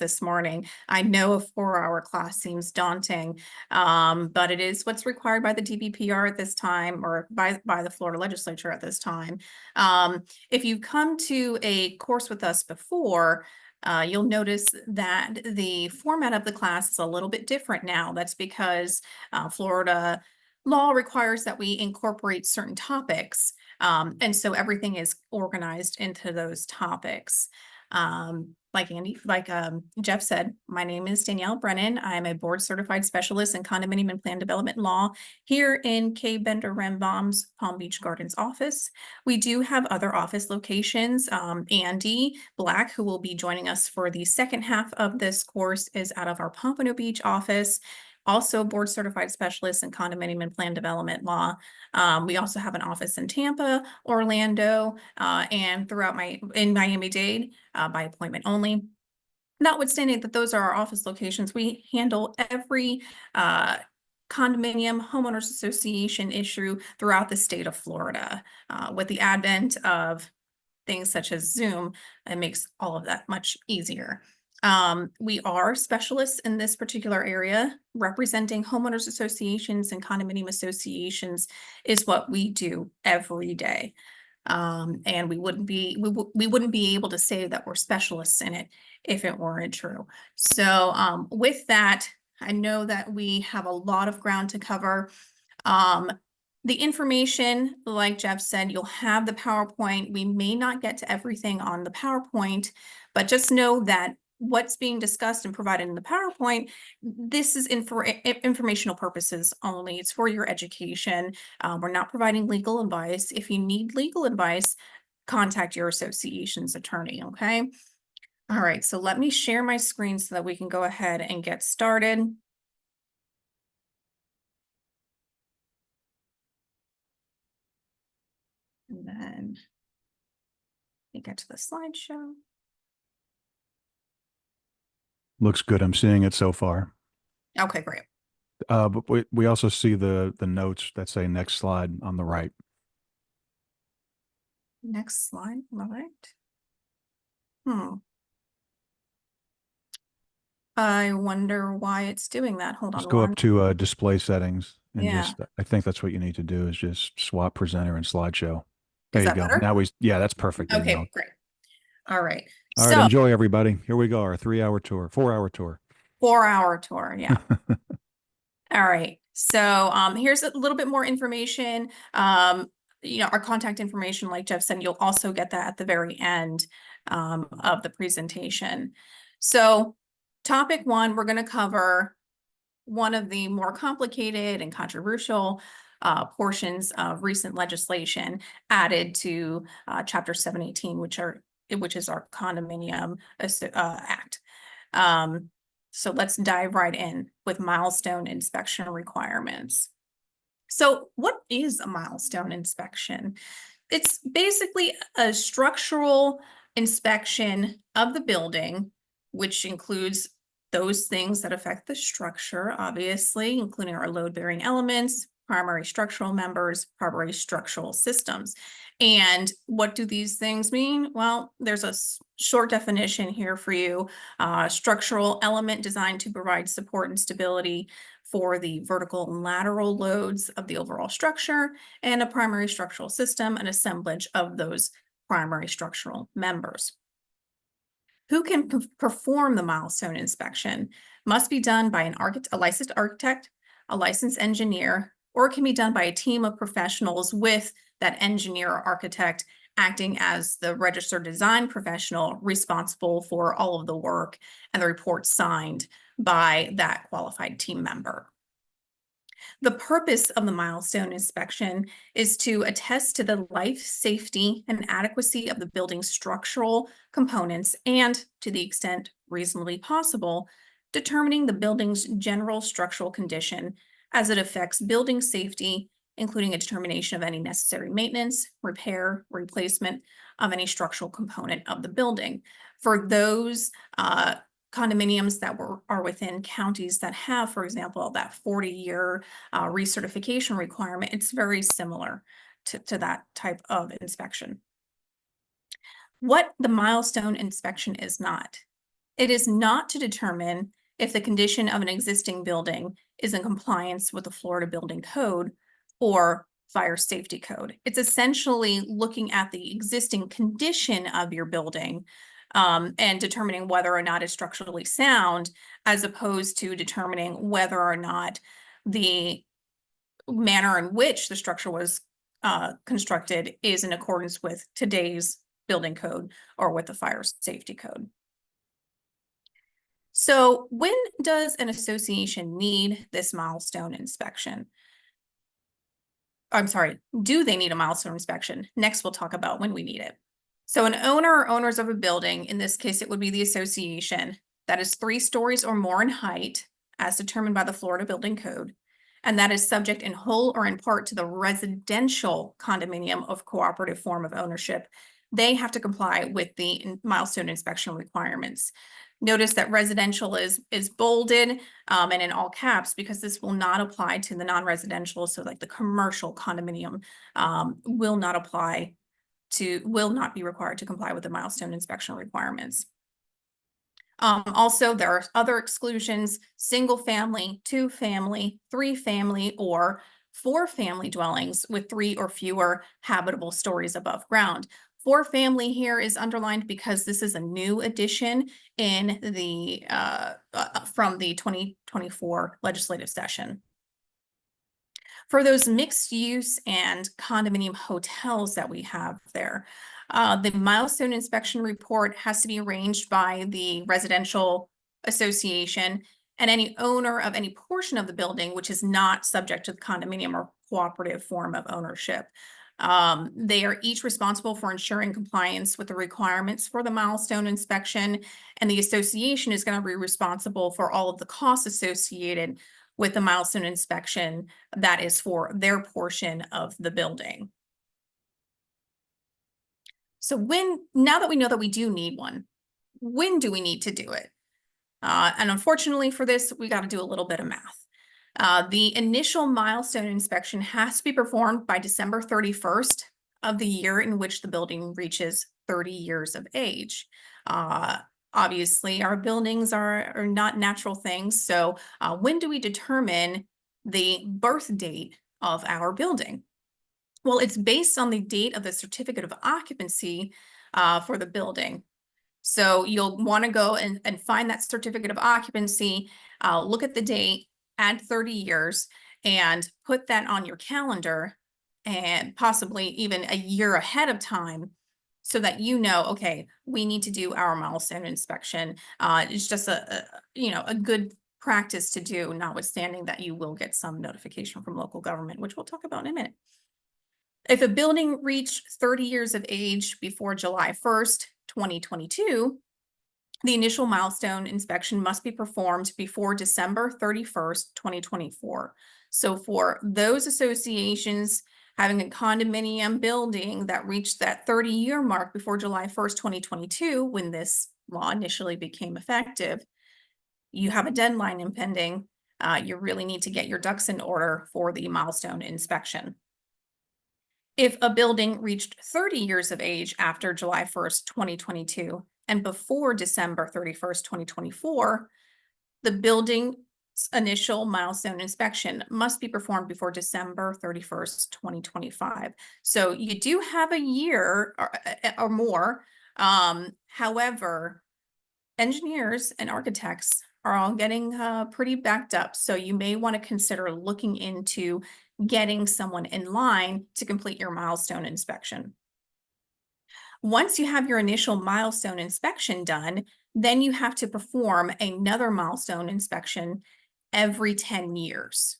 this morning. I know a 4-hour class seems daunting, but it is what's required by the DBPR at this time, or by the Florida legislature at this time. If you've come to a course with us before, you'll notice that the format of the class is a little bit different now. That's because Florida law requires that we incorporate certain topics. And so everything is organized into those topics. Like Jeff said, my name is Danielle Brennan. I'm a board certified specialist in condominium and plan development law here in K. Bender Rembaum's Palm Beach Gardens office. We do have other office locations. Andy Black, who will be joining us for the second half of this course, is out of our Pompano Beach office. Also board certified specialist in condominium and plan development law. We also have an office in Tampa, Orlando, and in Miami-Dade by appointment only. Notwithstanding that those are our office locations, we handle every condominium homeowners association issue throughout the state of Florida. With the advent of things such as Zoom, it makes all of that much easier. We are specialists in this particular area. Representing homeowners associations and condominium associations is what we do every day. And we wouldn't be able to say that we're specialists in it if it weren't true. So with that, I know that we have a lot of ground to cover. The information, like Jeff said, you'll have the PowerPoint. We may not get to everything on the PowerPoint, but just know that what's being discussed and provided in the PowerPoint, this is informational purposes only. It's for your education. We're not providing legal advice. If you need legal advice, contact your association's attorney, okay? All right, so let me share my screen so that we can go ahead and get started. And then we get to the slideshow. Looks good. I'm seeing it so far. Okay, great. But we also see the notes that say next slide on the right. Next slide, all right. I wonder why it's doing that. Hold on. Just go up to display settings and I think that's what you need to do is just swap presenter and slideshow. There you go. Better? Now that's perfect. Okay, great. All right. All right, enjoy everybody. Here we go. Our 4-hour tour. 4-hour tour, yeah. All right. So here's a little bit more information. Our contact information, like Jeff said, you'll also get that at the very end of the presentation. So topic 1, we're going to cover one of the more complicated and controversial portions of recent legislation added to Chapter 718, which is our Condominium Act. So let's dive right in with milestone inspection requirements. So what is a milestone inspection? It's basically a structural inspection of the building, which includes those things that affect the structure, obviously, including our load-bearing elements, primary structural members, primary structural systems. And what do these things mean? Well, there's a short definition here for you. Structural element designed to provide support and stability for the vertical and lateral loads of the overall structure, and a primary structural system, an assemblage of those primary structural members. Who can perform the milestone inspection? Must be done by a licensed architect, a licensed engineer, or it can be done by a team of professionals with that engineer or architect acting as the registered design professional responsible for all of the work and the report signed by that qualified team member. The purpose of the milestone inspection is to attest to the life, safety, and adequacy of the building's structural components and, to the extent reasonably possible, determining the building's general structural condition as it affects building safety, including a determination of any necessary maintenance, repair, replacement of any structural component of the building. For those condominiums that are within counties that have, for example, that 40-year recertification requirement, it's very similar to that type of inspection. What the milestone inspection is not. It is not to determine if the condition of an existing building is in compliance with the Florida Building Code or Fire Safety Code. It's essentially looking at the existing condition of your building and determining whether or not it's structurally sound, as opposed to determining whether or not the manner in which the structure was constructed is in accordance with today's building code or with the fire safety code. So when does an association need this milestone inspection? I'm sorry, do they need a milestone inspection? Next, we'll talk about when we need it. So an owner or owners of a building, in this case, it would be the association, that is 3 stories or more in height, as determined by the Florida Building Code, and that is subject in whole or in part to the residential condominium of cooperative form of ownership. They have to comply with the milestone inspection requirements. Notice that residential is bolded and in all caps, because this will not apply to the non-residential. So like the commercial condominium will not be required to comply with the milestone inspection requirements. Also, there are other exclusions: single family, 2 family, 3 family, or 4 family dwellings with 3 or fewer habitable stories above ground. 4 family here is underlined because this is a new addition in the from the 2024 legislative session. For those mixed use and condominium hotels that we have there, the milestone inspection report has to be arranged by the residential association and any owner of any portion of the building which is not subject to the condominium or cooperative form of ownership. They are each responsible for ensuring compliance with the requirements for the milestone inspection, and the association is going to be responsible for all of the costs associated with the milestone inspection that is for their portion of the building. So now that we know that we do need one, when do we need to do it? And unfortunately for this, we got to do a little bit of math. The initial milestone inspection has to be performed by December 31st of the year in which the building reaches 30 years of age. Obviously, our buildings are not natural things. So when do we determine the birth date of our building? Well, it's based on the date of the certificate of occupancy for the building. So you'll want to go and find that certificate of occupancy, look at the date, add 30 years, and put that on your calendar, and possibly even a year ahead of time, so that you know, okay, we need to do our milestone inspection. It's just a good practice to do, notwithstanding that you will get some notification from local government, which we'll talk about in a minute. If a building reached 30 years of age before July 1st, 2022, the initial milestone inspection must be performed before December 31st, 2024. So for those associations having a condominium building that reached that 30-year mark before July 1st, 2022, when this law initially became effective, you have a deadline impending. You really need to get your ducks in order for the milestone inspection. If a building reached 30 years of age after July 1st, 2022, and before December 31st, 2024, the building's initial milestone inspection must be performed before December 31st, 2025. So you do have a year or more. However, engineers and architects are all getting pretty backed up. So you may want to consider looking into getting someone in line to complete your milestone inspection. Once you have your initial milestone inspection done, then you have to perform another milestone inspection every 10 years.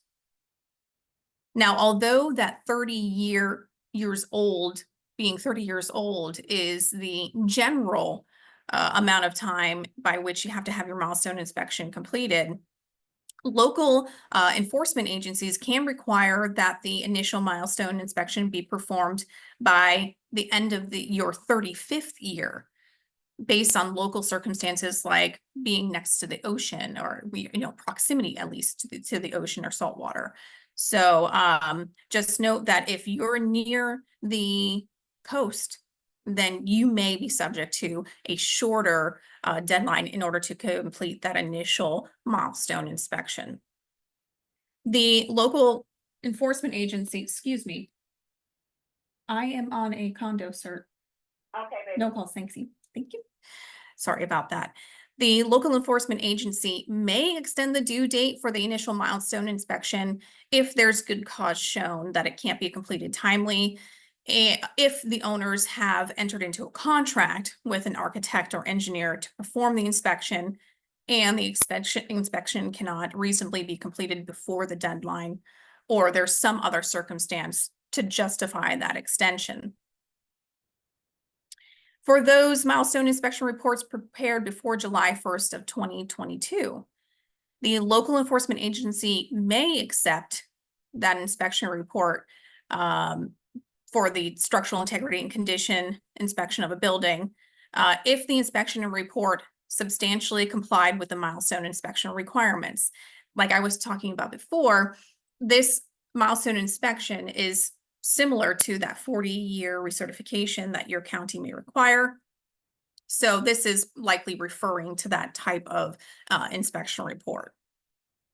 Now, although that 30 years old, being 30 years old is the general amount of time by which you have to have your milestone inspection completed, local enforcement agencies can require that the initial milestone inspection be performed by the end of your 35th year, based on local circumstances like being next to the ocean, or proximity at least to the ocean or salt water. So just note that if you're near the coast, then you may be subject to a shorter deadline in order to complete that initial milestone inspection. The local enforcement agency, excuse me, I am on a condo cert. Okay, baby. No calls, thank you. Thank you. Sorry about that. The local enforcement agency may extend the due date for the initial milestone inspection if there's good cause shown that it can't be completed timely. If the owners have entered into a contract with an architect or engineer to perform the inspection and the inspection cannot reasonably be completed before the deadline, or there's some other circumstance to justify that extension. For those milestone inspection reports prepared before July 1st of 2022, the local enforcement agency may accept that inspection report for the structural integrity and condition inspection of a building if the inspection and report substantially complied with the milestone inspection requirements. Like I was talking about before, this milestone inspection is similar to that 40-year recertification that your county may require. So this is likely referring to that type of inspection report.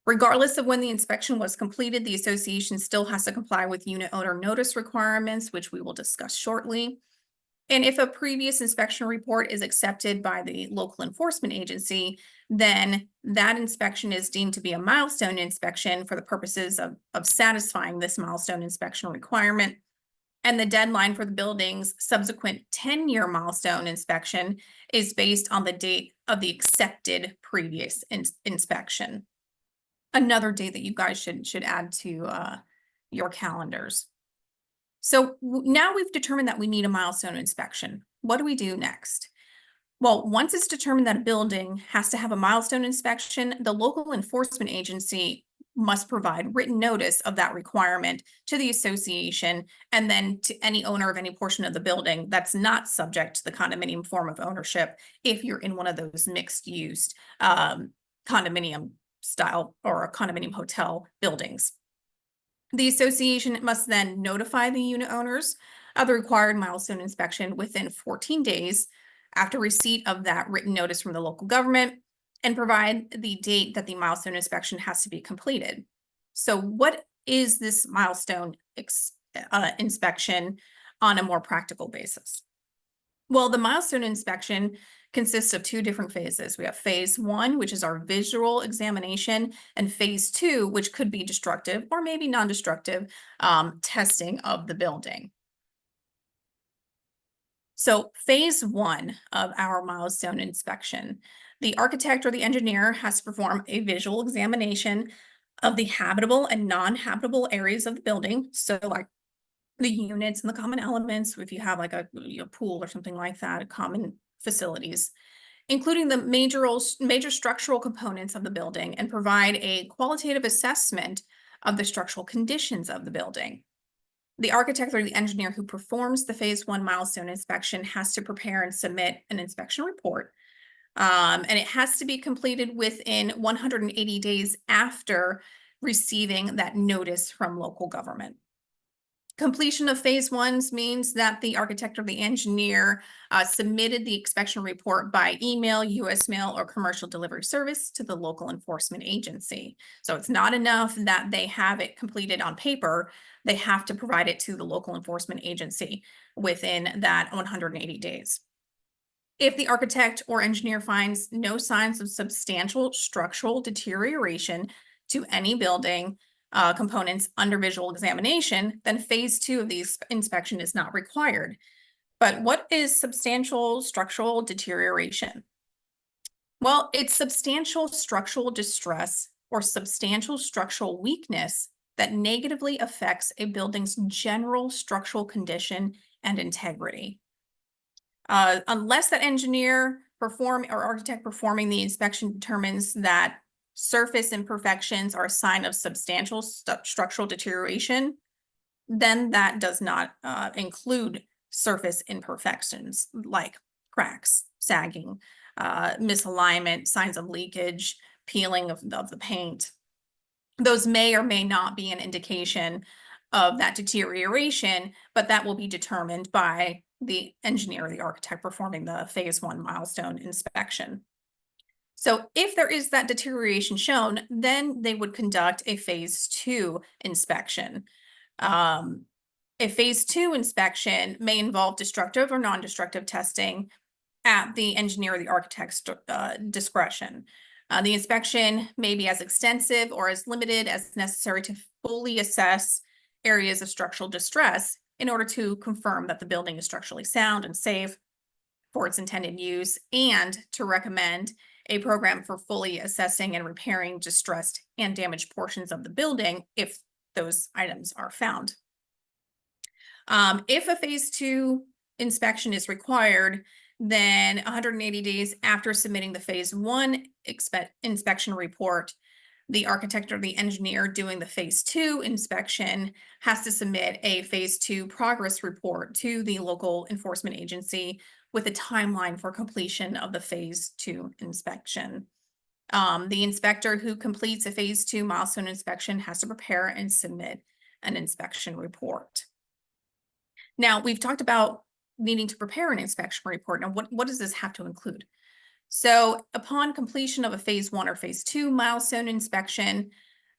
Regardless of when the inspection was completed, the association still has to comply with unit owner notice requirements, which we will discuss shortly. And if a previous inspection report is accepted by the local enforcement agency, then that inspection is deemed to be a milestone inspection for the purposes of satisfying this milestone inspection requirement. And the deadline for the building's subsequent 10-year milestone inspection is based on the date of the accepted previous inspection. Another date that you guys should add to your calendars. So now we've determined that we need a milestone inspection. What do we do next? Well, once it's determined that a building has to have a milestone inspection, the local enforcement agency must provide written notice of that requirement to the association and then to any owner of any portion of the building that's not subject to the condominium form of ownership if you're in one of those mixed-use condominium style or condominium hotel buildings. The association must then notify the unit owners of the required milestone inspection within 14 days after receipt of that written notice from the local government and provide the date that the milestone inspection has to be completed. So what is this milestone inspection on a more practical basis? Well, the milestone inspection consists of two different phases. We have phase one, which is our visual examination, and phase two, which could be destructive or maybe non-destructive testing of the building. So phase one of our milestone inspection, the architect or the engineer has to perform a visual examination of the habitable and non-habitable areas of the building. So like the units and the common elements, if you have like a pool or something like that, common facilities, including the major structural components of the building, and provide a qualitative assessment of the structural conditions of the building. The architect or the engineer who performs the phase one milestone inspection has to prepare and submit an inspection report. And it has to be completed within 180 days after receiving that notice from local government. Completion of phase ones means that the architect or the engineer submitted the inspection report by email, US mail, or commercial delivery service to the local enforcement agency. So it's not enough that they have it completed on paper. They have to provide it to the local enforcement agency within that 180 days. If the architect or engineer finds no signs of substantial structural deterioration to any building components under visual examination, then phase two of the inspection is not required. But what is substantial structural deterioration? Well, it's substantial structural distress or substantial structural weakness that negatively affects a building's general structural condition and integrity. Unless that engineer or architect performing the inspection determines that surface imperfections are a sign of substantial structural deterioration, then that does not include surface imperfections like cracks, sagging, misalignment, signs of leakage, peeling of the paint. Those may or may not be an indication of that deterioration, but that will be determined by the engineer or the architect performing the phase 1 milestone inspection. So if there is that deterioration shown, then they would conduct a phase 2 inspection. A phase 2 inspection may involve destructive or non-destructive testing at the engineer or the architect's discretion. The inspection may be as extensive or as limited as necessary to fully assess areas of structural distress in order to confirm that the building is structurally sound and safe for its intended use, and to recommend a program for fully assessing and repairing distressed and damaged portions of the building if those items are found. If a phase 2 inspection is required, then 180 days after submitting the phase 1 inspection report, the architect or the engineer doing the phase 2 inspection has to submit a phase 2 progress report to the local enforcement agency with a timeline for completion of the phase 2 inspection. The inspector who completes a phase 2 milestone inspection has to prepare and submit an inspection report. Now, we've talked about needing to prepare an inspection report. Now, what does this have to include? So upon completion of a phase 1 or phase 2 milestone inspection,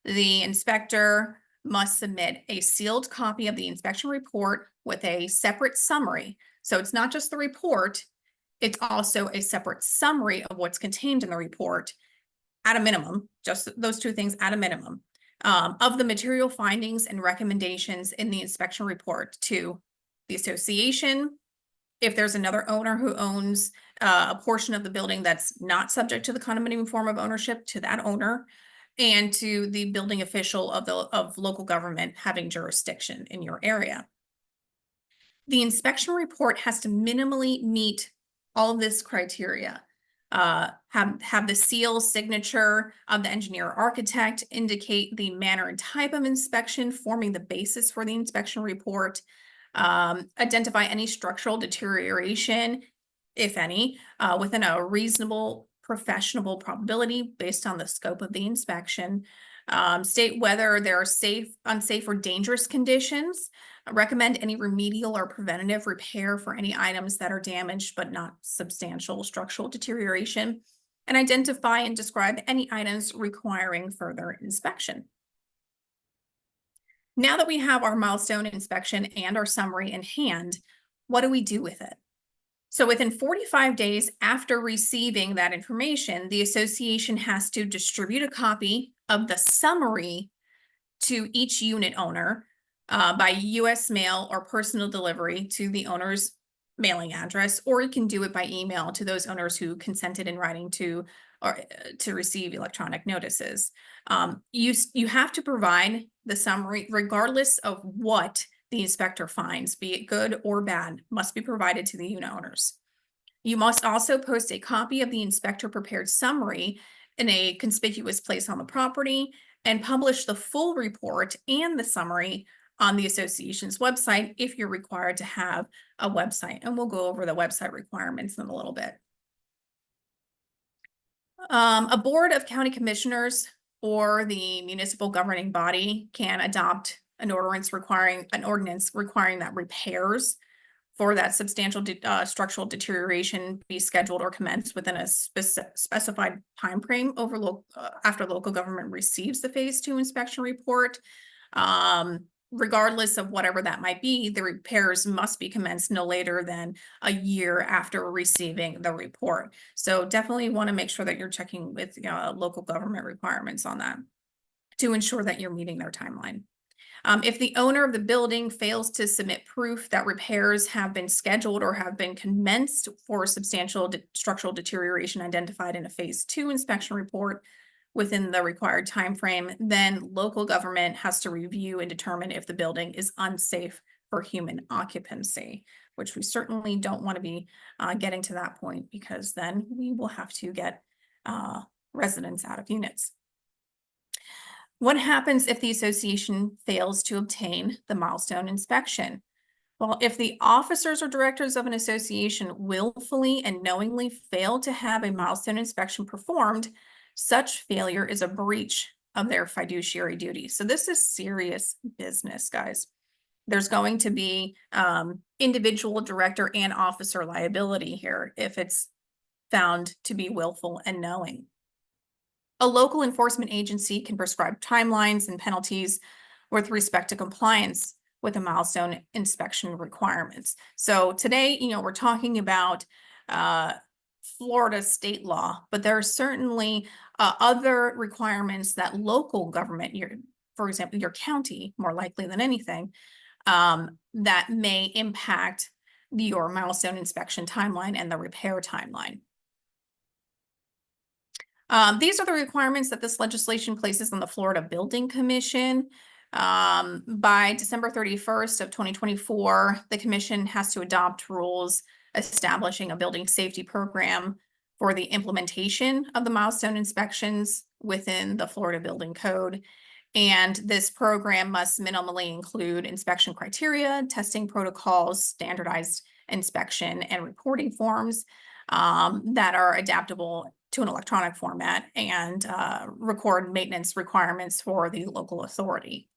the inspector must submit a sealed copy of the inspection report with a separate summary. So it's not just the report, it's also a separate summary of what's contained in the report at a minimum, just those two things at a minimum, of the material findings and recommendations in the inspection report to the association. If there's another owner who owns a portion of the building that's not subject to the condominium form of ownership, to that owner, and to the building official of local government having jurisdiction in your area. The inspection report has to minimally meet all of this criteria. Have the seal signature of the engineer or architect, indicate the manner and type of inspection forming the basis for the inspection report, identify any structural deterioration, if any, within a reasonable professional probability based on the scope of the inspection, state whether there are safe, unsafe, or dangerous conditions, recommend any remedial or preventative repair for any items that are damaged but not substantial structural deterioration, and identify and describe any items requiring further inspection. Now that we have our milestone inspection and our summary in hand, what do we do with it? So within 45 days after receiving that information, the association has to distribute a copy of the summary to each unit owner by US mail or personal delivery to the owner's mailing address, or you can do it by email to those owners who consented in writing to receive electronic notices. You have to provide the summary regardless of what the inspector finds, be it good or bad, must be provided to the unit owners. You must also post a copy of the inspector prepared summary in a conspicuous place on the property and publish the full report and the summary on the association's website if you're required to have a website. And we'll go over the website requirements in a little bit. A board of county commissioners or the municipal governing body can adopt an ordinance requiring that repairs for that substantial structural deterioration be scheduled or commenced within a specified time frame after local government receives the phase 2 inspection report. Regardless of whatever that might be, the repairs must be commenced no later than a year after receiving the report. So definitely want to make sure that you're checking with local government requirements on that to ensure that you're meeting their timeline. If the owner of the building fails to submit proof that repairs have been scheduled or have been commenced for substantial structural deterioration identified in a phase 2 inspection report within the required time frame, then local government has to review and determine if the building is unsafe for human occupancy, which we certainly don't want to be getting to that point, because then we will have to get residents out of units. What happens if the association fails to obtain the milestone inspection? Well, if the officers or directors of an association willfully and knowingly fail to have a milestone inspection performed, such failure is a breach of their fiduciary duty. So this is serious business, guys. There's going to be individual director and officer liability here if it's found to be willful and knowing. A local enforcement agency can prescribe timelines and penalties with respect to compliance with the milestone inspection requirements. So today, we're talking about Florida state law, but there are certainly other requirements that local government, for example, your county, more likely than anything, that may impact your milestone inspection timeline and the repair timeline. These are the requirements that this legislation places on the Florida Building Commission. By December 31st of 2024, the commission has to adopt rules establishing a building safety program for the implementation of the milestone inspections within the Florida Building Code. And this program must minimally include inspection criteria, testing protocols, standardized inspection and reporting forms that are adaptable to an electronic format, and record maintenance requirements for the local authority.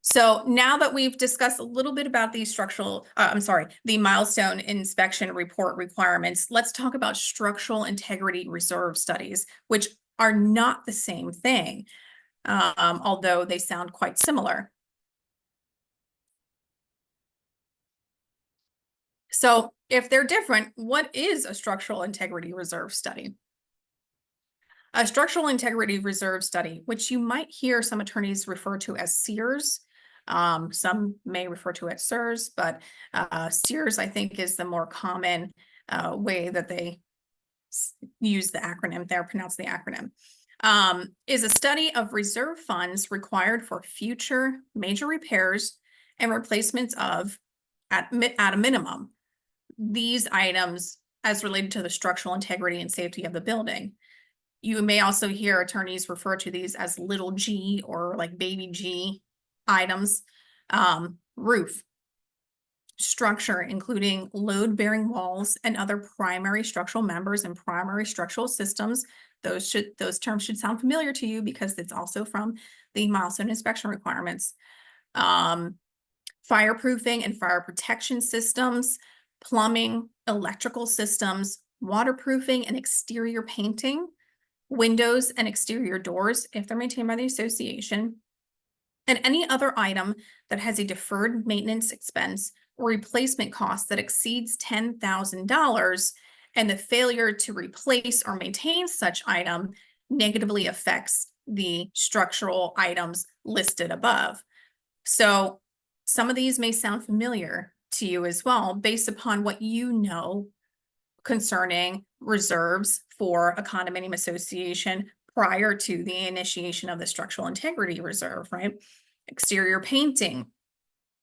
So now that we've discussed a little bit about these the milestone inspection report requirements, let's talk about structural integrity reserve studies, which are not the same thing, although they sound quite similar. So if they're different, what is a structural integrity reserve study? A structural integrity reserve study, which you might hear some attorneys refer to as CEUs. Some may refer to it as CERS, but CEUs, I think, is the more common way that they use the acronym there, pronounce the acronym, is a study of reserve funds required for future major repairs and replacements of, at a minimum, these items as related to the structural integrity and safety of the building. You may also hear attorneys refer to these as little g or like baby g items. Roof, structure, including load-bearing walls and other primary structural members and primary structural systems. Those terms should sound familiar to you because it's also from the milestone inspection requirements. Fireproofing and fire protection systems, plumbing, electrical systems, waterproofing and exterior painting, windows and exterior doors, if they're maintained by the association, and any other item that has a deferred maintenance expense or replacement cost that exceeds $10,000, and the failure to replace or maintain such item negatively affects the structural items listed above. So some of these may sound familiar to you as well, based upon what you know concerning reserves for a condominium association prior to the initiation of the structural integrity reserve, right? Exterior painting,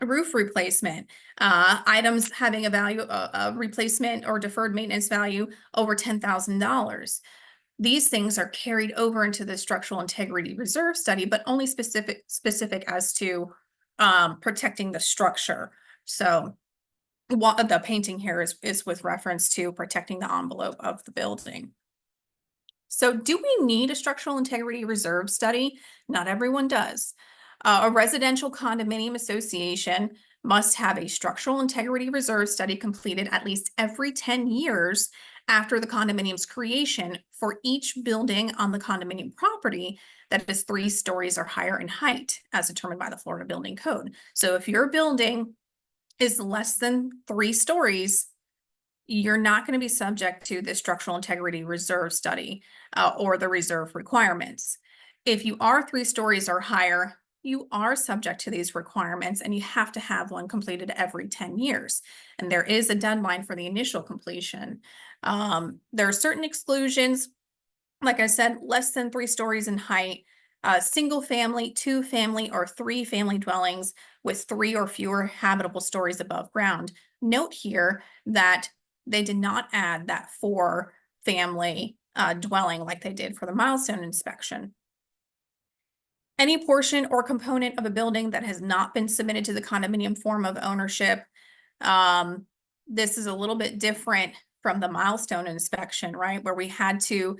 roof replacement, items having a value of replacement or deferred maintenance value over $10,000. These things are carried over into the structural integrity reserve study, but only specific as to protecting the structure. So what the painting here is with reference to protecting the envelope of the building. So do we need a structural integrity reserve study? Not everyone does. A residential condominium association must have a structural integrity reserve study completed at least every 10 years after the condominium's creation for each building on the condominium property that is 3 stories or higher in height, as determined by the Florida Building Code. So if your building is less than 3 stories, you're not going to be subject to the structural integrity reserve study or the reserve requirements. If you are 3 stories or higher, you are subject to these requirements, and you have to have one completed every 10 years. And there is a deadline for the initial completion. There are certain exclusions. Like I said, less than 3 stories in height, single family, 2 family, or 3 family dwellings with 3 or fewer habitable stories above ground. Note here that they did not add that 4 family dwelling like they did for the milestone inspection. Any portion or component of a building that has not been submitted to the condominium form of ownership. This is a little bit different from the milestone inspection, right? Where we had to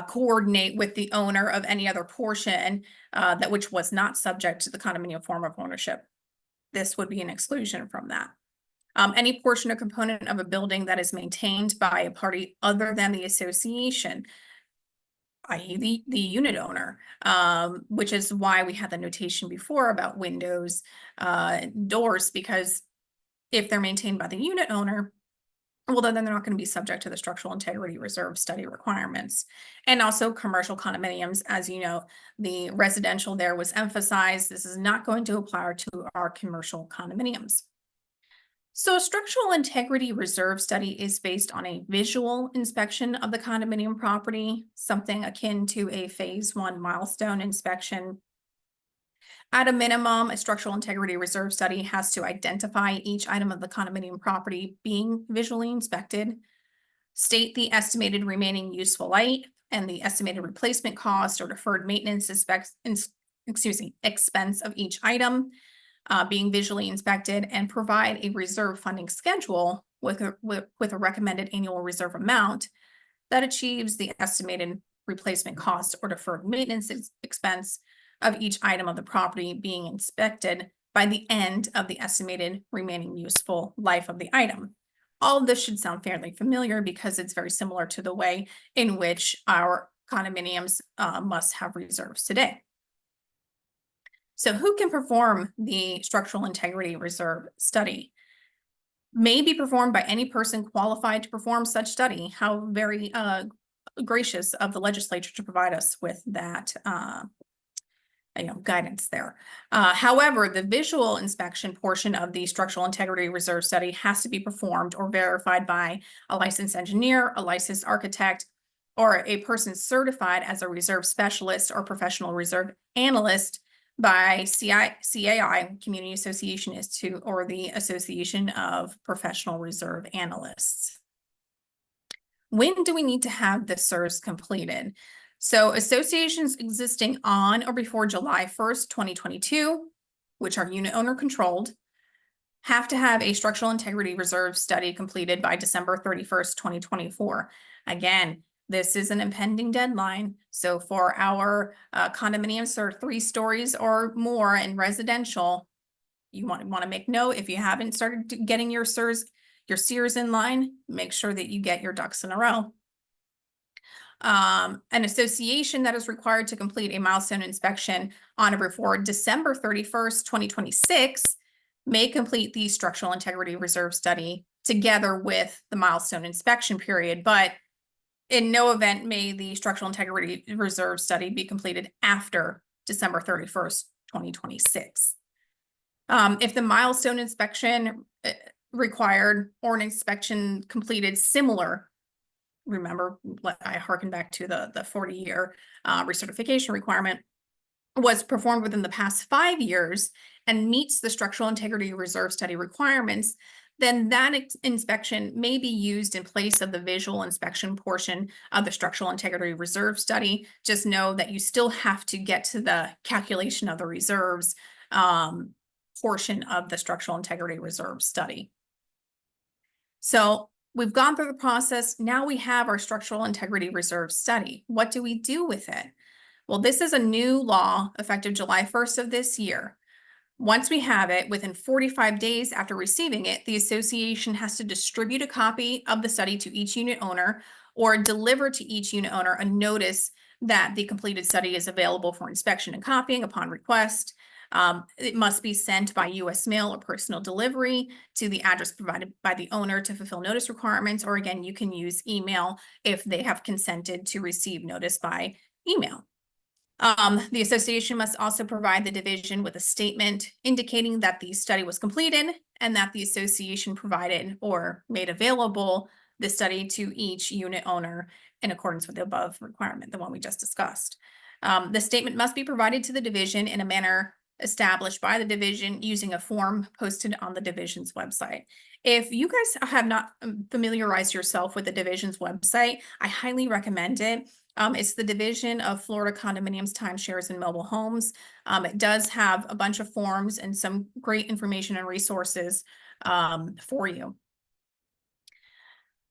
coordinate with the owner of any other portion that which was not subject to the condominium form of ownership. This would be an exclusion from that. Any portion or component of a building that is maintained by a party other than the association, i.e. the unit owner, which is why we had the notation before about windows, doors, because if they're maintained by the unit owner, well, then they're not going to be subject to the structural integrity reserve study requirements. And also commercial condominiums, as you know, the residential there was emphasized. This is not going to apply to our commercial condominiums. So a structural integrity reserve study is based on a visual inspection of the condominium property, something akin to a phase 1 milestone inspection. At a minimum, a structural integrity reserve study has to identify each item of the condominium property being visually inspected, state the estimated remaining useful life and the estimated replacement cost or deferred maintenance expense of each item being visually inspected, and provide a reserve funding schedule with a recommended annual reserve amount that achieves the estimated replacement cost or deferred maintenance expense of each item of the property being inspected by the end of the estimated remaining useful life of the item. All of this should sound fairly familiar because it's very similar to the way in which our condominiums must have reserves today. So who can perform the structural integrity reserve study? May be performed by any person qualified to perform such study. How very gracious of the legislature to provide us with that guidance there. However, the visual inspection portion of the structural integrity reserve study has to be performed or verified by a licensed engineer, a licensed architect, or a person certified as a reserve specialist or professional reserve analyst by CAI, Community Association Institute, or the Association of Professional Reserve Analysts. When do we need to have the CEUs completed? So associations existing on or before July 1st, 2022, which are unit owner controlled, have to have a structural integrity reserve study completed by December 31st, 2024. Again, this is an impending deadline. So for our condominiums that are 3 stories or more in residential, you want to make note, if you haven't started getting your CEUs in line, make sure that you get your ducks in a row. An association that is required to complete a milestone inspection on or before December 31st, 2026 may complete the structural integrity reserve study together with the milestone inspection period, but in no event may the structural integrity reserve study be completed after December 31st, 2026. If the milestone inspection required or an inspection completed similar, remember, I harken back to the 40-year recertification requirement, was performed within the past 5 years and meets the structural integrity reserve study requirements, then that inspection may be used in place of the visual inspection portion of the structural integrity reserve study. Just know that you still have to get to the calculation of the reserves portion of the structural integrity reserve study. So we've gone through the process. Now we have our structural integrity reserve study. What do we do with it? Well, this is a new law effective July 1st of this year. Once we have it, within 45 days after receiving it, the association has to distribute a copy of the study to each unit owner or deliver to each unit owner a notice that the completed study is available for inspection and copying upon request. It must be sent by U.S. mail or personal delivery to the address provided by the owner to fulfill notice requirements, or again, you can use email if they have consented to receive notice by email. The association must also provide the division with a statement indicating that the study was completed and that the association provided or made available the study to each unit owner in accordance with the above requirement, the one we just discussed. The statement must be provided to the division in a manner established by the division using a form posted on the division's website. If you guys have not familiarized yourself with the division's website, I highly recommend it. It's the Division of Florida Condominiums, Timeshares, and Mobile Homes. It does have a bunch of forms and some great information and resources for you.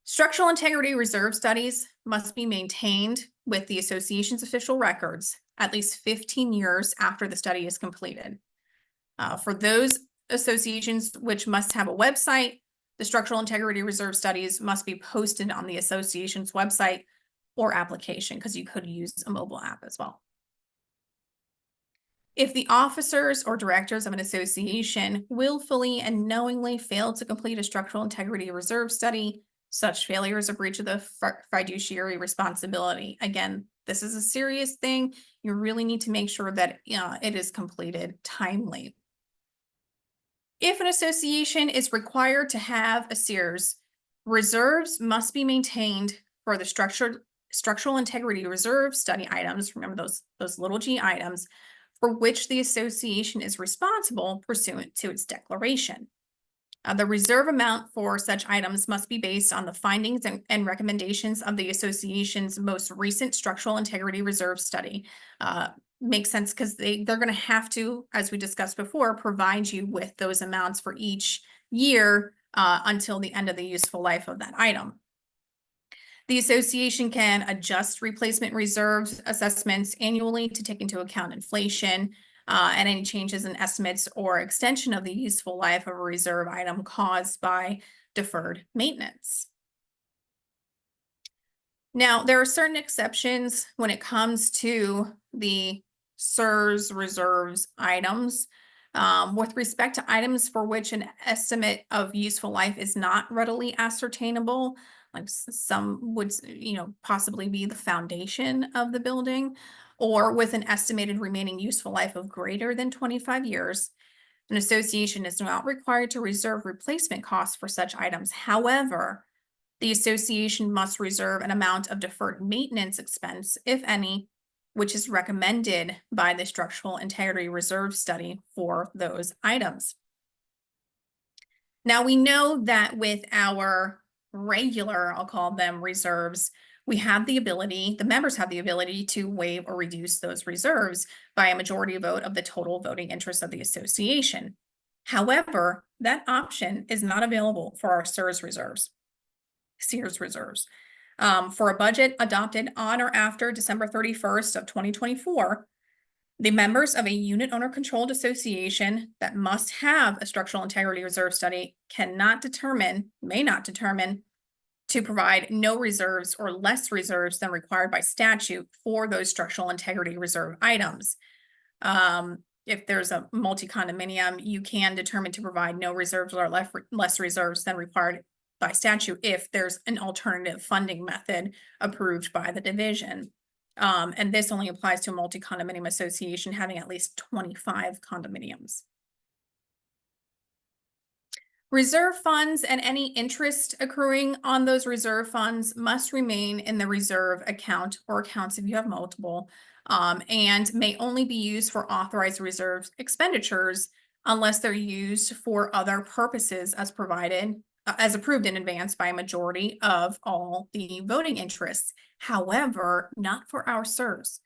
Structural integrity reserve studies must be maintained with the association's official records at least 15 years after the study is completed. For those associations which must have a website, the structural integrity reserve studies must be posted on the association's website or application, because you could use a mobile app as well. If the officers or directors of an association willfully and knowingly fail to complete a structural integrity reserve study, such failure is a breach of the fiduciary responsibility. Again, this is a serious thing. You really need to make sure that it is completed timely. If an association is required to have a CEUs, reserves must be maintained for the structural integrity reserve study items. Remember those little g items for which the association is responsible pursuant to its declaration. The reserve amount for such items must be based on the findings and recommendations of the association's most recent structural integrity reserve study. Makes sense because they're going to have to, as we discussed before, provide you with those amounts for each year until the end of the useful life of that item. The association can adjust replacement reserves assessments annually to take into account inflation and any changes in estimates or extension of the useful life of a reserve item caused by deferred maintenance. Now, there are certain exceptions when it comes to the CEUs reserves items. With respect to items for which an estimate of useful life is not readily ascertainable, like some would, possibly be the foundation of the building, or with an estimated remaining useful life of greater than 25 years, an association is not required to reserve replacement costs for such items. However, the association must reserve an amount of deferred maintenance expense, if any, which is recommended by the structural integrity reserve study for those items. Now, we know that with our regular, I'll call them reserves, we have the ability, the members have the ability to waive or reduce those reserves by a majority vote of the total voting interest of the association. However, that option is not available for our CEUs reserves. For a budget adopted on or after December 31st of 2024, the members of a unit owner controlled association that must have a structural integrity reserve study may not determine to provide no reserves or less reserves than required by statute for those structural integrity reserve items. If there's a multi-condominium, you can determine to provide no reserves or less reserves than required by statute if there's an alternative funding method approved by the division. And this only applies to a multi-condominium association having at least 25 condominiums. Reserve funds and any interest accruing on those reserve funds must remain in the reserve account or accounts if you have multiple, and may only be used for authorized reserve expenditures unless they're used for other purposes as approved in advance by a majority of all the voting interests. However, not for our CEUs.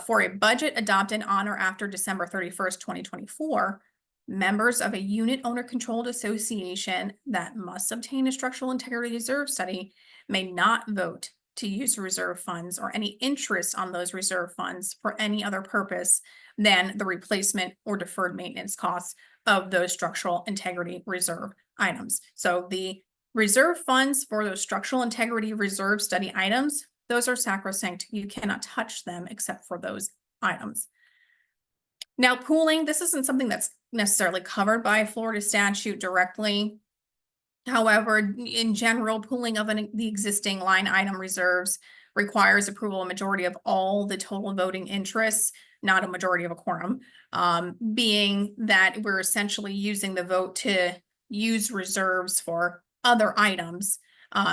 For a budget adopted on or after December 31st, 2024, members of a unit owner controlled association that must obtain a structural integrity reserve study may not vote to use reserve funds or any interest on those reserve funds for any other purpose than the replacement or deferred maintenance costs of those structural integrity reserve items. So the reserve funds for those structural integrity reserve study items, those are sacrosanct. You cannot touch them except for those items. Now, pooling, this isn't something that's necessarily covered by Florida statute directly. However, in general, pooling of the existing line item reserves requires approval of a majority of all the total voting interests, not a majority of a quorum, being that we're essentially using the vote to use reserves for other items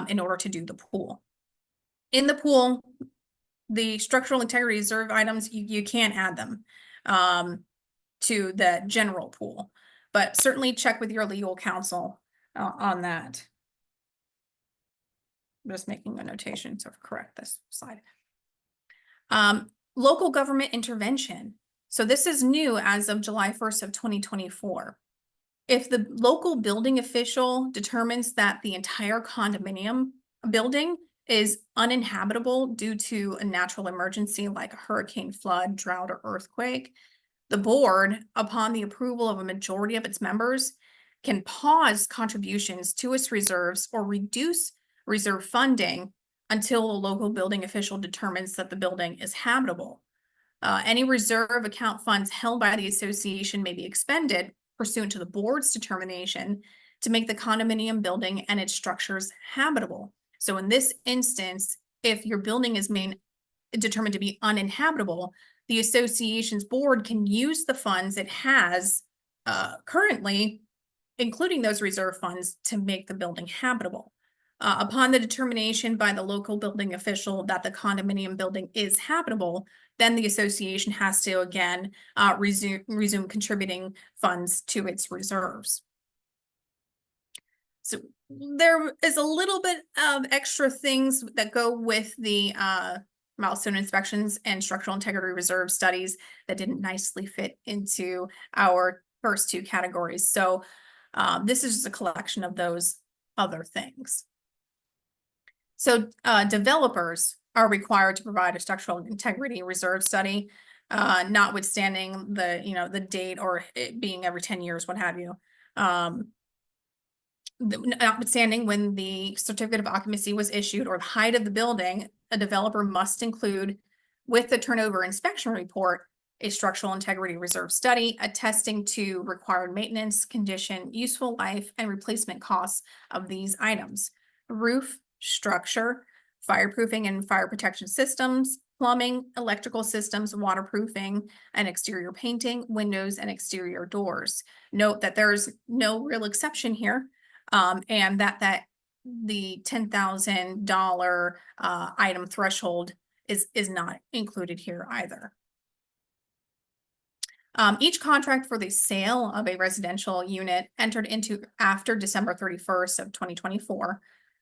in order to do the pool. In the pool, the structural integrity reserve items, you can't add them to the general pool, but certainly check with your legal counsel on that. I'm just making a notation to correct this slide. Local government intervention. So this is new as of July 1st of 2024. If the local building official determines that the entire condominium building is uninhabitable due to a natural emergency like a hurricane, flood, drought, or earthquake, the board, upon the approval of a majority of its members, can pause contributions to its reserves or reduce reserve funding until the local building official determines that the building is habitable. Any reserve account funds held by the association may be expended pursuant to the board's determination to make the condominium building and its structures habitable. So in this instance, if your building is determined to be uninhabitable, the association's board can use the funds it has currently, including those reserve funds, to make the building habitable. Upon the determination by the local building official that the condominium building is habitable, then the association has to again resume contributing funds to its reserves. So there is a little bit of extra things that go with the milestone inspections and structural integrity reserve studies that didn't nicely fit into our first two categories. So this is just a collection of those other things. So developers are required to provide a structural integrity reserve study, notwithstanding the date or it being every 10 years, what have you. Notwithstanding when the certificate of occupancy was issued or the height of the building, a developer must include with the turnover inspection report a structural integrity reserve study attesting to required maintenance, condition, useful life, and replacement costs of these items: roof, structure, fireproofing and fire protection systems, plumbing, electrical systems, waterproofing, and exterior painting, windows, and exterior doors. Note that there's no real exception here, and that the $10,000 item threshold is not included here either. Each contract for the sale of a residential unit entered into after December 31st of 2024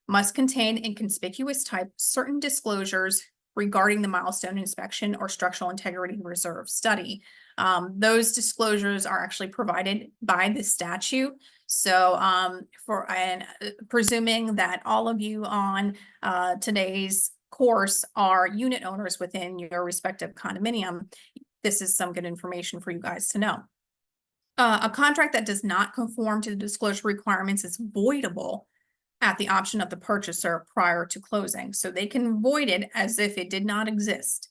must contain in conspicuous type certain disclosures regarding the milestone inspection or structural integrity reserve study. Those disclosures are actually provided by the statute. So presuming that all of you on today's course are unit owners within your respective condominium, this is some good information for you guys to know. A contract that does not conform to the disclosure requirements is voidable at the option of the purchaser prior to closing. So they can void it as if it did not exist.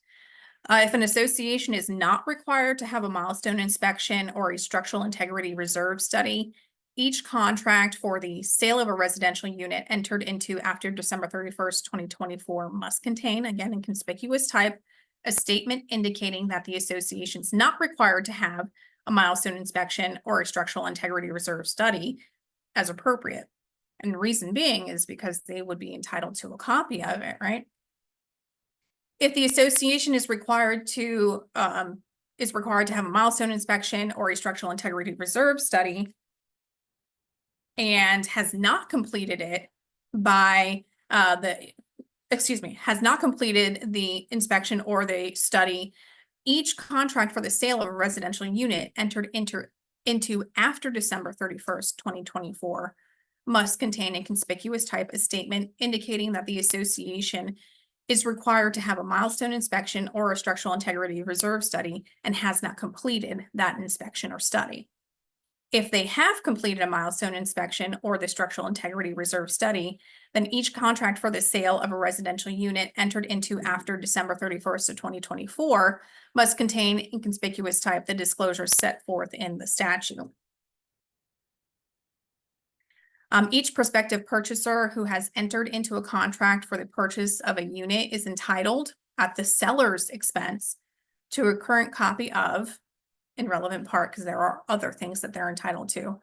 If an association is not required to have a milestone inspection or a structural integrity reserve study, each contract for the sale of a residential unit entered into after December 31st, 2024 must contain, again in conspicuous type, a statement indicating that the association is not required to have a milestone inspection or a structural integrity reserve study as appropriate. And the reason being is because they would be entitled to a copy of it, right? If the association is required to have a milestone inspection or a structural integrity reserve study and has not completed it by has not completed the inspection or the study, each contract for the sale of a residential unit entered into after December 31st, 2024 must contain a conspicuous type a statement indicating that the association is required to have a milestone inspection or a structural integrity reserve study and has not completed that inspection or study. If they have completed a milestone inspection or the structural integrity reserve study, then each contract for the sale of a residential unit entered into after December 31st of 2024 must contain in conspicuous type the disclosures set forth in the statute. Each prospective purchaser who has entered into a contract for the purchase of a unit is entitled, at the seller's expense, to a current copy of, in relevant part, because there are other things that they're entitled to,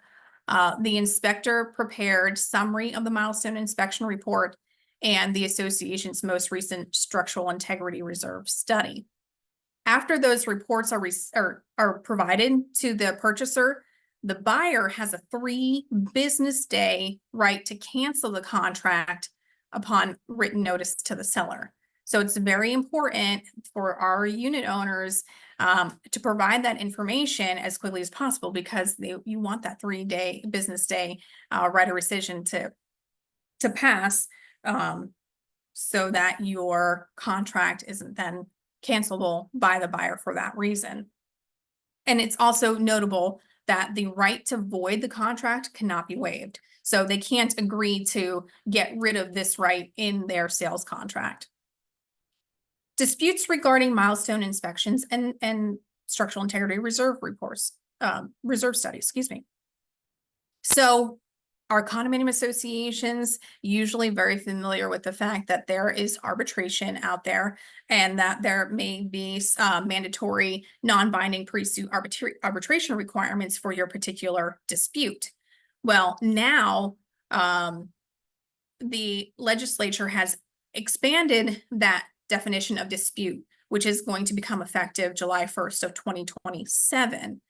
the inspector prepared summary of the milestone inspection report and the association's most recent structural integrity reserve study. After those reports are provided to the purchaser, the buyer has a 3 business day right to cancel the contract upon written notice to the seller. So it's very important for our unit owners to provide that information as quickly as possible, because you want that 3-day business day right of rescission to pass so that your contract isn't then cancelable by the buyer for that reason. And it's also notable that the right to void the contract cannot be waived. So they can't agree to get rid of this right in their sales contract. Disputes regarding milestone inspections and structural integrity reserve reports, reserve studies, excuse me. So our condominium associations usually very familiar with the fact that there is arbitration out there and that there may be mandatory non-binding pre-suit arbitration requirements for your particular dispute. Well, now the legislature has expanded that definition of dispute, which is going to become effective July 1st of 2027.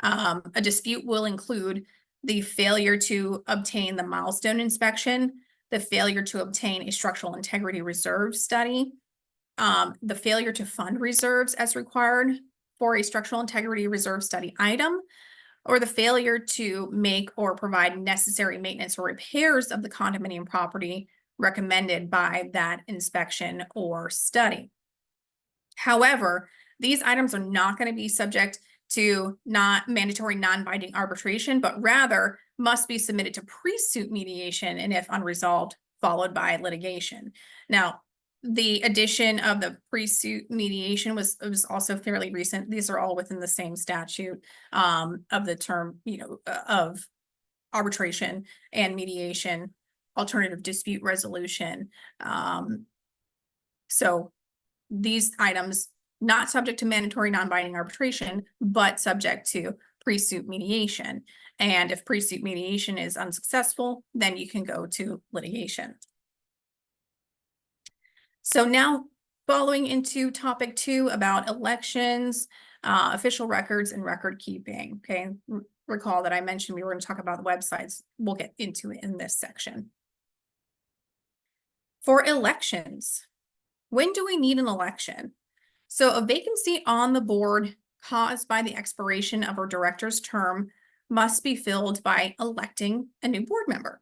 A dispute will include the failure to obtain the milestone inspection, the failure to obtain a structural integrity reserve study, the failure to fund reserves as required for a structural integrity reserve study item, or the failure to make or provide necessary maintenance or repairs of the condominium property recommended by that inspection or study. However, these items are not going to be subject to not mandatory non-binding arbitration, but rather must be submitted to pre-suit mediation, and if unresolved, followed by litigation. Now, the addition of the pre-suit mediation was also fairly recent. These are all within the same statute of the term, of arbitration and mediation, alternative dispute resolution. So these items not subject to mandatory non-binding arbitration, but subject to pre-suit mediation. And if pre-suit mediation is unsuccessful, then you can go to litigation. So now following into topic 2 about elections, official records and record keeping. Okay, recall that I mentioned we were going to talk about the websites. We'll get into it in this section. For elections, when do we need an election? So a vacancy on the board caused by the expiration of a director's term must be filled by electing a new board member.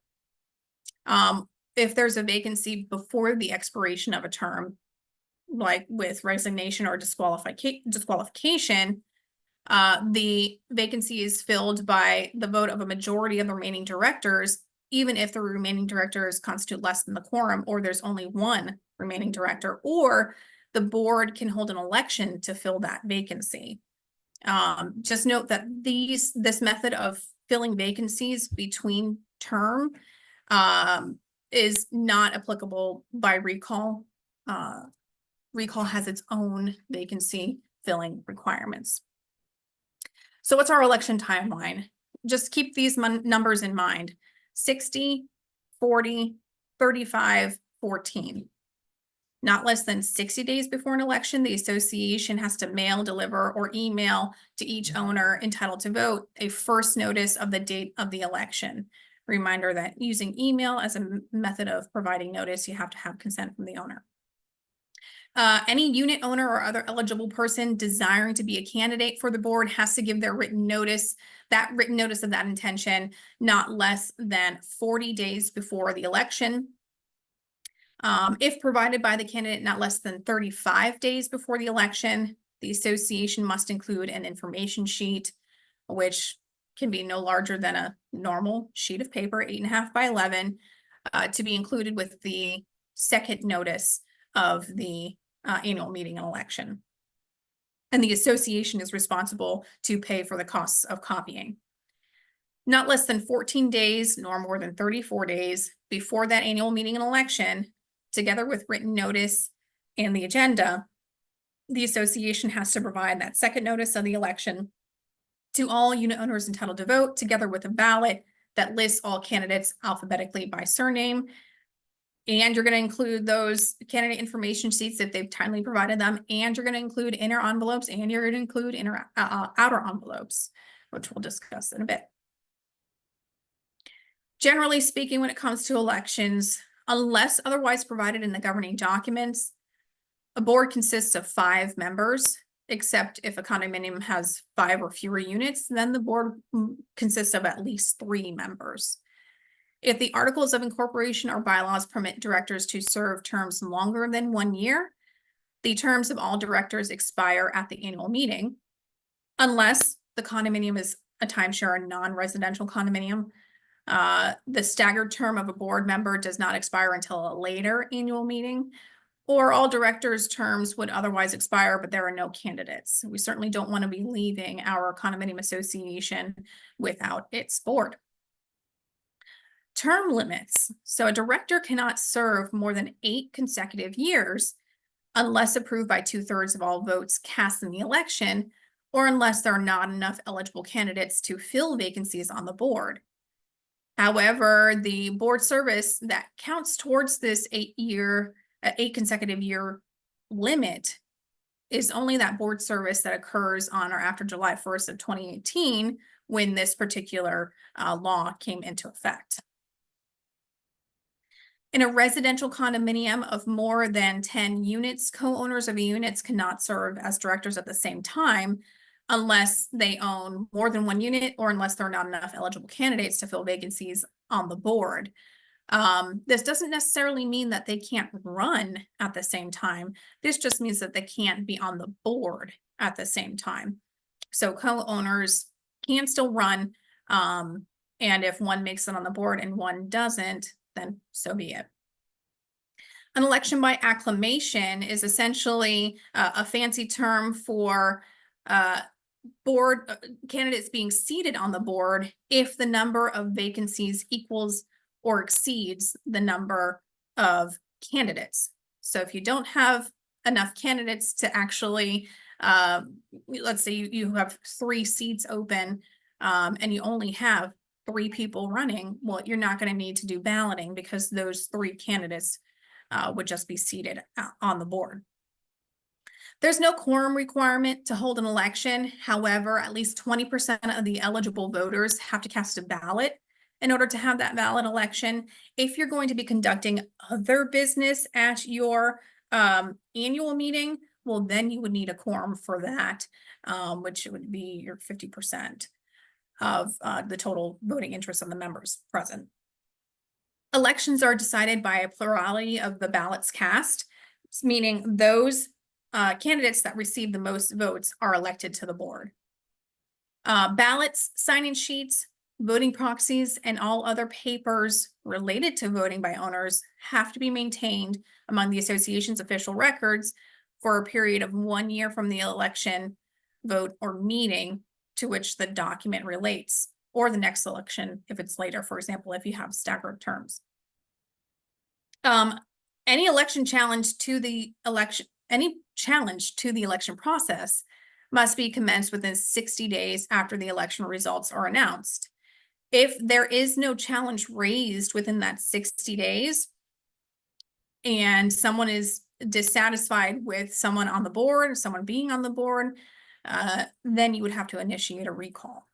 If there's a vacancy before the expiration of a term, like with resignation or disqualification, the vacancy is filled by the vote of a majority of the remaining directors, even if the remaining directors constitute less than the quorum, or there's only one remaining director, or the board can hold an election to fill that vacancy. Just note that this method of filling vacancies between term is not applicable by recall. Recall has its own vacancy filling requirements. So what's our election timeline? Just keep these numbers in mind: 60, 40, 35, 14. Not less than 60 days before an election, the association has to mail, deliver, or email to each owner entitled to vote a first notice of the date of the election. Reminder that using email as a method of providing notice, you have to have consent from the owner. Any unit owner or other eligible person desiring to be a candidate for the board has to give their written notice of that intention not less than 40 days before the election. If provided by the candidate not less than 35 days before the election, the association must include an information sheet, which can be no larger than a normal sheet of paper, 8.5 by 11, to be included with the second notice of the annual meeting and election. And the association is responsible to pay for the costs of copying. Not less than 14 days, nor more than 34 days before that annual meeting and election, together with written notice and the agenda, the association has to provide that second notice of the election to all unit owners entitled to vote, together with a ballot that lists all candidates alphabetically by surname. And you're going to include those candidate information sheets if they've timely provided them, and you're going to include inner envelopes, and you're going to include outer envelopes, which we'll discuss in a bit. Generally speaking, when it comes to elections, unless otherwise provided in the governing documents, a board consists of 5 members, except if a condominium has 5 or fewer units, then the board consists of at least 3 members. If the articles of incorporation or bylaws permit directors to serve terms longer than 1 year, the terms of all directors expire at the annual meeting, unless the condominium is a timeshare or non-residential condominium. The staggered term of a board member does not expire until a later annual meeting, or all directors' terms would otherwise expire, but there are no candidates. We certainly don't want to be leaving our condominium association without its board. Term limits. So a director cannot serve more than 8 consecutive years unless approved by 2/3 of all votes cast in the election, or unless there are not enough eligible candidates to fill vacancies on the board. However, the board service that counts towards this 8 consecutive year limit is only that board service that occurs on or after July 1st of 2018, when this particular law came into effect. In a residential condominium of more than 10 units, co-owners of the units cannot serve as directors at the same time unless they own more than 1 unit, or unless there are not enough eligible candidates to fill vacancies on the board. This doesn't necessarily mean that they can't run at the same time. This just means that they can't be on the board at the same time. So co-owners can still run, and if one makes it on the board and one doesn't, then so be it. An election by acclamation is essentially a fancy term for board candidates being seated on the board if the number of vacancies equals or exceeds the number of candidates. So if you don't have enough candidates to actually, let's say you have 3 seats open, and you only have 3 people running, well, you're not going to need to do balloting because those 3 candidates would just be seated on the board. There's no quorum requirement to hold an election. However, at least 20% of the eligible voters have to cast a ballot in order to have that valid election. If you're going to be conducting other business at your annual meeting, well, then you would need a quorum for that, which would be your 50% of the total voting interest of the members present. Elections are decided by a plurality of the ballots cast, meaning those candidates that receive the most votes are elected to the board. Ballots, sign-in sheets, voting proxies, and all other papers related to voting by owners have to be maintained among the association's official records for a period of 1 year from the election, vote, or meeting to which the document relates, or the next election if it's later, for example, if you have staggered terms. Any challenge to the election process must be commenced within 60 days after the election results are announced. If there is no challenge raised within that 60 days and someone is dissatisfied with someone on the board, someone being on the board, then you would have to initiate a recall.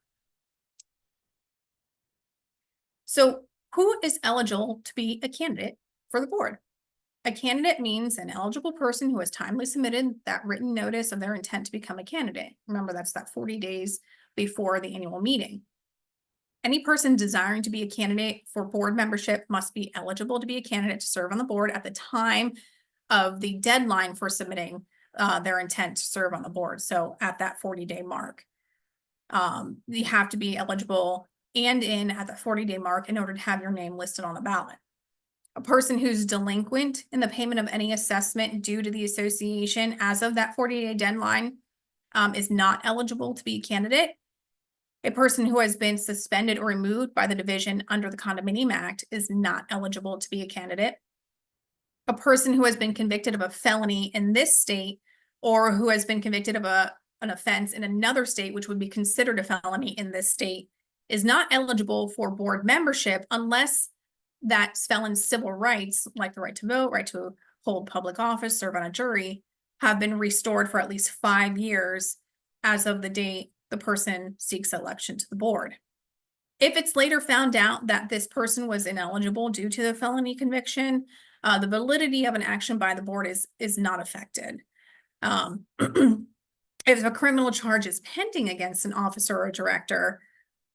So who is eligible to be a candidate for the board? A candidate means an eligible person who has timely submitted that written notice of their intent to become a candidate. Remember, that's that 40 days before the annual meeting. Any person desiring to be a candidate for board membership must be eligible to be a candidate to serve on the board at the time of the deadline for submitting their intent to serve on the board. So at that 40-day mark, you have to be eligible and in at the 40-day mark in order to have your name listed on the ballot. A person who's delinquent in the payment of any assessment due to the association as of that 40-day deadline is not eligible to be a candidate. A person who has been suspended or removed by the division under the Condominium Act is not eligible to be a candidate. A person who has been convicted of a felony in this state, or who has been convicted of an offense in another state, which would be considered a felony in this state, is not eligible for board membership unless that felon's civil rights, like the right to vote, right to hold public office, serve on a jury, have been restored for at least 5 years as of the date the person seeks election to the board. If it's later found out that this person was ineligible due to the felony conviction, the validity of an action by the board is not affected. If a criminal charge is pending against an officer or a director,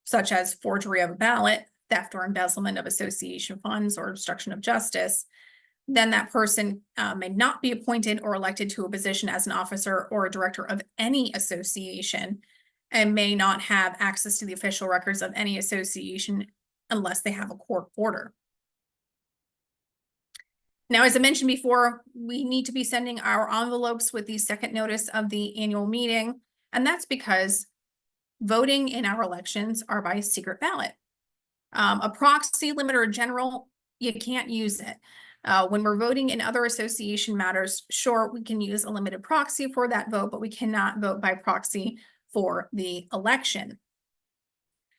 such as forgery of a ballot, theft or embezzlement of association funds or obstruction of justice, then that person may not be appointed or elected to a position as an officer or a director of any association, and may not have access to the official records of any association unless they have a court order. Now, as I mentioned before, we need to be sending our envelopes with the second notice of the annual meeting, and that's because voting in our elections are by secret ballot. A proxy, limit, or general, you can't use it. When we're voting in other association matters, sure, we can use a limited proxy for that vote, but we cannot vote by proxy for the election.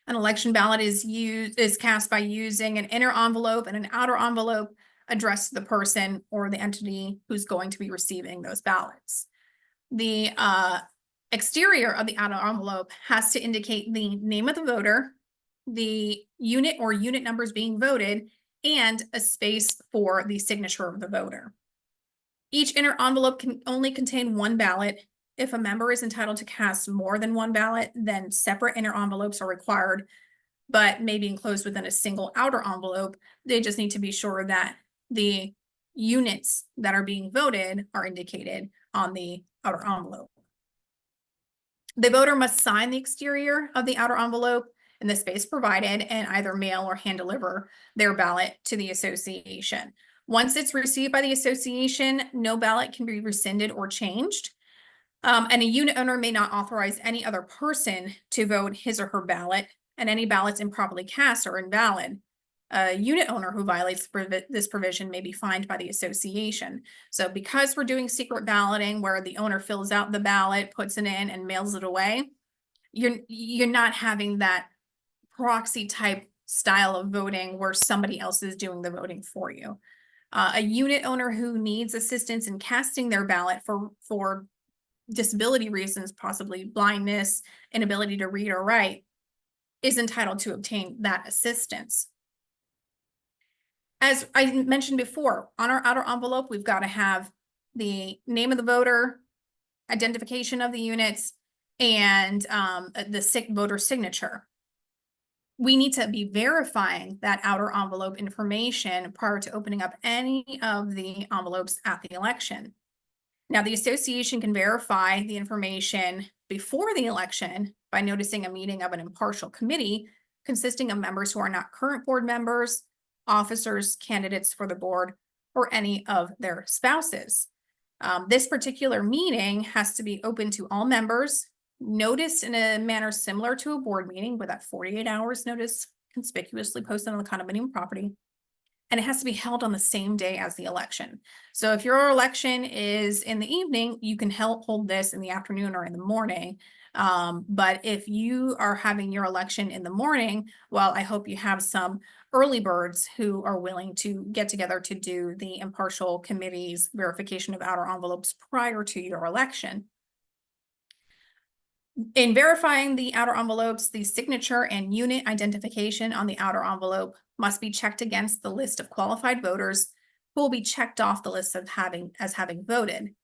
An election ballot is cast by using an inner envelope and an outer envelope addressed to the person or the entity who's going to be receiving those ballots. The exterior of the outer envelope has to indicate the name of the voter, the unit or unit numbers being voted, and a space for the signature of the voter. Each inner envelope can only contain one ballot. If a member is entitled to cast more than one ballot, then separate inner envelopes are required, but may be enclosed within a single outer envelope. They just need to be sure that the units that are being voted are indicated on the outer envelope. The voter must sign the exterior of the outer envelope in the space provided and either mail or hand deliver their ballot to the association. Once it's received by the association, no ballot can be rescinded or changed. And a unit owner may not authorize any other person to vote his or her ballot, and any ballots improperly cast are invalid. A unit owner who violates this provision may be fined by the association. So because we're doing secret balloting where the owner fills out the ballot, puts it in, and mails it away, you're not having that proxy type style of voting where somebody else is doing the voting for you. A unit owner who needs assistance in casting their ballot for disability reasons, possibly blindness, inability to read or write, is entitled to obtain that assistance. As I mentioned before, on our outer envelope, we've got to have the name of the voter, identification of the units, and the voter signature. We need to be verifying that outer envelope information prior to opening up any of the envelopes at the election. Now, the association can verify the information before the election by noticing a meeting of an impartial committee consisting of members who are not current board members, officers, candidates for the board, or any of their spouses. This particular meeting has to be open to all members, noticed in a manner similar to a board meeting with that 48 hours notice conspicuously posted on the condominium property. And it has to be held on the same day as the election. So if your election is in the evening, you can hold this in the afternoon or in the morning. But if you are having your election in the morning, well, I hope you have some early birds who are willing to get together to do the impartial committee's verification of outer envelopes prior to your election. In verifying the outer envelopes, the signature and unit identification on the outer envelope must be checked against the list of qualified voters who will be checked off the list of having voted.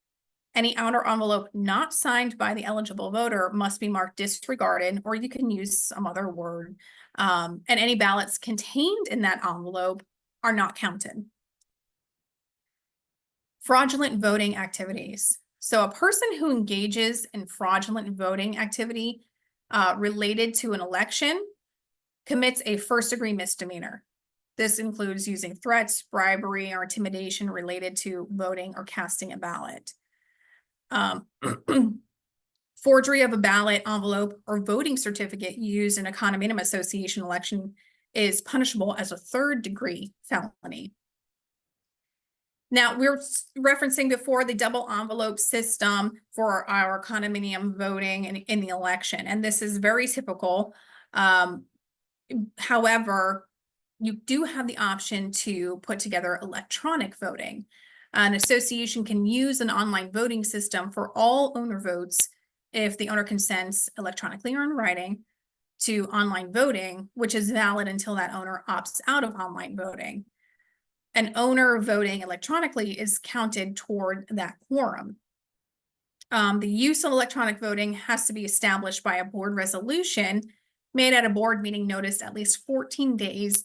Any outer envelope not signed by the eligible voter must be marked disregarded, or you can use some other word. And any ballots contained in that envelope are not counted. Fraudulent voting activities. So a person who engages in fraudulent voting activity related to an election commits a first-degree misdemeanor. This includes using threats, bribery, or intimidation related to voting or casting a ballot. Forgery of a ballot envelope or voting certificate used in a condominium association election is punishable as a third-degree felony. Now, we were referencing before the double envelope system for our condominium voting in the election, and this is very typical. However, you do have the option to put together electronic voting. An association can use an online voting system for all owner votes if the owner consents electronically or in writing to online voting, which is valid until that owner opts out of online voting. An owner voting electronically is counted toward that quorum. The use of electronic voting has to be established by a board resolution made at a board meeting noticed at least 14 days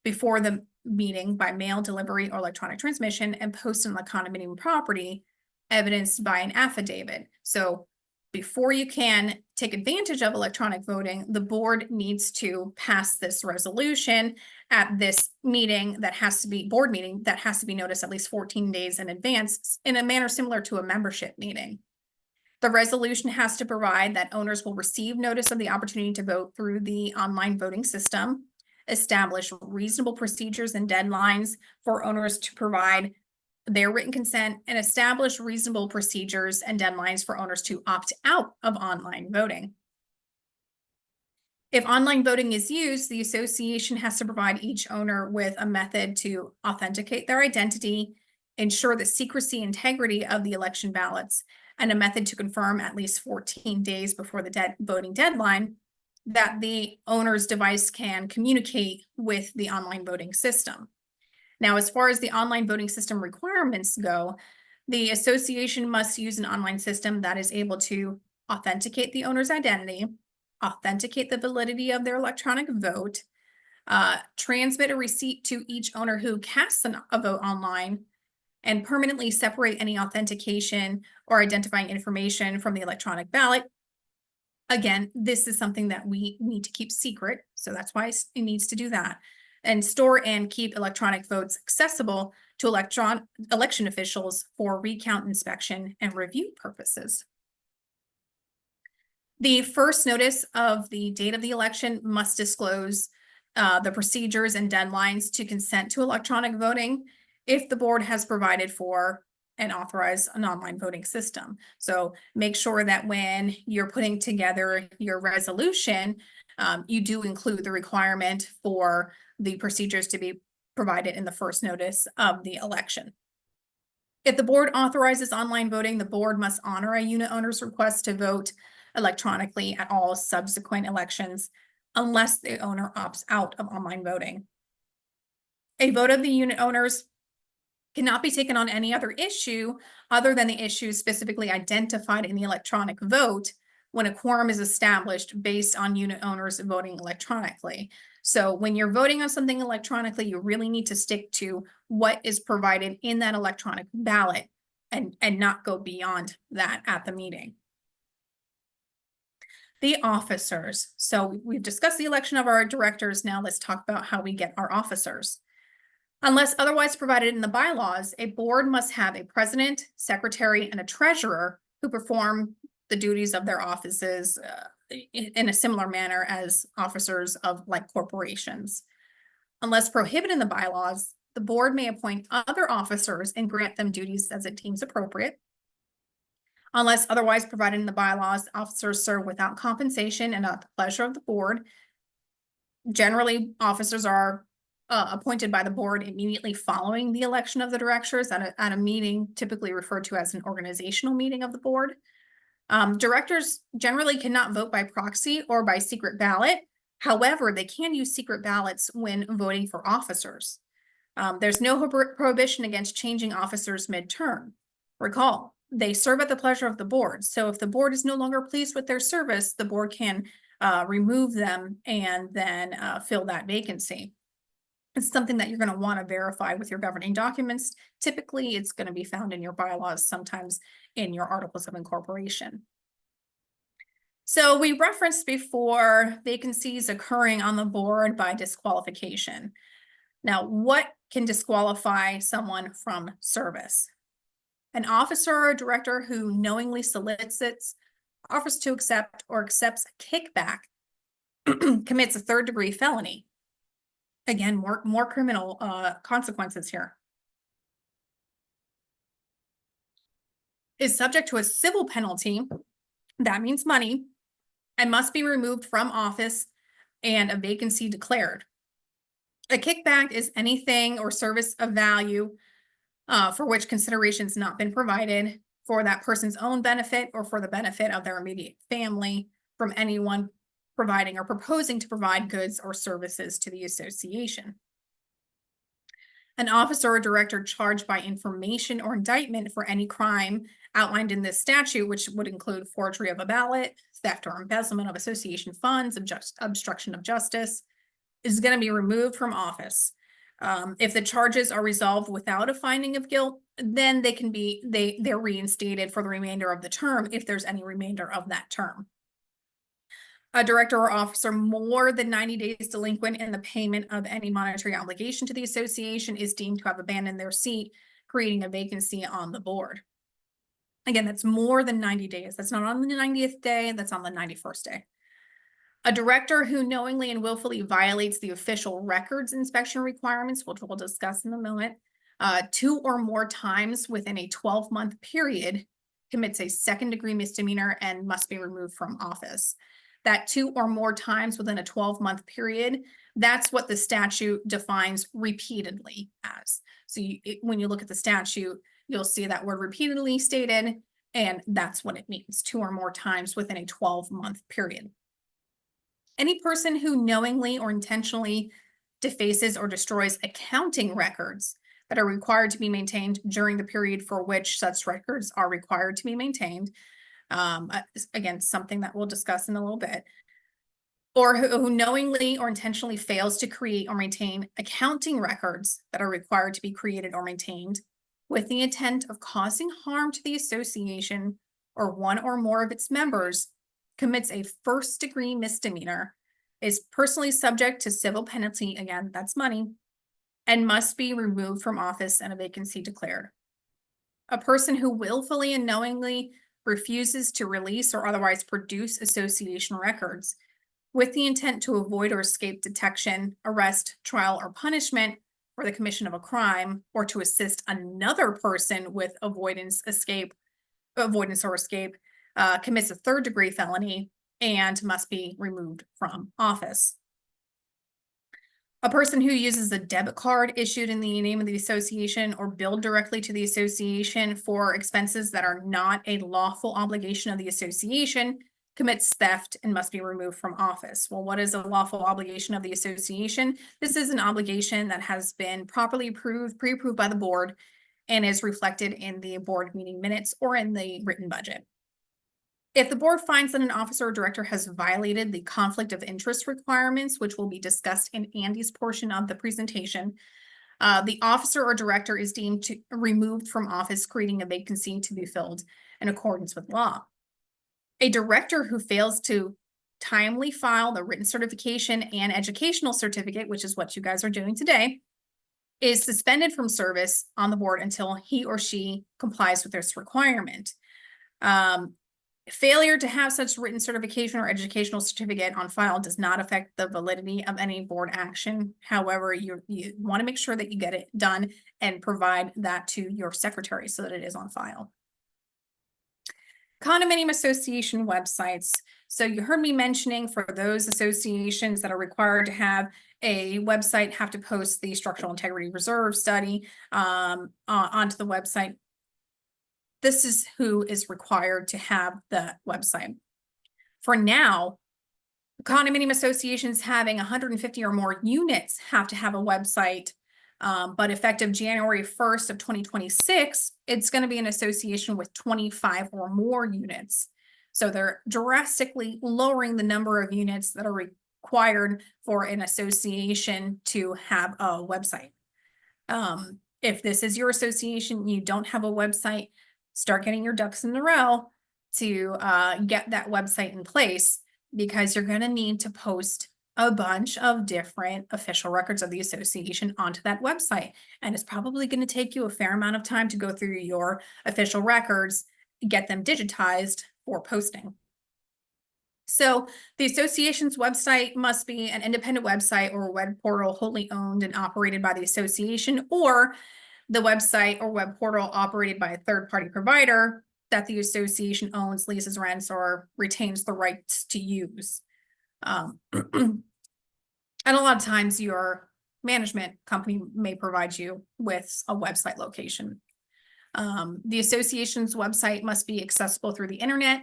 before the meeting by mail delivery or electronic transmission and posted on the condominium property, evidenced by an affidavit. So before you can take advantage of electronic voting, the board needs to pass this resolution at this meeting that has to be board meeting that has to be noticed at least 14 days in advance in a manner similar to a membership meeting. The resolution has to provide that owners will receive notice of the opportunity to vote through the online voting system, establish reasonable procedures and deadlines for owners to provide their written consent, and establish reasonable procedures and deadlines for owners to opt out of online voting. If online voting is used, the association has to provide each owner with a method to authenticate their identity, ensure the secrecy and integrity of the election ballots, and a method to confirm at least 14 days before the voting deadline that the owner's device can communicate with the online voting system. Now, as far as the online voting system requirements go, the association must use an online system that is able to authenticate the owner's identity, authenticate the validity of their electronic vote, transmit a receipt to each owner who casts a vote online, and permanently separate any authentication or identifying information from the electronic ballot. Again, this is something that we need to keep secret, so that's why it needs to do that. And store and keep electronic votes accessible to election officials for recount, inspection, and review purposes. The first notice of the date of the election must disclose the procedures and deadlines to consent to electronic voting if the board has provided for and authorized an online voting system. So make sure that when you're putting together your resolution, you do include the requirement for the procedures to be provided in the first notice of the election. If the board authorizes online voting, the board must honor a unit owner's request to vote electronically at all subsequent elections unless the owner opts out of online voting. A vote of the unit owners cannot be taken on any other issue other than the issues specifically identified in the electronic vote when a quorum is established based on unit owners voting electronically. So when you're voting on something electronically, you really need to stick to what is provided in that electronic ballot and not go beyond that at the meeting. The officers. So we've discussed the election of our directors. Now let's talk about how we get our officers. Unless otherwise provided in the bylaws, a board must have a president, secretary, and a treasurer who perform the duties of their offices in a similar manner as officers of like corporations. Unless prohibited in the bylaws, the board may appoint other officers and grant them duties as it deems appropriate. Unless otherwise provided in the bylaws, officers serve without compensation and at the pleasure of the board. Generally, officers are appointed by the board immediately following the election of the directors at a meeting typically referred to as an organizational meeting of the board. Directors generally cannot vote by proxy or by secret ballot. However, they can use secret ballots when voting for officers. There's no prohibition against changing officers mid-term. Recall, they serve at the pleasure of the board. So if the board is no longer pleased with their service, the board can remove them and then fill that vacancy. It's something that you're going to want to verify with your governing documents. Typically, it's going to be found in your bylaws, sometimes in your articles of incorporation. So we referenced before vacancies occurring on the board by disqualification. Now, what can disqualify someone from service? An officer or director who knowingly solicits, offers to accept, or accepts a kickback commits a third-degree felony. Again, more criminal consequences here. Is subject to a civil penalty, that means money, and must be removed from office and a vacancy declared. A kickback is anything or service of value for which consideration has not been provided for that person's own benefit or for the benefit of their immediate family from anyone providing or proposing to provide goods or services to the association. An officer or director charged by information or indictment for any crime outlined in this statute, which would include forgery of a ballot, theft or embezzlement of association funds, obstruction of justice, is going to be removed from office. If the charges are resolved without a finding of guilt, then they're reinstated for the remainder of the term if there's any remainder of that term. A director or officer more than 90 days delinquent in the payment of any monetary obligation to the association is deemed to have abandoned their seat, creating a vacancy on the board. Again, that's more than 90 days. That's not on the 90th day, that's on the 91st day. A director who knowingly and willfully violates the official records inspection requirements, which we'll discuss in a moment, 2 or more times within a 12-month period commits a second-degree misdemeanor and must be removed from office. That 2 or more times within a 12-month period, that's what the statute defines repeatedly as. So when you look at the statute, you'll see that word repeatedly stated, and that's what it means, 2 or more times within a 12-month period. Any person who knowingly or intentionally defaces or destroys accounting records that are required to be maintained during the period for which such records are required to be maintained, again, something that we'll discuss in a little bit, or who knowingly or intentionally fails to create or maintain accounting records that are required to be created or maintained with the intent of causing harm to the association or one or more of its members, commits a first-degree misdemeanor, is personally subject to civil penalty, again, that's money, and must be removed from office and a vacancy declared. A person who willfully and knowingly refuses to release or otherwise produce association records with the intent to avoid or escape detection, arrest, trial, or punishment for the commission of a crime, or to assist another person with avoidance or escape, commits a third-degree felony and must be removed from office. A person who uses a debit card issued in the name of the association or billed directly to the association for expenses that are not a lawful obligation of the association commits theft and must be removed from office. Well, what is a lawful obligation of the association? This is an obligation that has been properly pre-approved by the board and is reflected in the board meeting minutes or in the written budget. If the board finds that an officer or director has violated the conflict of interest requirements, which will be discussed in Andy's portion of the presentation, the officer or director is deemed to removed from office, creating a vacancy to be filled in accordance with law. A director who fails to timely file the written certification and educational certificate, which is what you guys are doing today, is suspended from service on the board until he or she complies with this requirement. Failure to have such written certification or educational certificate on file does not affect the validity of any board action. However, you want to make sure that you get it done and provide that to your secretary so that it is on file. Condominium association websites. So you heard me mentioning for those associations that are required to have a website, have to post the structural integrity reserve study onto the website. This is who is required to have the website. For now, condominium associations having 150 or more units have to have a website, but effective January 1st of 2026, it's going to be an association with 25 or more units. So they're drastically lowering the number of units that are required for an association to have a website. If this is your association, you don't have a website, start getting your ducks in a row to get that website in place, because you're going to need to post a bunch of different official records of the association onto that website. And it's probably going to take you a fair amount of time to go through your official records, get them digitized for posting. So the association's website must be an independent website or a web portal wholly owned and operated by the association, or the website or web portal operated by a third-party provider that the association owns, leases, rents, or retains the rights to use. And a lot of times your management company may provide you with a website location. The association's website must be accessible through the internet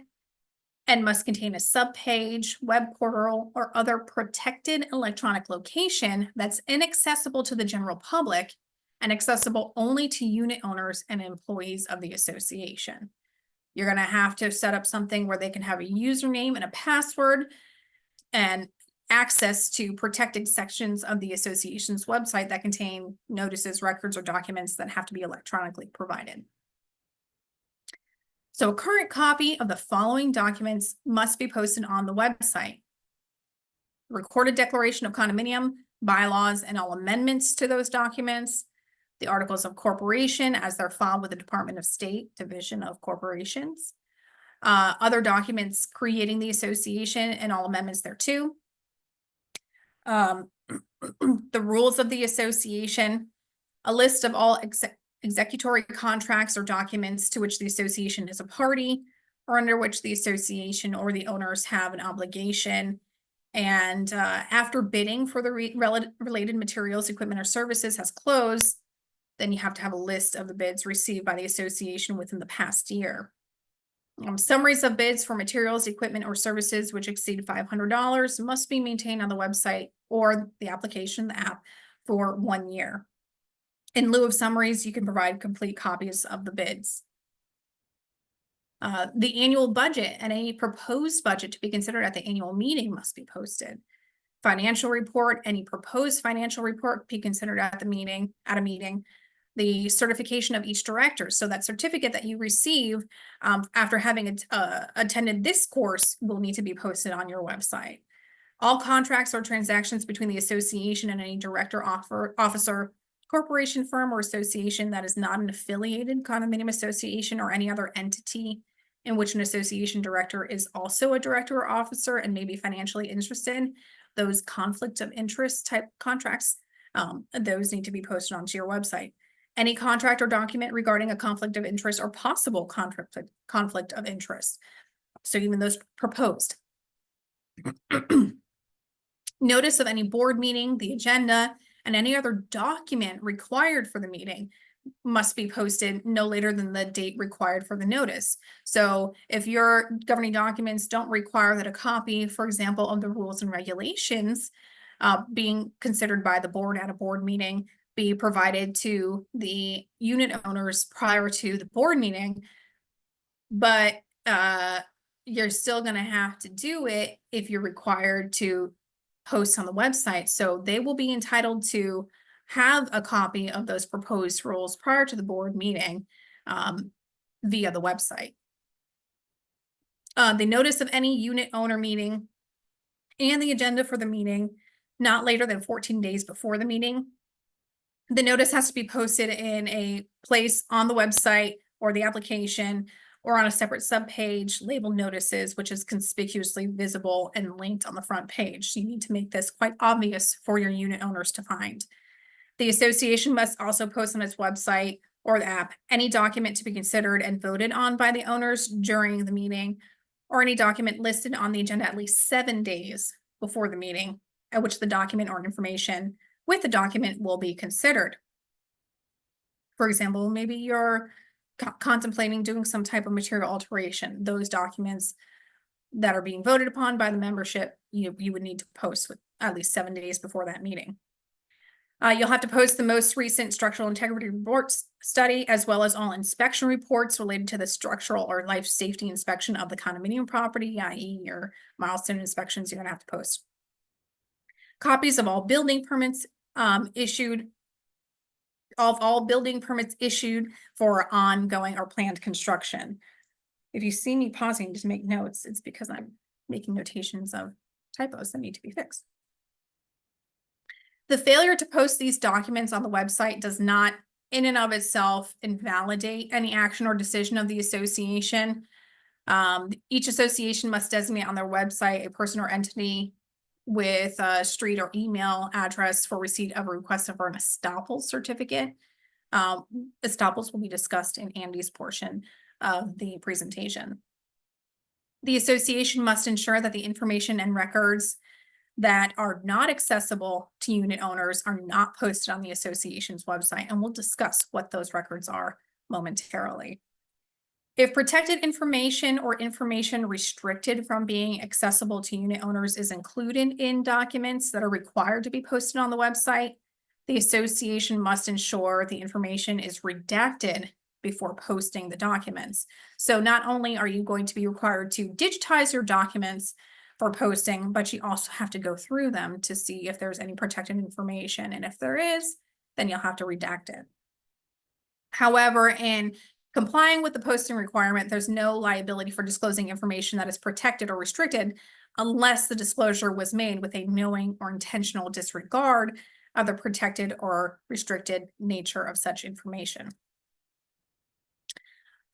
and must contain a subpage, web portal, or other protected electronic location that's inaccessible to the general public and accessible only to unit owners and employees of the association. You're going to have to set up something where they can have a username and a password and access to protected sections of the association's website that contain notices, records, or documents that have to be electronically provided. So a current copy of the following documents must be posted on the website. Recorded declaration of condominium, bylaws, and all amendments to those documents, the articles of corporation as they're filed with the Department of State Division of Corporations, other documents creating the association and all amendments thereto, the rules of the association, a list of all executory contracts or documents to which the association is a party or under which the association or the owners have an obligation. And after bidding for the related materials, equipment, or services has closed, then you have to have a list of the bids received by the association within the past year. Summaries of bids for materials, equipment, or services which exceed $500 must be maintained on the website or the application, the app, for 1 year. In lieu of summaries, you can provide complete copies of the bids. The annual budget and any proposed budget to be considered at the annual meeting must be posted. Financial report, any proposed financial report be considered at a meeting. The certification of each director. So that certificate that you receive after having attended this course will need to be posted on your website. All contracts or transactions between the association and any director, officer, corporation, firm, or association that is not an affiliated condominium association or any other entity in which an association director is also a director or officer and may be financially interested, those conflict of interest type contracts, those need to be posted onto your website. Any contract or document regarding a conflict of interest or possible conflict of interest. So even those proposed. Notice of any board meeting, the agenda, and any other document required for the meeting must be posted no later than the date required for the notice. So if your governing documents don't require that a copy, for example, of the rules and regulations being considered by the board at a board meeting be provided to the unit owners prior to the board meeting, but you're still going to have to do it if you're required to post on the website. So they will be entitled to have a copy of those proposed rules prior to the board meeting via the website. The notice of any unit owner meeting and the agenda for the meeting not later than 14 days before the meeting. The notice has to be posted in a place on the website or the application or on a separate subpage labeled notices, which is conspicuously visible and linked on the front page. So you need to make this quite obvious for your unit owners to find. The association must also post on its website or the app any document to be considered and voted on by the owners during the meeting, or any document listed on the agenda at least 7 days before the meeting at which the document or information with the document will be considered. For example, maybe you're contemplating doing some type of material alteration. Those documents that are being voted upon by the membership, you would need to post with at least 7 days before that meeting. You'll have to post the most recent structural integrity reports study, as well as all inspection reports related to the structural or life safety inspection of the condominium property, i.e. your milestone inspections you're going to have to post. Copies of all building permits issued for ongoing or planned construction. If you see me pausing to make notes, it's because I'm making notations of typos that need to be fixed. The failure to post these documents on the website does not in and of itself invalidate any action or decision of the association. Each association must designate on their website a person or entity with a street or email address for receipt of a request for an estoppel certificate. Estoppels will be discussed in Andy's portion of the presentation. The association must ensure that the information and records that are not accessible to unit owners are not posted on the association's website, and we'll discuss what those records are momentarily. If protected information or information restricted from being accessible to unit owners is included in documents that are required to be posted on the website, the association must ensure the information is redacted before posting the documents. So not only are you going to be required to digitize your documents for posting, but you also have to go through them to see if there's any protected information. And if there is, then you'll have to redact it. However, in complying with the posting requirement, there's no liability for disclosing information that is protected or restricted unless the disclosure was made with a knowing or intentional disregard of the protected or restricted nature of such information.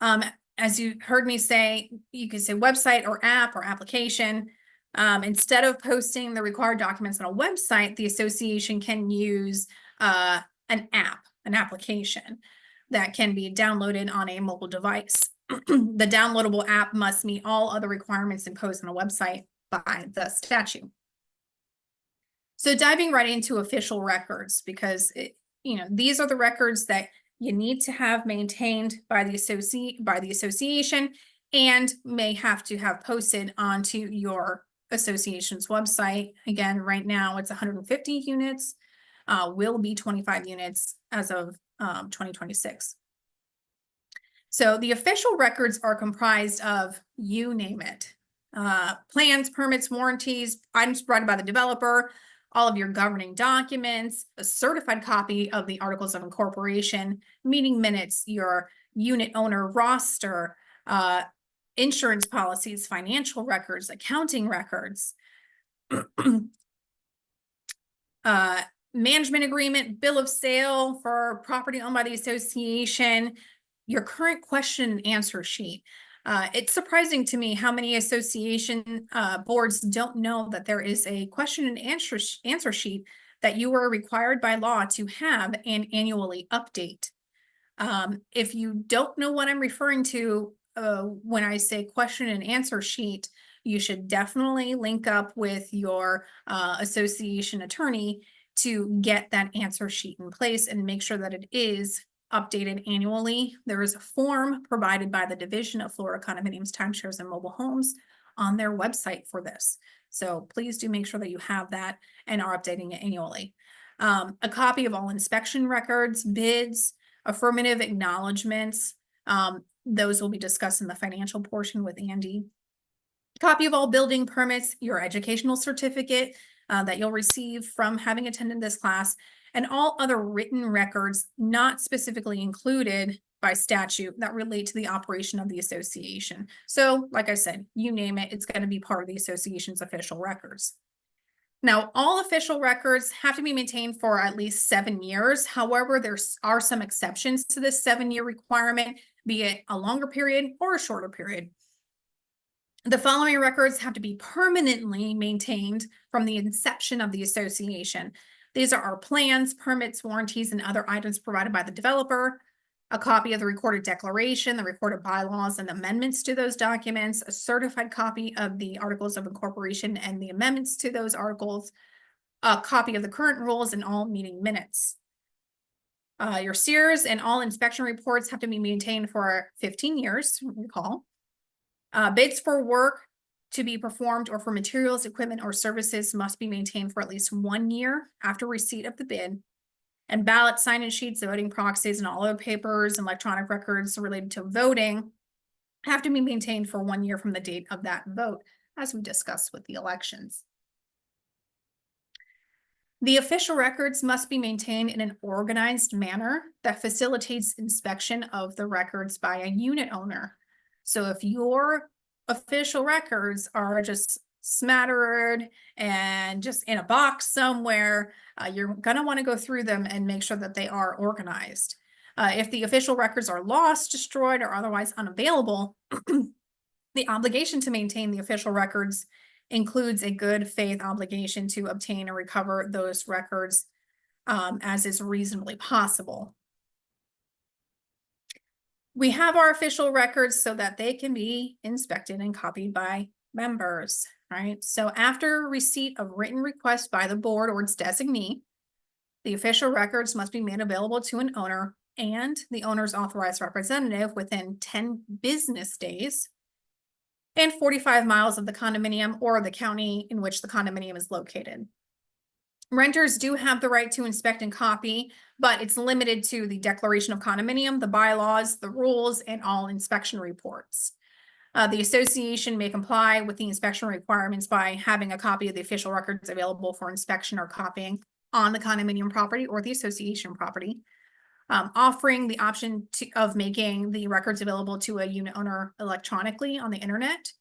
As you heard me say, you can say website or app or application. Instead of posting the required documents on a website, the association can use an app, an application that can be downloaded on a mobile device. The downloadable app must meet all other requirements imposed on a website by the statute. So diving right into official records, because these are the records that you need to have maintained by the association and may have to have posted onto your association's website. Again, right now it's 150 units, will be 25 units as of 2026. So the official records are comprised of, you name it, plans, permits, warranties, items provided by the developer, all of your governing documents, a certified copy of the articles of incorporation, meeting minutes, your unit owner roster, insurance policies, financial records, accounting records, management agreement, bill of sale for property owned by the association, your current question and answer sheet. It's surprising to me how many association boards don't know that there is a question and answer sheet that you are required by law to have and annually update. If you don't know what I'm referring to when I say question and answer sheet, you should definitely link up with your association attorney to get that answer sheet in place and make sure that it is updated annually. There is a form provided by the Division of Florida Condominiums, Timeshares, and Mobile Homes on their website for this. So please do make sure that you have that and are updating it annually. A copy of all inspection records, bids, affirmative acknowledgements. Those will be discussed in the financial portion with Andy. Copy of all building permits, your educational certificate that you'll receive from having attended this class, and all other written records not specifically included by statute that relate to the operation of the association. So, like I said, you name it, it's going to be part of the association's official records. Now, all official records have to be maintained for at least 7 years. However, there are some exceptions to this 7-year requirement, be it a longer period or a shorter period. The following records have to be permanently maintained from the inception of the association. These are our plans, permits, warranties, and other items provided by the developer, a copy of the recorded declaration, the recorded bylaws and amendments to those documents, a certified copy of the articles of incorporation and the amendments to those articles, a copy of the current rules and all meeting minutes. Your CEUs and all inspection reports have to be maintained for 15 years, recall. Bids for work to be performed or for materials, equipment, or services must be maintained for at least 1 year after receipt of the bid. And ballot sign-in sheets, voting proxies, and all other papers and electronic records related to voting have to be maintained for 1 year from the date of that vote, as we discussed with the elections. The official records must be maintained in an organized manner that facilitates inspection of the records by a unit owner. So if your official records are just smattered and just in a box somewhere, you're going to want to go through them and make sure that they are organized. If the official records are lost, destroyed, or otherwise unavailable, the obligation to maintain the official records includes a good faith obligation to obtain and recover those records as is reasonably possible. We have our official records so that they can be inspected and copied by members, right? So after receipt of written request by the board or its designee, the official records must be made available to an owner and the owner's authorized representative within 10 business days and 45 miles of the condominium or the county in which the condominium is located. Renters do have the right to inspect and copy, but it's limited to the declaration of condominium, the bylaws, the rules, and all inspection reports. The association may comply with the inspection requirements by having a copy of the official records available for inspection or copying on the condominium property or the association property. Offering the option of making the records available to a unit owner electronically on the internet.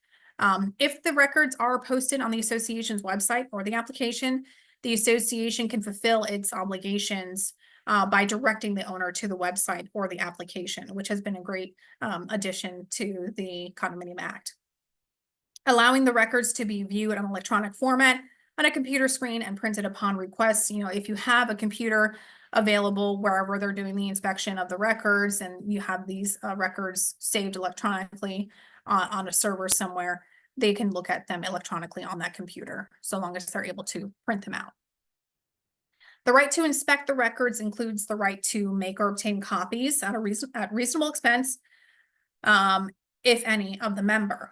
If the records are posted on the association's website or the application, the association can fulfill its obligations by directing the owner to the website or the application, which has been a great addition to the Condominium Act. Allowing the records to be viewed on electronic format on a computer screen and printed upon request. If you have a computer available wherever they're doing the inspection of the records and you have these records saved electronically on a server somewhere, they can look at them electronically on that computer, so long as they're able to print them out. The right to inspect the records includes the right to make or obtain copies at reasonable expense, if any, of the member.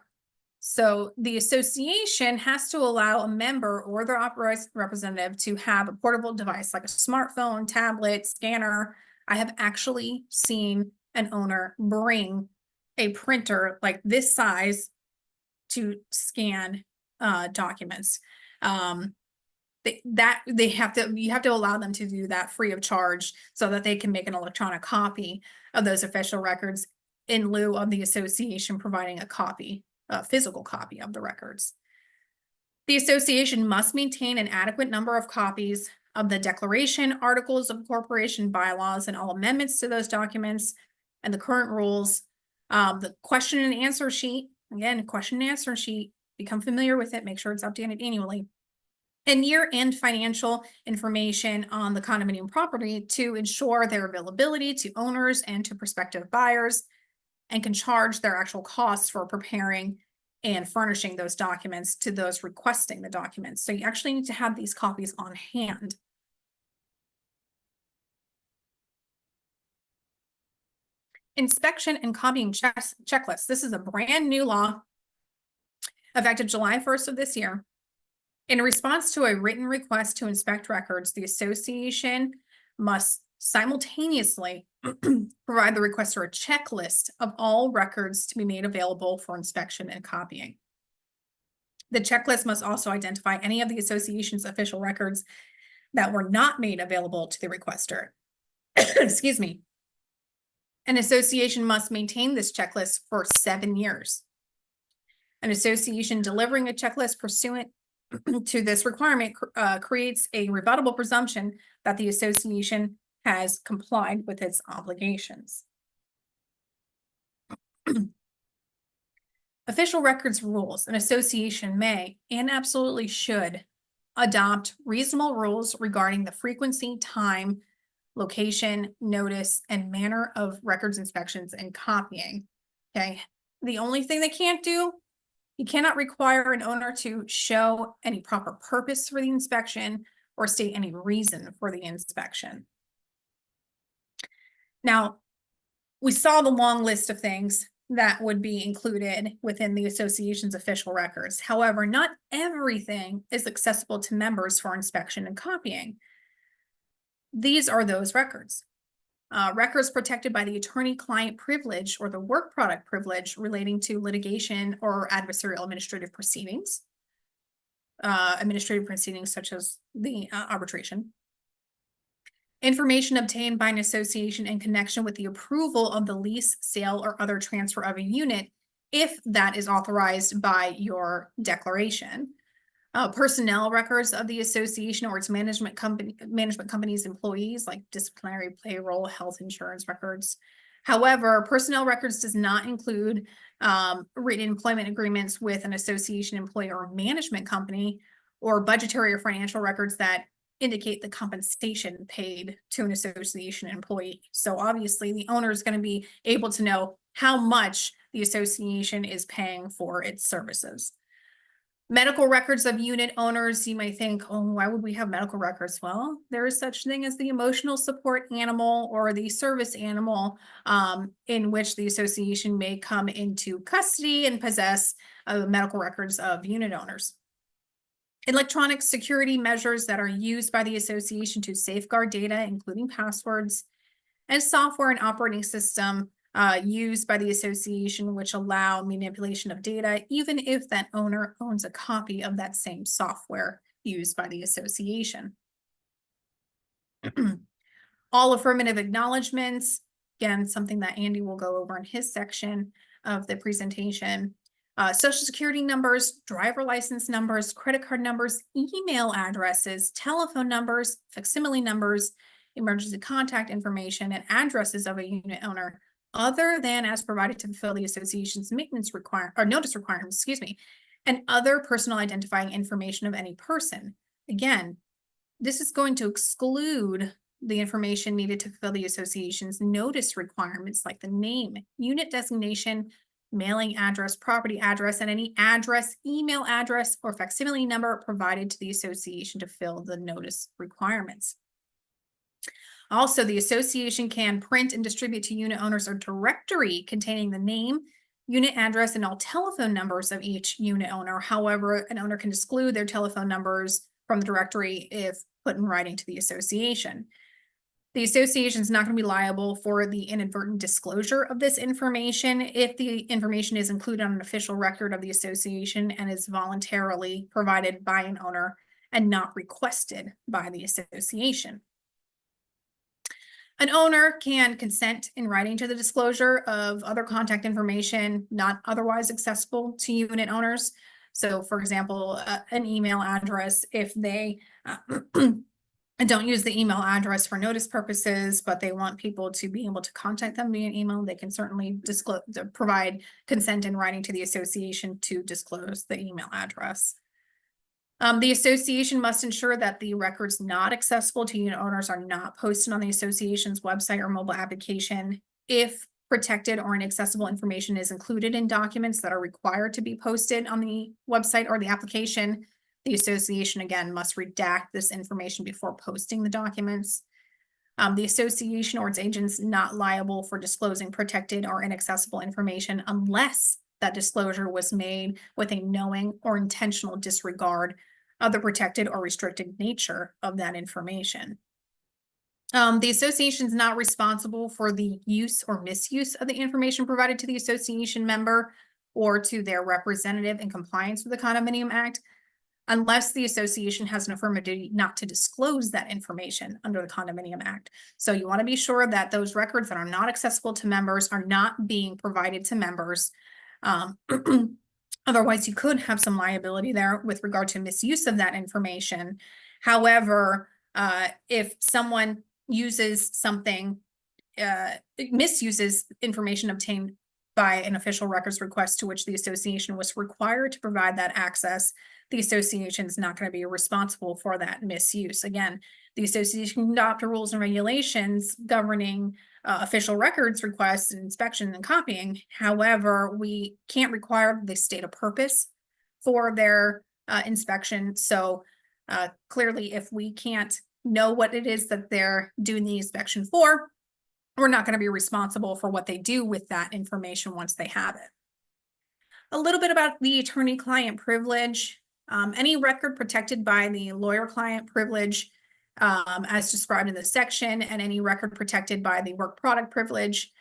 So the association has to allow a member or their authorized representative to have a portable device like a smartphone, tablet, scanner. I have actually seen an owner bring a printer like this size to scan documents. You have to allow them to do that free of charge so that they can make an electronic copy of those official records in lieu of the association providing a physical copy of the records. The association must maintain an adequate number of copies of the declaration, articles of incorporation, bylaws, and all amendments to those documents and the current rules. The question and answer sheet, again, question and answer sheet, become familiar with it, make sure it's updated annually. And year-end financial information on the condominium property to ensure their availability to owners and to prospective buyers, and can charge their actual costs for preparing and furnishing those documents to those requesting the documents. So you actually need to have these copies on hand. Inspection and copying checklists. This is a brand new law effective July 1st of this year. In response to a written request to inspect records, the association must simultaneously provide the requester a checklist of all records to be made available for inspection and copying. The checklist must also identify any of the association's official records that were not made available to the requester. Excuse me. An association must maintain this checklist for 7 years. An association delivering a checklist pursuant to this requirement creates a rebuttable presumption that the association has complied with its obligations. Official records rules. An association may and absolutely should adopt reasonable rules regarding the frequency, time, location, notice, and manner of records inspections and copying. Okay. The only thing they can't do, you cannot require an owner to show any proper purpose for the inspection or state any reason for the inspection. Now, we saw the long list of things that would be included within the association's official records. However, not everything is accessible to members for inspection and copying. These are those records. Records protected by the attorney-client privilege or the work product privilege relating to litigation or adversarial administrative proceedings such as the arbitration. Information obtained by an association in connection with the approval of the lease, sale, or other transfer of a unit, if that is authorized by your declaration. Personnel records of the association or its management company's employees, like disciplinary, payroll, health insurance records. However, personnel records does not include written employment agreements with an association employee or management company, or budgetary or financial records that indicate the compensation paid to an association employee. So obviously the owner is going to be able to know how much the association is paying for its services. Medical records of unit owners. You may think, oh, why would we have medical records? Well, there is such thing as the emotional support animal or the service animal, in which the association may come into custody and possess medical records of unit owners. Electronic security measures that are used by the association to safeguard data, including passwords, and software and operating system used by the association, which allow manipulation of data, even if that owner owns a copy of that same software used by the association. All affirmative acknowledgements, again, something that Andy will go over in his section of the presentation. Social security numbers, driver license numbers, credit card numbers, email addresses, telephone numbers, facsimile numbers, emergency contact information, and addresses of a unit owner, other than as provided to fulfill the association's maintenance notice requirements, excuse me, and other personal identifying information of any person. Again, this is going to exclude the information needed to fulfill the association's notice requirements, like the name, unit designation, mailing address, property address, and any address, email address, or facsimile number provided to the association to fill the notice requirements. Also, the association can print and distribute to unit owners a directory containing the name, unit address, and all telephone numbers of each unit owner. However, an owner can exclude their telephone numbers from the directory if put in writing to the association. The association is not going to be liable for the inadvertent disclosure of this information if the information is included on an official record of the association and is voluntarily provided by an owner and not requested by the association. An owner can consent in writing to the disclosure of other contact information not otherwise accessible to unit owners. So, for example, an email address, if they and don't use the email address for notice purposes, but they want people to be able to contact them via email, they can certainly provide consent in writing to the association to disclose the email address. The association must ensure that the records not accessible to unit owners are not posted on the association's website or mobile application. If protected or inaccessible information is included in documents that are required to be posted on the website or the application, the association, again, must redact this information before posting the documents. The association or its agents not liable for disclosing protected or inaccessible information unless that disclosure was made with a knowing or intentional disregard of the protected or restricted nature of that information. The association is not responsible for the use or misuse of the information provided to the association member or to their representative in compliance with the Condominium Act, unless the association has an affirmative duty not to disclose that information under the Condominium Act. So you want to be sure that those records that are not accessible to members are not being provided to members. Otherwise, you could have some liability there with regard to misuse of that information. However, if someone uses something, misuses information obtained by an official records request to which the association was required to provide that access, the association is not going to be responsible for that misuse. Again, the association can adopt rules and regulations governing official records requests and inspection and copying. However, we can't require they state a purpose for their inspection. So clearly, if we can't know what it is that they're doing the inspection for, we're not going to be responsible for what they do with that information once they have it. A little bit about the attorney-client privilege. Any record protected by the lawyer-client privilege, as described in this section, and any record protected by the work product privilege,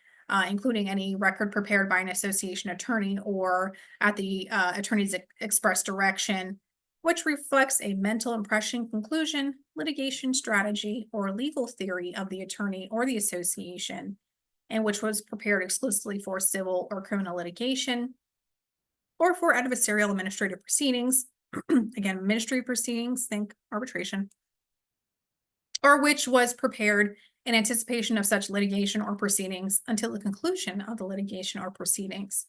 including any record prepared by an association attorney or at the attorney's express direction, which reflects a mental impression, conclusion, litigation strategy, or legal theory of the attorney or the association, and which was prepared exclusively for civil or criminal litigation or for adversarial administrative proceedings. Again, administrative proceedings, think arbitration, or which was prepared in anticipation of such litigation or proceedings until the conclusion of the litigation or proceedings.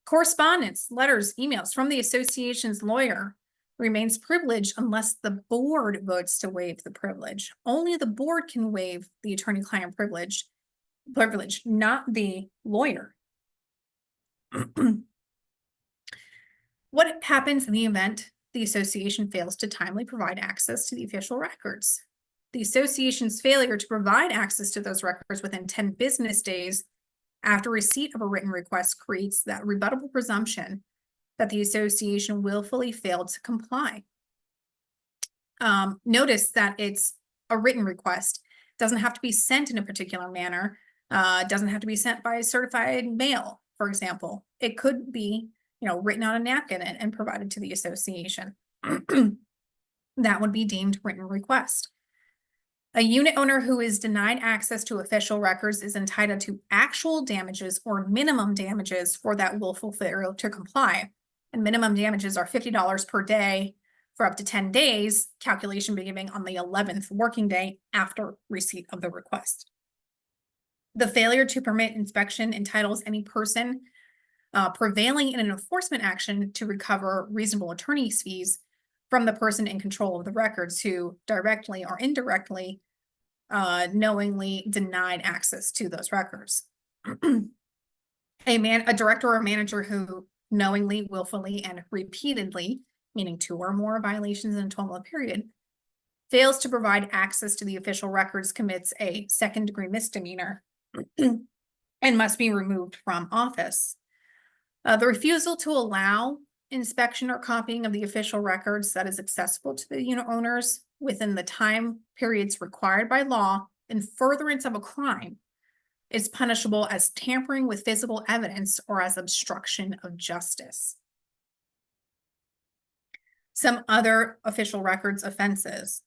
Correspondence, letters, emails from the association's lawyer remains privileged unless the board votes to waive the privilege. Only the board can waive the attorney-client privilege, not the lawyer. What happens in the event the association fails to timely provide access to the official records? The association's failure to provide access to those records within 10 business days after receipt of a written request creates that rebuttable presumption that the association willfully failed to comply. Notice that it's a written request. It doesn't have to be sent in a particular manner. It doesn't have to be sent by a certified mail, for example. It could be, written on a napkin and provided to the association. That would be deemed written request. A unit owner who is denied access to official records is entitled to actual damages or minimum damages for that willful failure to comply. And minimum damages are $50 per day for up to 10 days, calculation beginning on the 11th working day after receipt of the request. The failure to permit inspection entitles any person prevailing in an enforcement action to recover reasonable attorney's fees from the person in control of the records who directly or indirectly knowingly denied access to those records. A director or manager who knowingly, willfully, and repeatedly, meaning 2 or more violations in a 12-month period, fails to provide access to the official records commits a second-degree misdemeanor and must be removed from office. The refusal to allow inspection or copying of the official records that is accessible to the unit owners within the time periods required by law in furtherance of a crime is punishable as tampering with physical evidence or as obstruction of justice. Some other official records offenses.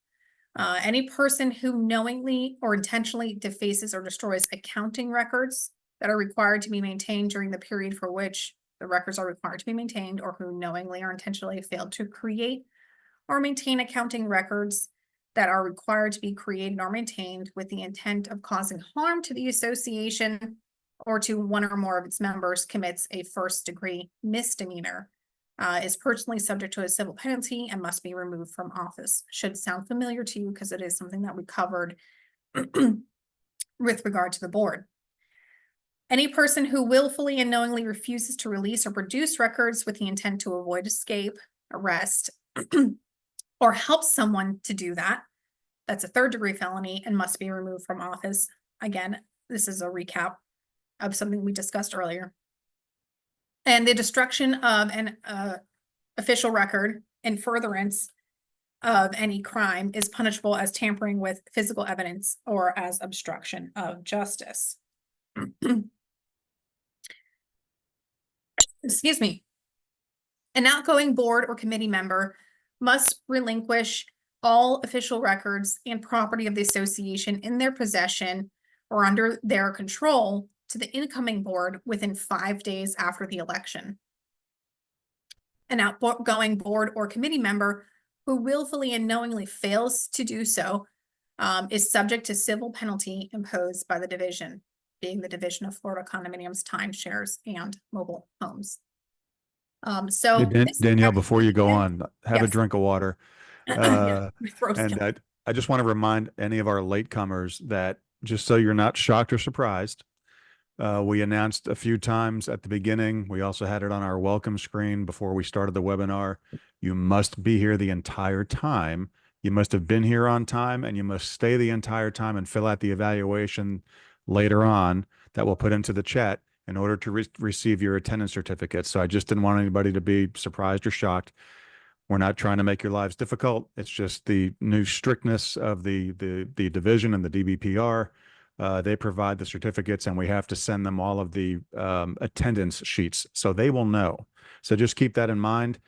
Any person who knowingly or intentionally defaces or destroys accounting records that are required to be maintained during the period for which the records are required to be maintained, or who knowingly or intentionally failed to create or maintain accounting records that are required to be created or maintained with the intent of causing harm to the association or to one or more of its members commits a first-degree misdemeanor, is personally subject to a civil penalty and must be removed from office. Should sound familiar to you because it is something that we covered with regard to the board. Any person who willfully and knowingly refuses to release or produce records with the intent to avoid escape, arrest, or helps someone to do that, that's a third-degree felony and must be removed from office. Again, this is a recap of something we discussed earlier. And the destruction of an official record in furtherance of any crime is punishable as tampering with physical evidence or as obstruction of justice. Excuse me. An outgoing board or committee member must relinquish all official records and property of the association in their possession or under their control to the incoming board within 5 days after the election. An outgoing board or committee member who willfully and knowingly fails to do so is subject to civil penalty imposed by the division, being the Division of Florida Condominiums, Timeshares, and Mobile Homes. Danielle, before you go on, have a Yes. drink of water. Yeah, my throat's And killing. I just want to remind any of our latecomers that just so you're not shocked or surprised, we announced a few times at the beginning. We also had it on our welcome screen before we started the webinar. You must be here the entire time. You must have been here on time, and you must stay the entire time and fill out the evaluation later on that we'll put into the chat in order to receive your attendance certificate. So I just didn't want anybody to be surprised or shocked. We're not trying to make your lives difficult. It's just the new strictness of the division and the DBPR. They provide the certificates, and we have to send them all of the attendance sheets, so they will know. So just keep that in mind.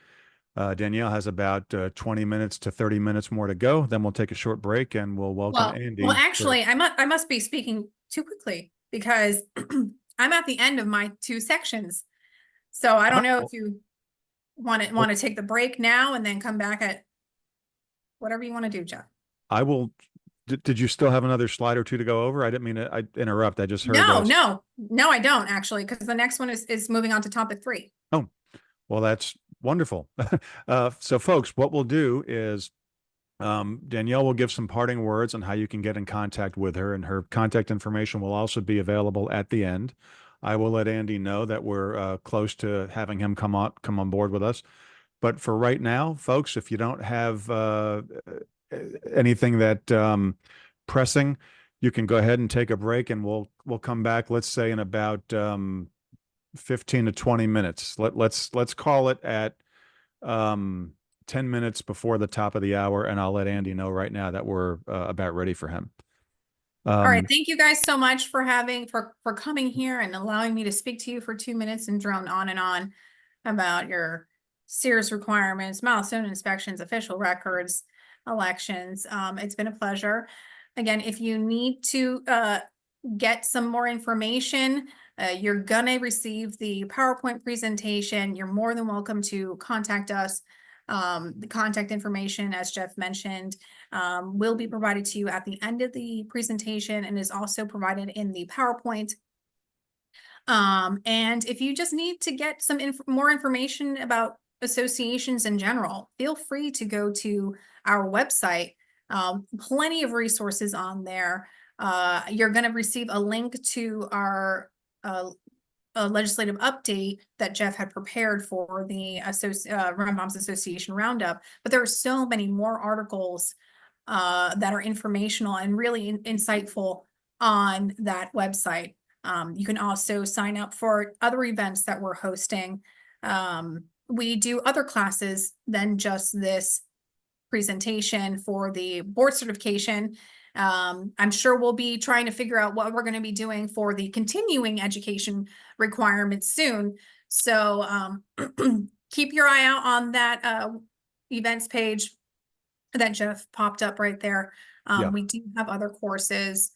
Danielle has about 20 minutes to 30 minutes more to go. Then we'll take a short break, and we'll welcome Andy. Well, actually, I must be speaking too quickly because I'm at the end of my 2 sections. So I don't know if you want to take the break now and then come back at whatever you want to do, Jeff. I will. Did you still have another slide or 2 to go over? I didn't mean to interrupt. I just heard. No, I don't actually, because the next one is moving on to topic 3. Oh, well, that's wonderful. So folks, what we'll do is Danielle will give some parting words on how you can get in contact with her, and her contact information will also be available at the end. I will let Andy know that we're close to having him come on board with us. But for right now, folks, if you don't have anything that pressing, you can go ahead and take a break, and we'll come back, let's say in about 15 to 20 minutes. Let's call it at 10 minutes before the top of the hour, and I'll let Andy know right now that we're about ready for him. All right. Thank you guys so much for for coming here and allowing me to speak to you for 2 minutes and drone on and on about your CEUs requirements, milestone inspections, official records, elections. It's been a pleasure. Again, if you need to get some more information, you're gonna receive the PowerPoint presentation. You're more than welcome to contact us. The contact information, as Jeff mentioned, will be provided to you at the end of the presentation and is also provided in the PowerPoint. And if you just need to get some more information about associations in general, feel free to go to our website. Plenty of resources on there. You're going to receive a link to our a legislative update that Jeff had prepared for the Rembrandt Association Roundup, but there are so many more articles that are informational and really insightful on that website. You can also sign up for other events that we're hosting. We do other classes than just this presentation for the board certification. I'm sure we'll be trying to figure out what we're going to be doing for the continuing education requirements soon. So keep your eye out on that events page that Jeff popped up right there. Yeah. We do have other courses.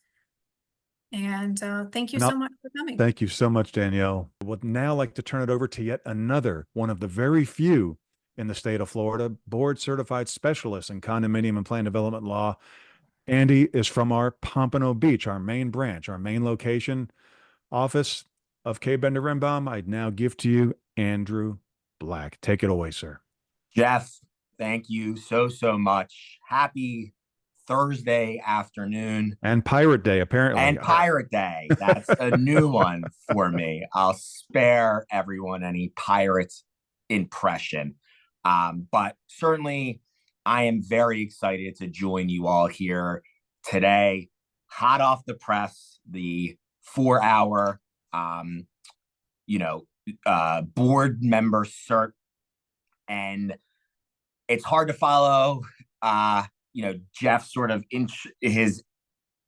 And thank you And so much for coming. thank you so much, Danielle. I would now like to turn it over to yet another one of the very few in the state of Florida board certified specialists in condominium and plan development law. Andy is from our Pompano Beach, our main branch, our main location office of K. Bender Rembaum. I'd now give to you Andrew Black. Take it away, sir. Jeff, thank you so much. Happy Thursday afternoon. And Pirate Day, apparently. And Pirate Day. That's a new one for me. I'll spare everyone any pirate impression. But certainly, I am very excited to join you all here today. Hot off the press, the 4-hour, board member cert. And it's hard to follow, Jeff's sort of his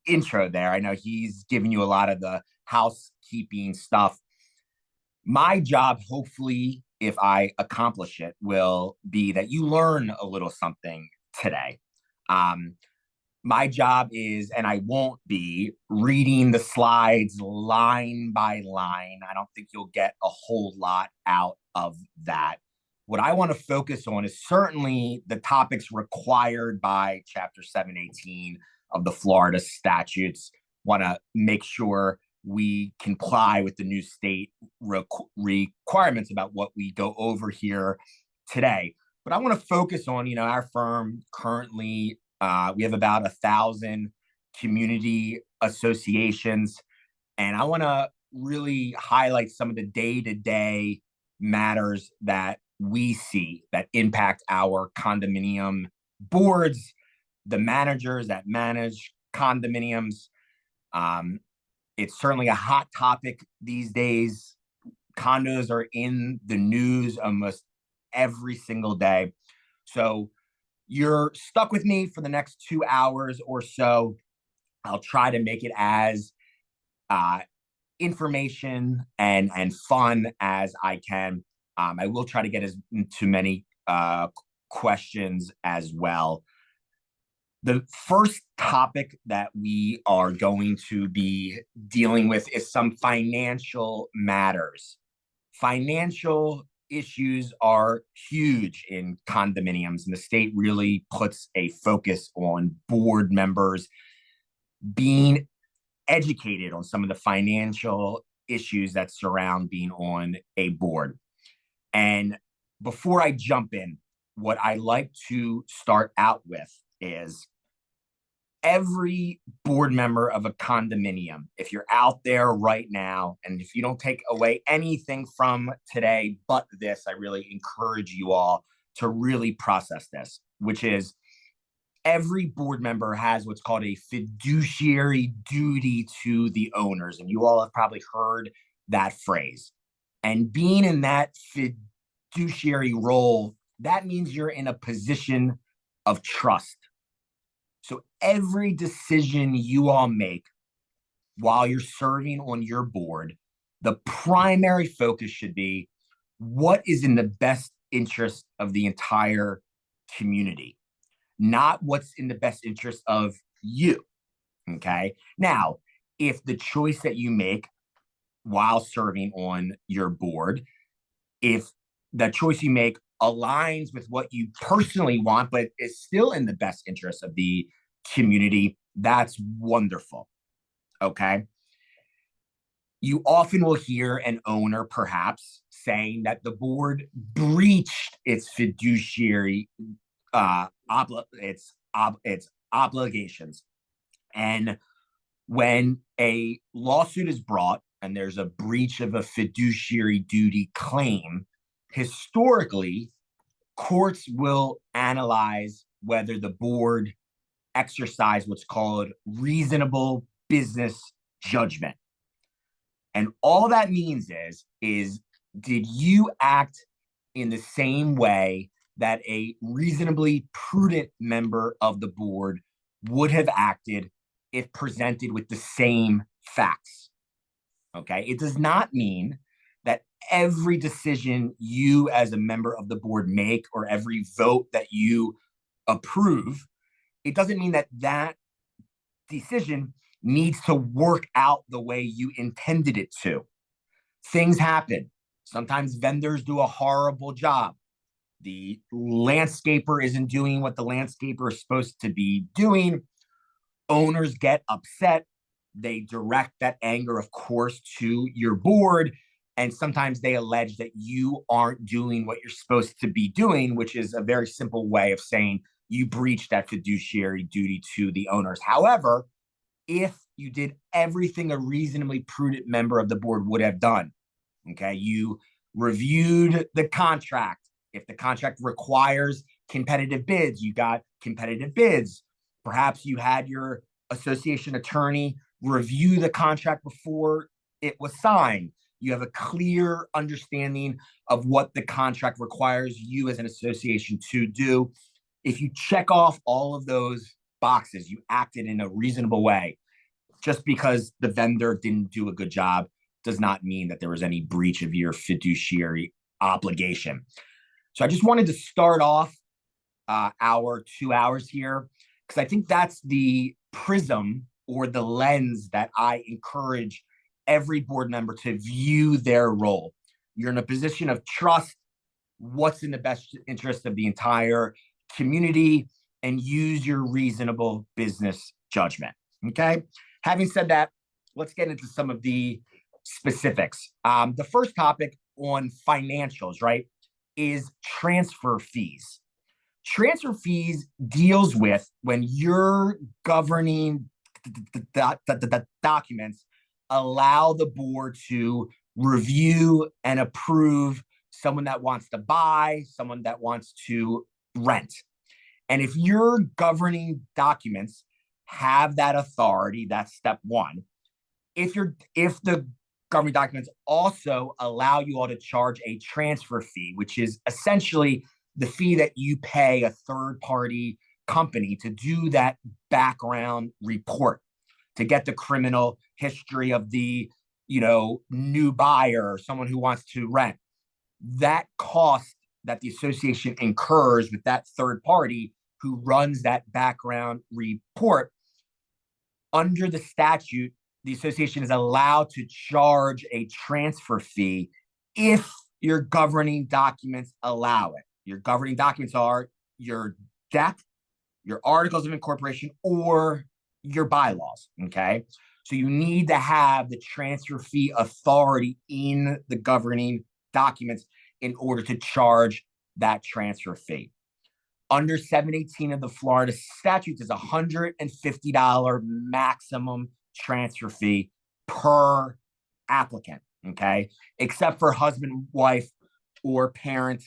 intro there. I know he's giving you a lot of the housekeeping stuff. My job, hopefully, if I accomplish it, will be that you learn a little something today. My job is, and I won't be reading the slides line by line. I don't think you'll get a whole lot out of that. What I want to focus on is certainly the topics required by Chapter 718 of the Florida statutes. Want to make sure we comply with the new state requirements about what we go over here today. But I want to focus on, our firm currently, we have about 1,000 community associations. And I want to really highlight some of the day-to-day matters that we see that impact our condominium boards, the managers that manage condominiums. It's certainly a hot topic these days. Condos are in the news almost every single day. So you're stuck with me for the next 2 hours or so. I'll try to make it as information and fun as I can. I will try to get to many questions as well. The first topic that we are going to be dealing with is some financial matters. Financial issues are huge in condominiums, and the state really puts a focus on board members being educated on some of the financial issues that surround being on a board. And before I jump in, what I like to start out with is every board member of a condominium, if you're out there right now, and if you don't take away anything from today but this, I really encourage you all to really process this, which is every board member has what's called a fiduciary duty to the owners. And you all have probably heard that phrase. And being in that fiduciary role, that means you're in a position of trust. So every decision you all make while you're serving on your board, the primary focus should be what is in the best interest of the entire community, not what's in the best interest of you. Okay. Now, if the choice that you make while serving on your board, if the choice you make aligns with what you personally want, but is still in the best interest of the community, that's wonderful. Okay. You often will hear an owner perhaps saying that the board breached its fiduciary its obligations. And when a lawsuit is brought and there's a breach of a fiduciary duty claim, historically, courts will analyze whether the board exercised what's called reasonable business judgment. And all that means is did you act in the same way that a reasonably prudent member of the board would have acted if presented with the same facts? Okay. It does not mean that every decision you as a member of the board make or every vote that you approve, it doesn't mean that that decision needs to work out the way you intended it to. Things happen. Sometimes vendors do a horrible job. The landscaper isn't doing what the landscaper is supposed to be doing. Owners get upset. They direct that anger, of course, to your board. And sometimes they allege that you aren't doing what you're supposed to be doing, which is a very simple way of saying you breached that fiduciary duty to the owners. However, if you did everything a reasonably prudent member of the board would have done, okay, you reviewed the contract. If the contract requires competitive bids, you got competitive bids. Perhaps you had your association attorney review the contract before it was signed. You have a clear understanding of what the contract requires you as an association to do. If you check off all of those boxes, you acted in a reasonable way. Just because the vendor didn't do a good job does not mean that there was any breach of your fiduciary obligation. So I just wanted to start off our 2 hours here, because I think that's the prism or the lens that I encourage every board member to view their role. You're in a position of trust, what's in the best interest of the entire community, and use your reasonable business judgment. Okay. Having said that, let's get into some of the specifics. The first topic on financials, right, is transfer fees. Transfer fees deals with when you're governing the documents, allow the board to review and approve someone that wants to buy, someone that wants to rent. And if your governing documents have that authority, that's step one. If the governing documents also allow you all to charge a transfer fee, which is essentially the fee that you pay a third-party company to do that background report, to get the criminal history of the, new buyer or someone who wants to rent. That cost that the association incurs with that third party who runs that background report, under the statute, the association is allowed to charge a transfer fee if your governing documents allow it. Your governing documents are your deck, your articles of incorporation, or your bylaws, okay? So you need to have the transfer fee authority in the governing documents in order to charge that transfer fee. Under 718 of the Florida statutes is $150 maximum transfer fee per applicant, okay? Except for husband, wife, or parent,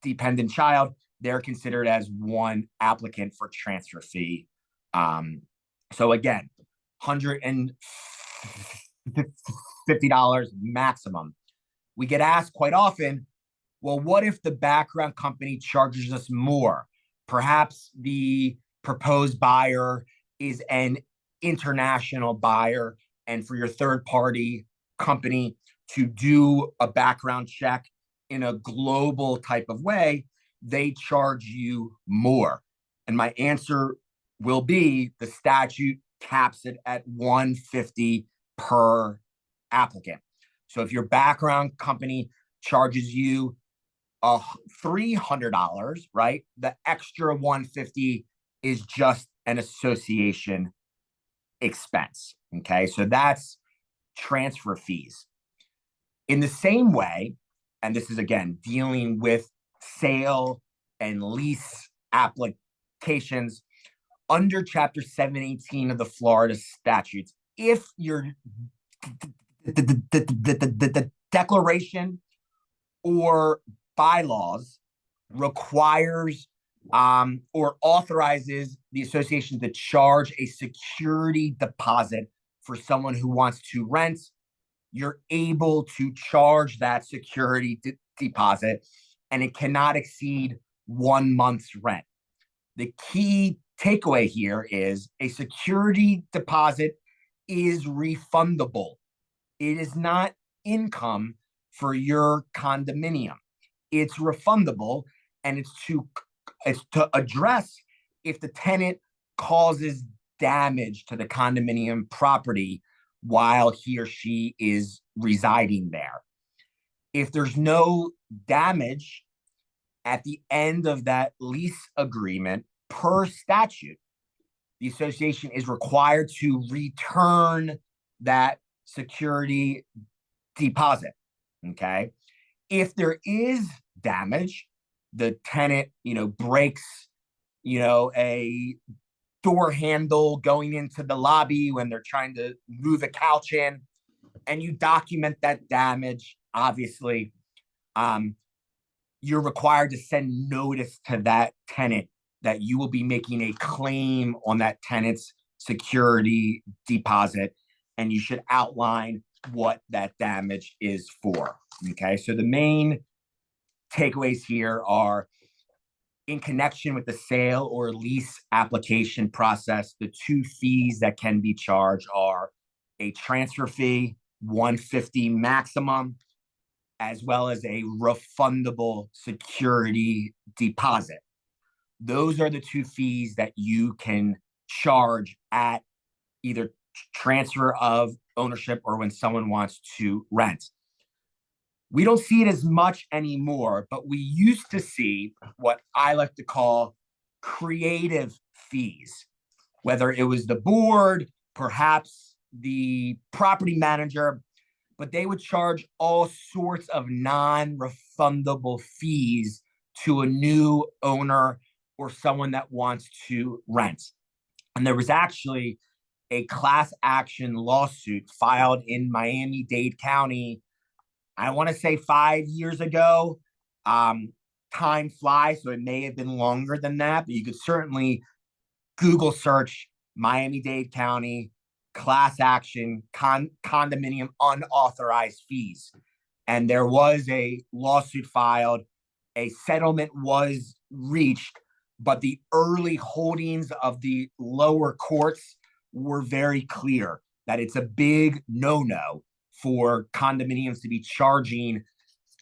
dependent child, they're considered as one applicant for transfer fee. So again, $150 maximum. We get asked quite often, well, what if the background company charges us more? Perhaps the proposed buyer is an international buyer, and for your third party company to do a background check in a global type of way, they charge you more. And my answer will be the statute caps it at $150 per applicant. So if your background company charges you $300, right, the extra $150 is just an association expense. Okay, so that's transfer fees. In the same way, and this is again dealing with sale and lease applications under Chapter 718 of the Florida statutes, if your the declaration or bylaws requires or authorizes the association to charge a security deposit for someone who wants to rent, you're able to charge that security deposit, and it cannot exceed 1 month's rent. The key takeaway here is a security deposit is refundable. It is not income for your condominium. It's refundable, and it's to address if the tenant causes damage to the condominium property while he or she is residing there. If there's no damage at the end of that lease agreement, per statute, the association is required to return that security deposit. Okay. If there is damage, the tenant, breaks, a door handle going into the lobby when they're trying to move a couch in, and you document that damage, obviously, you're required to send notice to that tenant that you will be making a claim on that tenant's security deposit, and you should outline what that damage is for. Okay, so the main takeaways here are, in connection with the sale or lease application process, the two fees that can be charged are a transfer fee, $150 maximum, as well as a refundable security deposit. Those are the two fees that you can charge at either transfer of ownership or when someone wants to rent. We don't see it as much anymore, but we used to see what I like to call creative fees, whether it was the board, perhaps the property manager, but they would charge all sorts of non-refundable fees to a new owner or someone that wants to rent. And there was actually a class action lawsuit filed in Miami-Dade County, I want to say 5 years ago. Time flies, so it may have been longer than that, but you could certainly Google search Miami-Dade County class action condominium unauthorized fees. And there was a lawsuit filed, a settlement was reached, but the early holdings of the lower courts were very clear that it's a big no-no for condominiums to be charging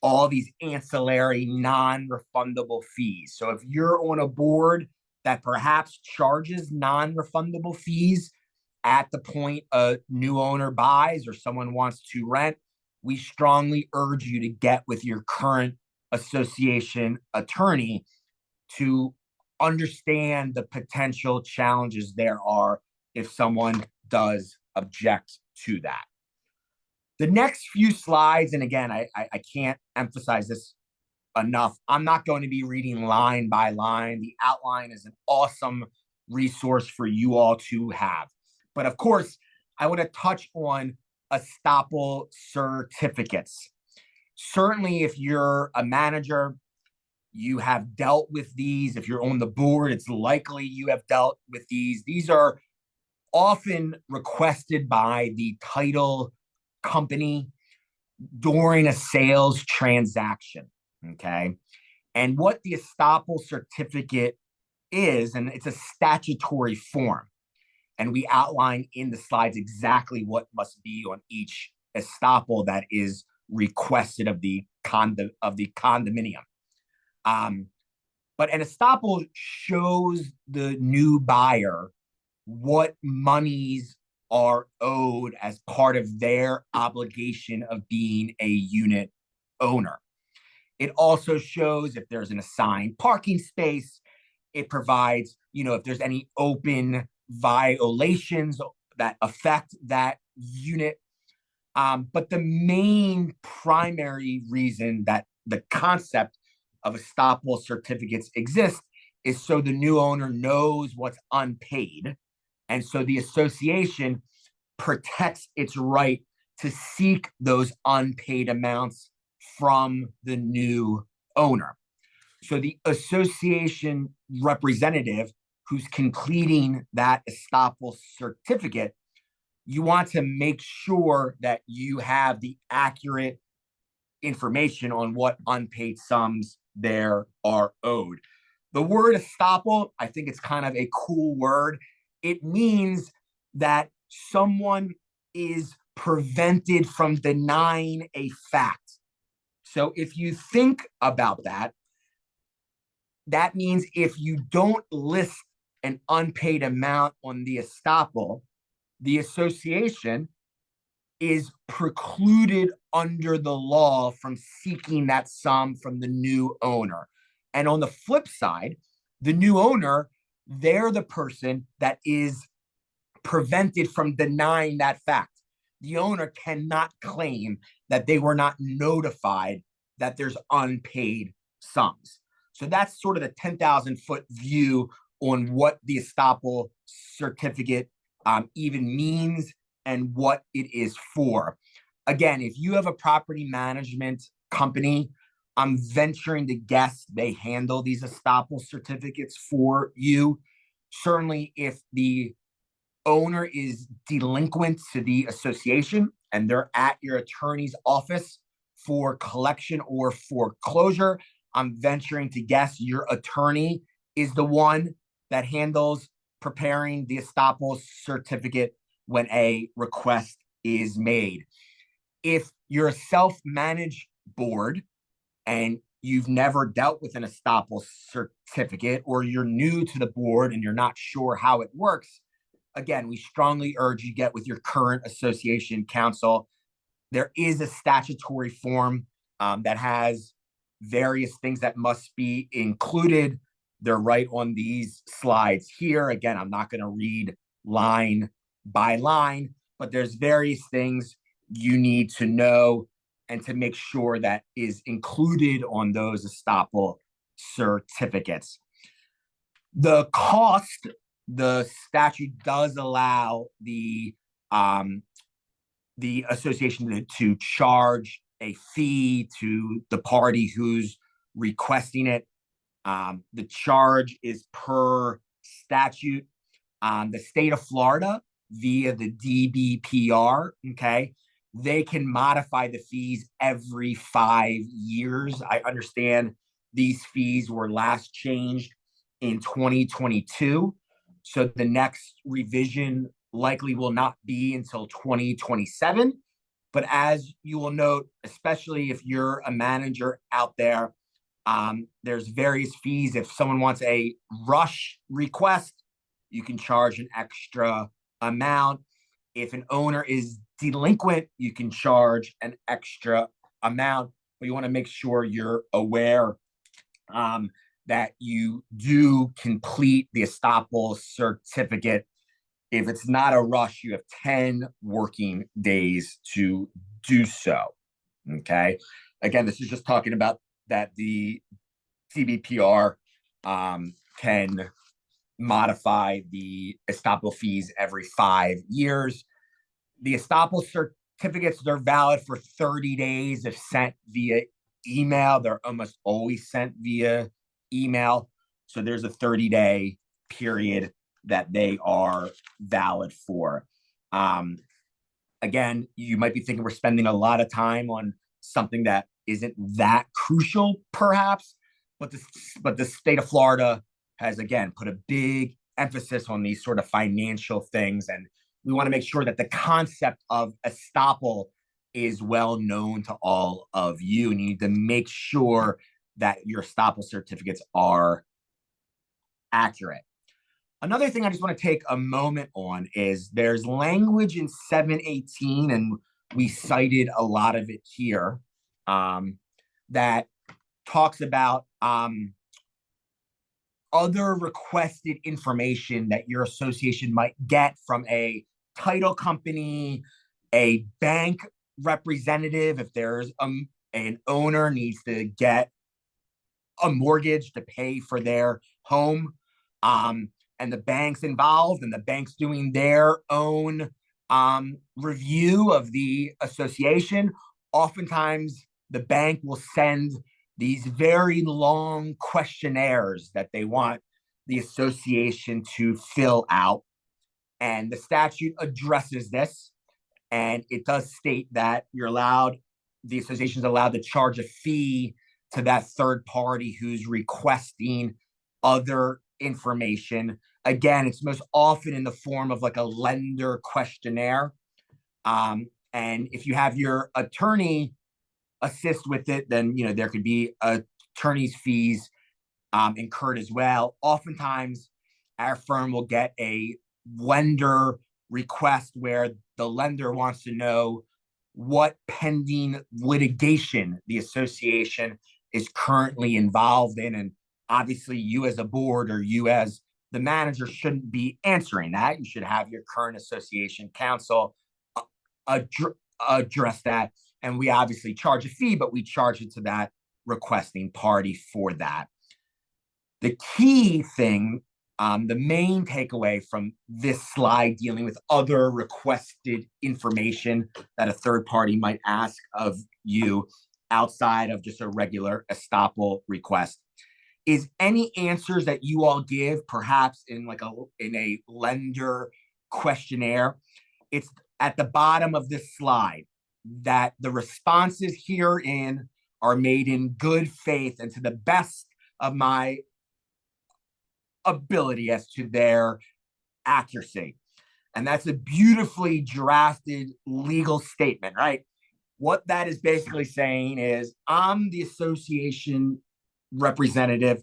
all these ancillary non-refundable fees. So if you're on a board that perhaps charges non-refundable fees at the point a new owner buys or someone wants to rent, we strongly urge you to get with your current association attorney to understand the potential challenges there are if someone does object to that. The next few slides, and again, I can't emphasize this enough, I'm not going to be reading line by line. The outline is an awesome resource for you all to have. But of course, I want to touch on estoppel certificates. Certainly, if you're a manager, you have dealt with these. If you're on the board, it's likely you have dealt with these. These are often requested by the title company during a sales transaction. Okay. And what the estoppel certificate is, and it's a statutory form. And we outline in the slides exactly what must be on each estoppel that is requested of the condominium. But an estoppel shows the new buyer what monies are owed as part of their obligation of being a unit owner. It also shows if there's an assigned parking space. It provides, if there's any open violations that affect that unit. But the main primary reason that the concept of estoppel certificates exist is so the new owner knows what's unpaid. And so the association protects its right to seek those unpaid amounts from the new owner. So the association representative who's completing that estoppel certificate, you want to make sure that you have the accurate information on what unpaid sums there are owed. The word estoppel, I think it's kind of a cool word. It means that someone is prevented from denying a fact. So if you think about that, that means if you don't list an unpaid amount on the estoppel, the association is precluded under the law from seeking that sum from the new owner. And on the flip side, the new owner, they're the person that is prevented from denying that fact. The owner cannot claim that they were not notified that there's unpaid sums. So that's sort of the 10,000-foot view on what the estoppel certificate even means and what it is for. Again, if you have a property management company, I'm venturing to guess they handle these estoppel certificates for you. Certainly, if the owner is delinquent to the association and they're at your attorney's office for collection or foreclosure, I'm venturing to guess your attorney is the one that handles preparing the estoppel certificate when a request is made. If you're a self-managed board and you've never dealt with an estoppel certificate, or you're new to the board and you're not sure how it works, again, we strongly urge you get with your current association counsel. There is a statutory form that has various things that must be included. They're right on these slides here. Again, I'm not going to read line by line, but there's various things you need to know and to make sure that is included on those estoppel certificates. The cost, the statute does allow the association to charge a fee to the party who's requesting it. The charge is per statute. The state of Florida, via the DBPR, okay, they can modify the fees every 5 years. I understand these fees were last changed in 2022. So the next revision likely will not be until 2027. But as you will note, especially if you're a manager out there, there's various fees. If someone wants a rush request, you can charge an extra amount. If an owner is delinquent, you can charge an extra amount. But you want to make sure you're aware that you do complete the estoppel certificate. If it's not a rush, you have 10 working days to do so. Okay. Again, this is just talking about that the CBPR can modify the estoppel fees every 5 years. The estoppel certificates, they're valid for 30 days if sent via email. They're almost always sent via email. So there's a 30-day period that they are valid for. Again, you might be thinking we're spending a lot of time on something that isn't that crucial, perhaps, but the state of Florida has, again, put a big emphasis on these sort of financial things, and we want to make sure that the concept of estoppel is well known to all of you, and you need to make sure that your estoppel certificates are accurate. Another thing I just want to take a moment on is there's language in 718, and we cited a lot of it here, that talks about other requested information that your association might get from a title company, a bank representative, if there's an owner needs to get a mortgage to pay for their home, and the bank's involved, and the bank's doing their own review of the association. Oftentimes, the bank will send these very long questionnaires that they want the association to fill out. And the statute addresses this. And it does state that the association is allowed to charge a fee to that third party who's requesting other information. Again, it's most often in the form of like a lender questionnaire. And if you have your attorney assist with it, then there could be attorney's fees incurred as well. Oftentimes, our firm will get a lender request where the lender wants to know what pending litigation the association is currently involved in. And obviously, you as a board or you as the manager shouldn't be answering that. You should have your current association counsel address that. And we obviously charge a fee, but we charge it to that requesting party for that. The key thing, the main takeaway from this slide dealing with other requested information that a third party might ask of you outside of just a regular estoppel request, is any answers that you all give, perhaps in a lender questionnaire. It's at the bottom of this slide that the responses herein are made in good faith and to the best of my ability as to their accuracy. And that's a beautifully drafted legal statement, right? What that is basically saying is, I'm the association representative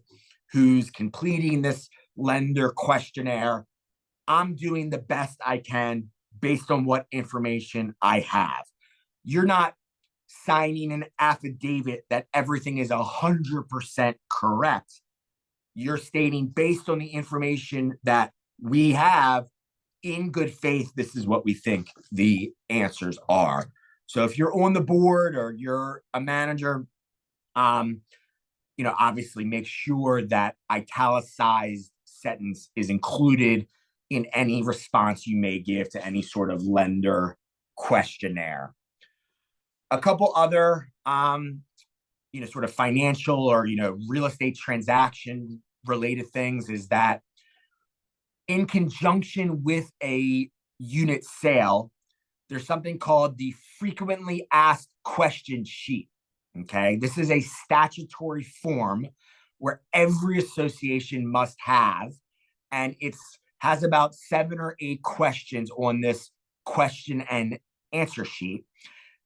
who's completing this lender questionnaire. I'm doing the best I can based on what information I have. You're not signing an affidavit that everything is 100% correct. You're stating, based on the information that we have, in good faith, this is what we think the answers are. So if you're on the board or you're a manager, obviously make sure that italicized sentence is included in any response you may give to any sort of lender questionnaire. A couple other, sort of financial or, real estate transaction related things is that in conjunction with a unit sale, there's something called the frequently asked question sheet. Okay, this is a statutory form where every association must have, and it has about 7 or 8 questions on this question and answer sheet.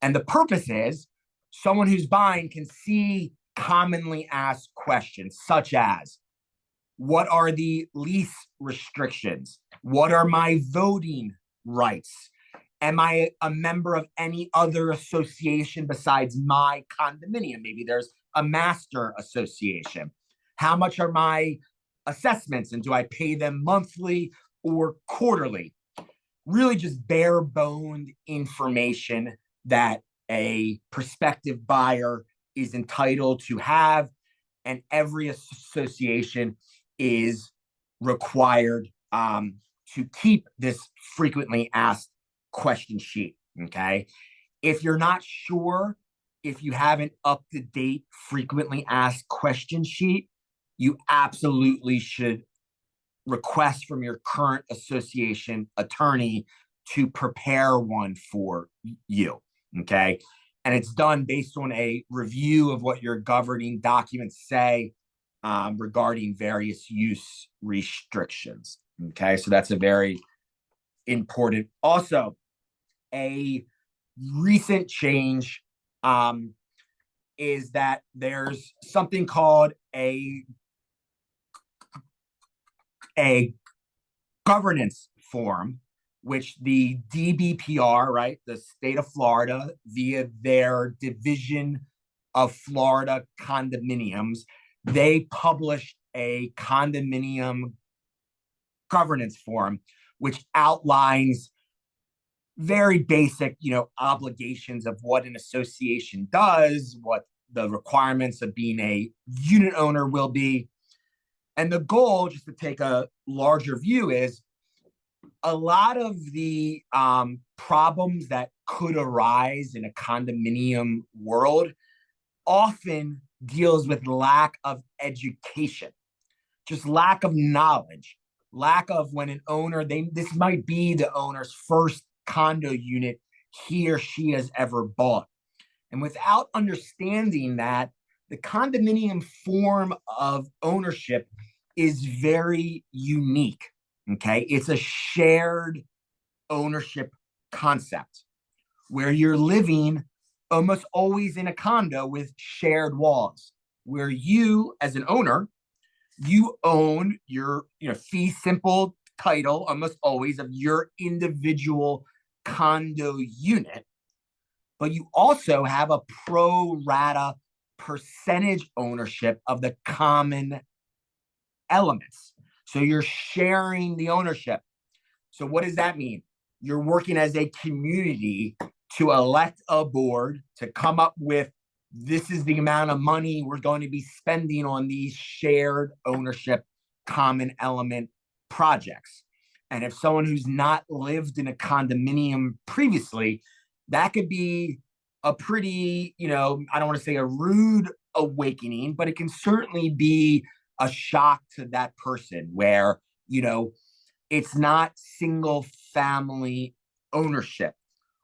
And the purpose is someone who's buying can see commonly asked questions such as, what are the lease restrictions? What are my voting rights? Am I a member of any other association besides my condominium? Maybe there's a master association. How much are my assessments, and do I pay them monthly or quarterly? Really just bare boned information that a prospective buyer is entitled to have, and every association is required to keep this frequently asked question sheet. Okay, if you're not sure if you have an up-to-date frequently asked question sheet, you absolutely should request from your current association attorney to prepare one for you. Okay. And it's done based on a review of what your governing documents say regarding various use restrictions. Okay. So that's a very important. Also, a recent change is that there's something called a governance form, which the DBPR, right, the state of Florida, via their division of Florida condominiums, they published a condominium governance form, which outlines very basic, obligations of what an association does, what the requirements of being a unit owner will be. And the goal, just to take a larger view, is a lot of the problems that could arise in a condominium world often deals with lack of education, just lack of knowledge, lack of when an owner, this might be the owner's first condo unit he or she has ever bought. And without understanding that, the condominium form of ownership is very unique. Okay. It's a shared ownership concept where you're living almost always in a condo with shared walls, where you, as an owner, you own your fee simple title almost always of your individual condo unit, but you also have a pro rata percentage ownership of the common elements. So you're sharing the ownership. So what does that mean? You're working as a community to elect a board to come up with, this is the amount of money we're going to be spending on these shared ownership common element projects. And if someone who's not lived in a condominium previously, that could be a pretty, I don't want to say a rude awakening, but it can certainly be a shock to that person where, it's not single family ownership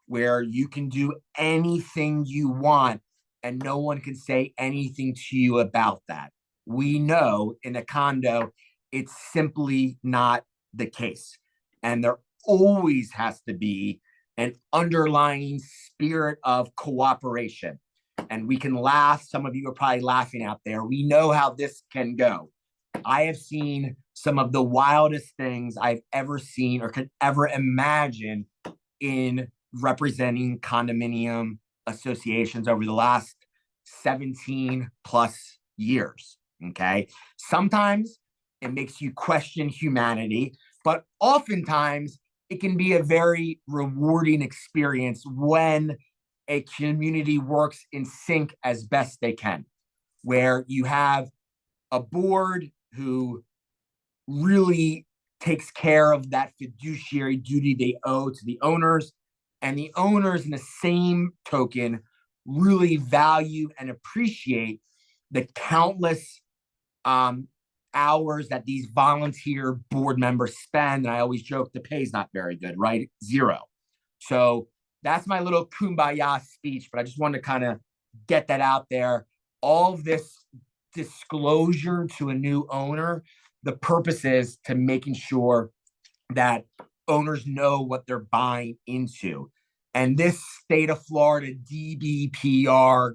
where you can do anything you want and no one can say anything to you about that. We know in a condo, it's simply not the case. And there always has to be an underlying spirit of cooperation. And we can laugh. Some of you are probably laughing out there. We know how this can go. I have seen some of the wildest things I've ever seen or could ever imagine in representing condominium associations over the last 17 plus years. Okay. Sometimes it makes you question humanity, but oftentimes it can be a very rewarding experience when a community works in sync as best they can, where you have a board who really takes care of that fiduciary duty they owe to the owners, and the owners, in the same token, really value and appreciate the countless hours that these volunteer board members spend. And I always joke the pay is not very good, right? Zero. So that's my little kumbaya speech, but I just wanted to kind of get that out there. All of this disclosure to a new owner, the purpose is to making sure that owners know what they're buying into. And this state of Florida DBPR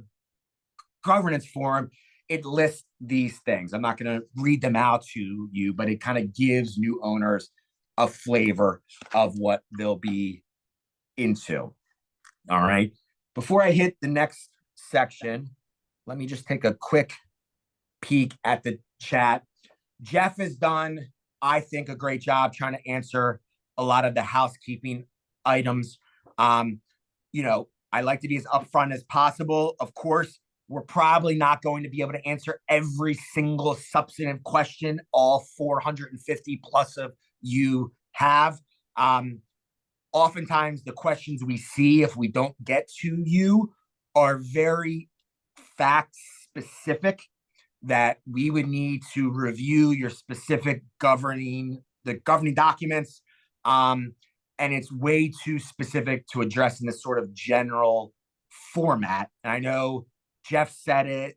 governance form, it lists these things. I'm not going to read them out to you, but it kind of gives new owners a flavor of what they'll be into. All right. Before I hit the next section, let me just take a quick peek at the chat. Jeff has done, I think, a great job trying to answer a lot of the housekeeping items. I like to be as upfront as possible. Of course, we're probably not going to be able to answer every single substantive question all 450 plus of you have. Oftentimes, the questions we see, if we don't get to you, are very fact specific, that we would need to review your specific governing documents. and it's way too specific to address in this sort of general format. And I know Jeff said it,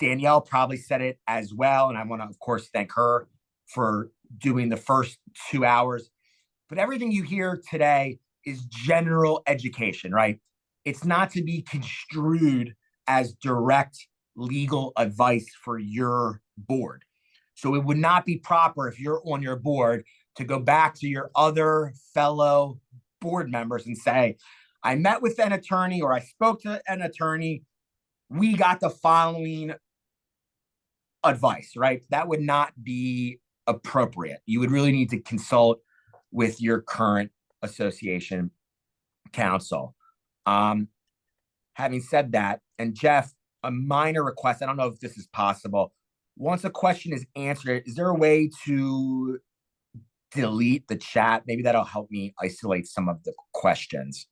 Danielle probably said it as well. And I want to, of course, thank her for doing the first 2 hours. But everything you hear today is general education, right? It's not to be construed as direct legal advice for your board. So it would not be proper if you're on your board to go back to your other fellow board members and say, I met with an attorney or I spoke to an attorney. We got the following advice, right? That would not be appropriate. You would really need to consult with your current association counsel. Having said that, and Jeff, a minor request, I don't know if this is possible. Once a question is answered, is there a way to delete the chat? Maybe that'll help me isolate some of the questions.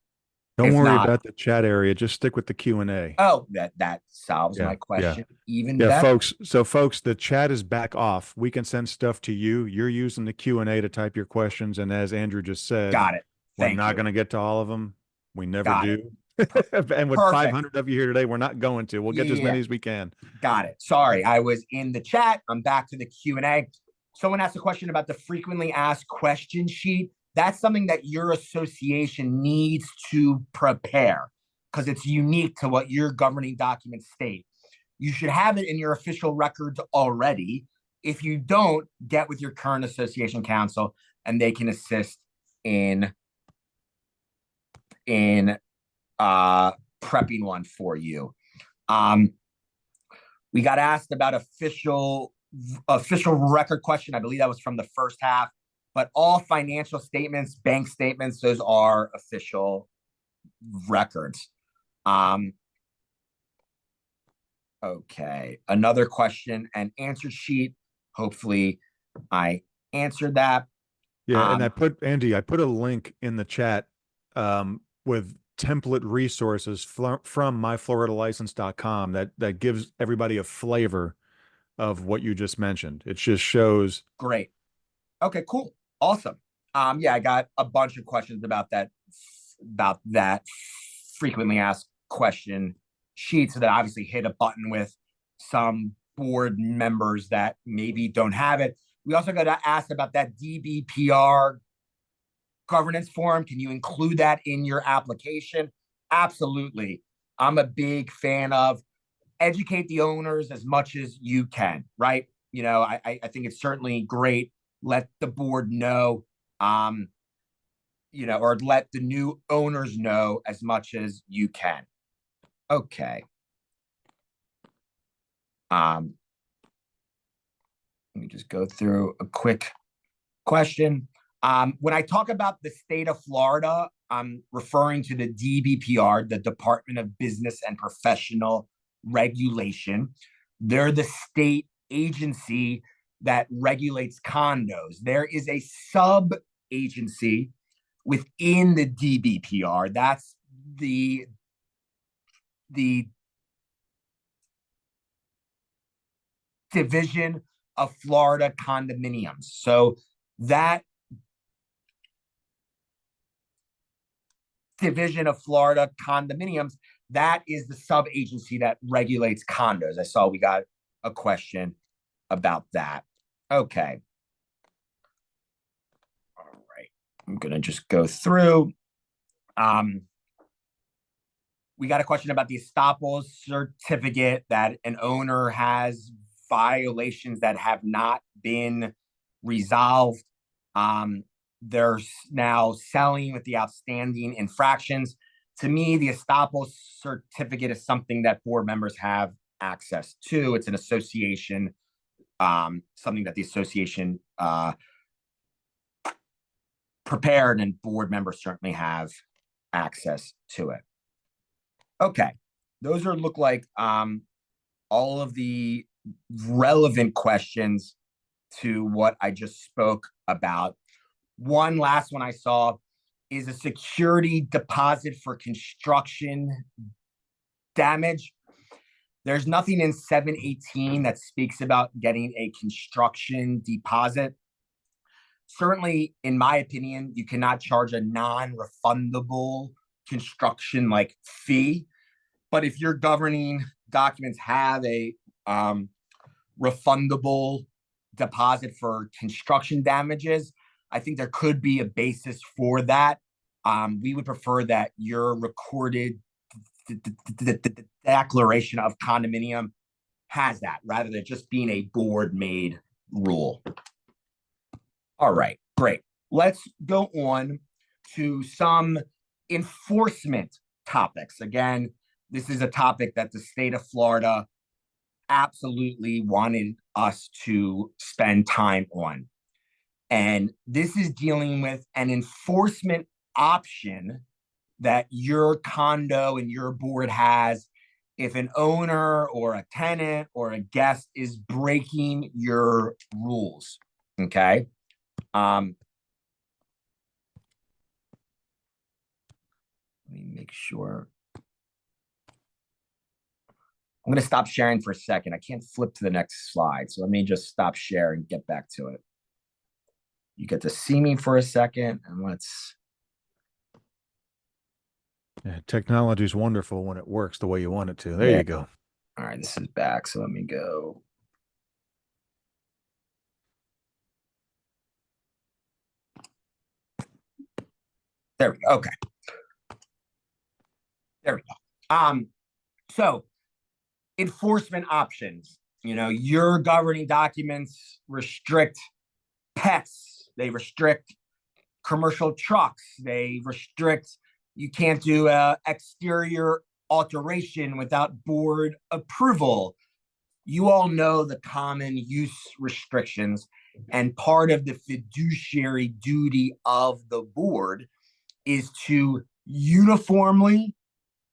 Don't If worry not- about the chat area. Just stick with the Q&A. Oh, that solves Yeah, my question even Yeah, better. folks. So folks, the chat is back off. We can send stuff to you. You're using the Q&A to type your questions. And as Andrew just said, Got it. we're Thank not you. going to get to all of them. We never Got do. And with Perfect. 500 of you here today, we're not going to. We'll get to as many Yeah. as we can. Got it. Sorry, I was in the chat. I'm back to the Q&A. Someone asked a question about the frequently asked question sheet. That's something that your association needs to prepare because it's unique to what your governing documents state. You should have it in your official records already. If you don't, get with your current association counsel and they can assist in prepping one for you. We got asked about official record question. I believe that was from the first half, but all financial statements, bank statements, those are official records. Okay, another question and answer sheet. Hopefully I answered that. Yeah, and I put a link in the chat with template resources from myfloridalicense.com that gives everybody a flavor of what you just mentioned. It just shows. Great. Okay, cool. Awesome. Yeah, I got a bunch of questions about that frequently asked question sheet. So that obviously hit a button with some board members that maybe don't have it. We also got asked about that DBPR governance form. Can you include that in your application? Absolutely. I'm a big fan of educate the owners as much as you can, right? You know, I think it's certainly great. Let the board know, you know, or let the new owners know as much as you can. Okay. Let me just go through a quick question. When I talk about the state of Florida, I'm referring to the DBPR, the Department of Business and Professional Regulation. They're the state agency that regulates condos. There is a sub-agency within the DBPR. That's the Division of Florida Condominiums. So that Division of Florida Condominiums, that is the sub-agency that regulates condos. I saw we got a question about that. Okay. All right. I'm going to just go through. We got a question about the estoppel certificate that an owner has violations that have not been resolved. They're now selling with the outstanding infractions. To me, the estoppel certificate is something that board members have access to. It's an association, something that the association prepared, and board members certainly have access to it. Okay, those look like all of the relevant questions to what I just spoke about. One last one I saw is a security deposit for construction damage. There's nothing in 718 that speaks about getting a construction deposit. Certainly, in my opinion, you cannot charge a non-refundable construction like fee. But if your governing documents have a refundable deposit for construction damages, I think there could be a basis for that. We would prefer that your recorded declaration of condominium has that rather than just being a board made rule. All right, great. Let's go on to some enforcement topics. Again, this is a topic that the state of Florida absolutely wanted us to spend time on. And this is dealing with an enforcement option that your condo and your board has if an owner or a tenant or a guest is breaking your rules. Okay. Let me make sure. I'm going to stop sharing for a second. I can't flip to the next slide. So let me just stop sharing and get back to it. You get to see me for a second and let's. Yeah, technology is wonderful when it works the way you want it to. There Yeah. you go. All right, this is back. So let me go. There we go. Okay. There we go. So enforcement options, your governing documents restrict pets, they restrict commercial trucks, they restrict, you can't do a exterior alteration without board approval. You all know the common use restrictions, and part of the fiduciary duty of the board is to uniformly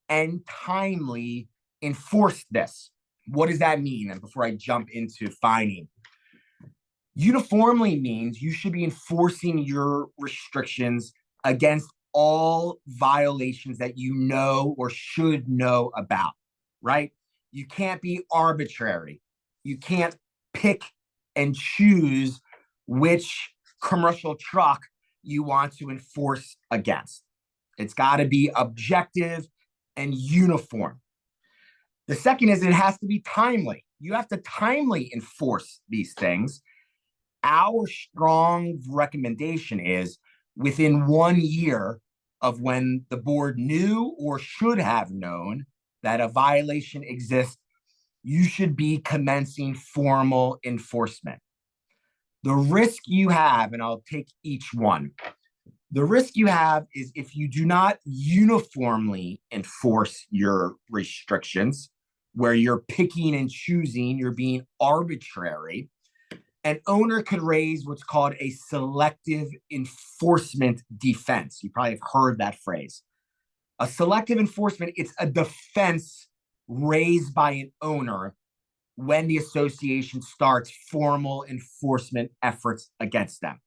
and timely enforce this. What does that mean? And before I jump into fining, uniformly means you should be enforcing your restrictions against all violations that you know or should know about, right? You can't be arbitrary. You can't pick and choose which commercial truck you want to enforce against. It's got to be objective and uniform. The second is it has to be timely. You have to timely enforce these things. Our strong recommendation is within 1 year of when the board knew or should have known that a violation exists, you should be commencing formal enforcement. The risk you have, and I'll take each one. The risk you have is if you do not uniformly enforce your restrictions, where you're picking and choosing, you're being arbitrary, an owner could raise what's called a selective enforcement defense. You probably have heard that phrase. A selective enforcement, it's a defense raised by an owner when the association starts formal enforcement efforts against them.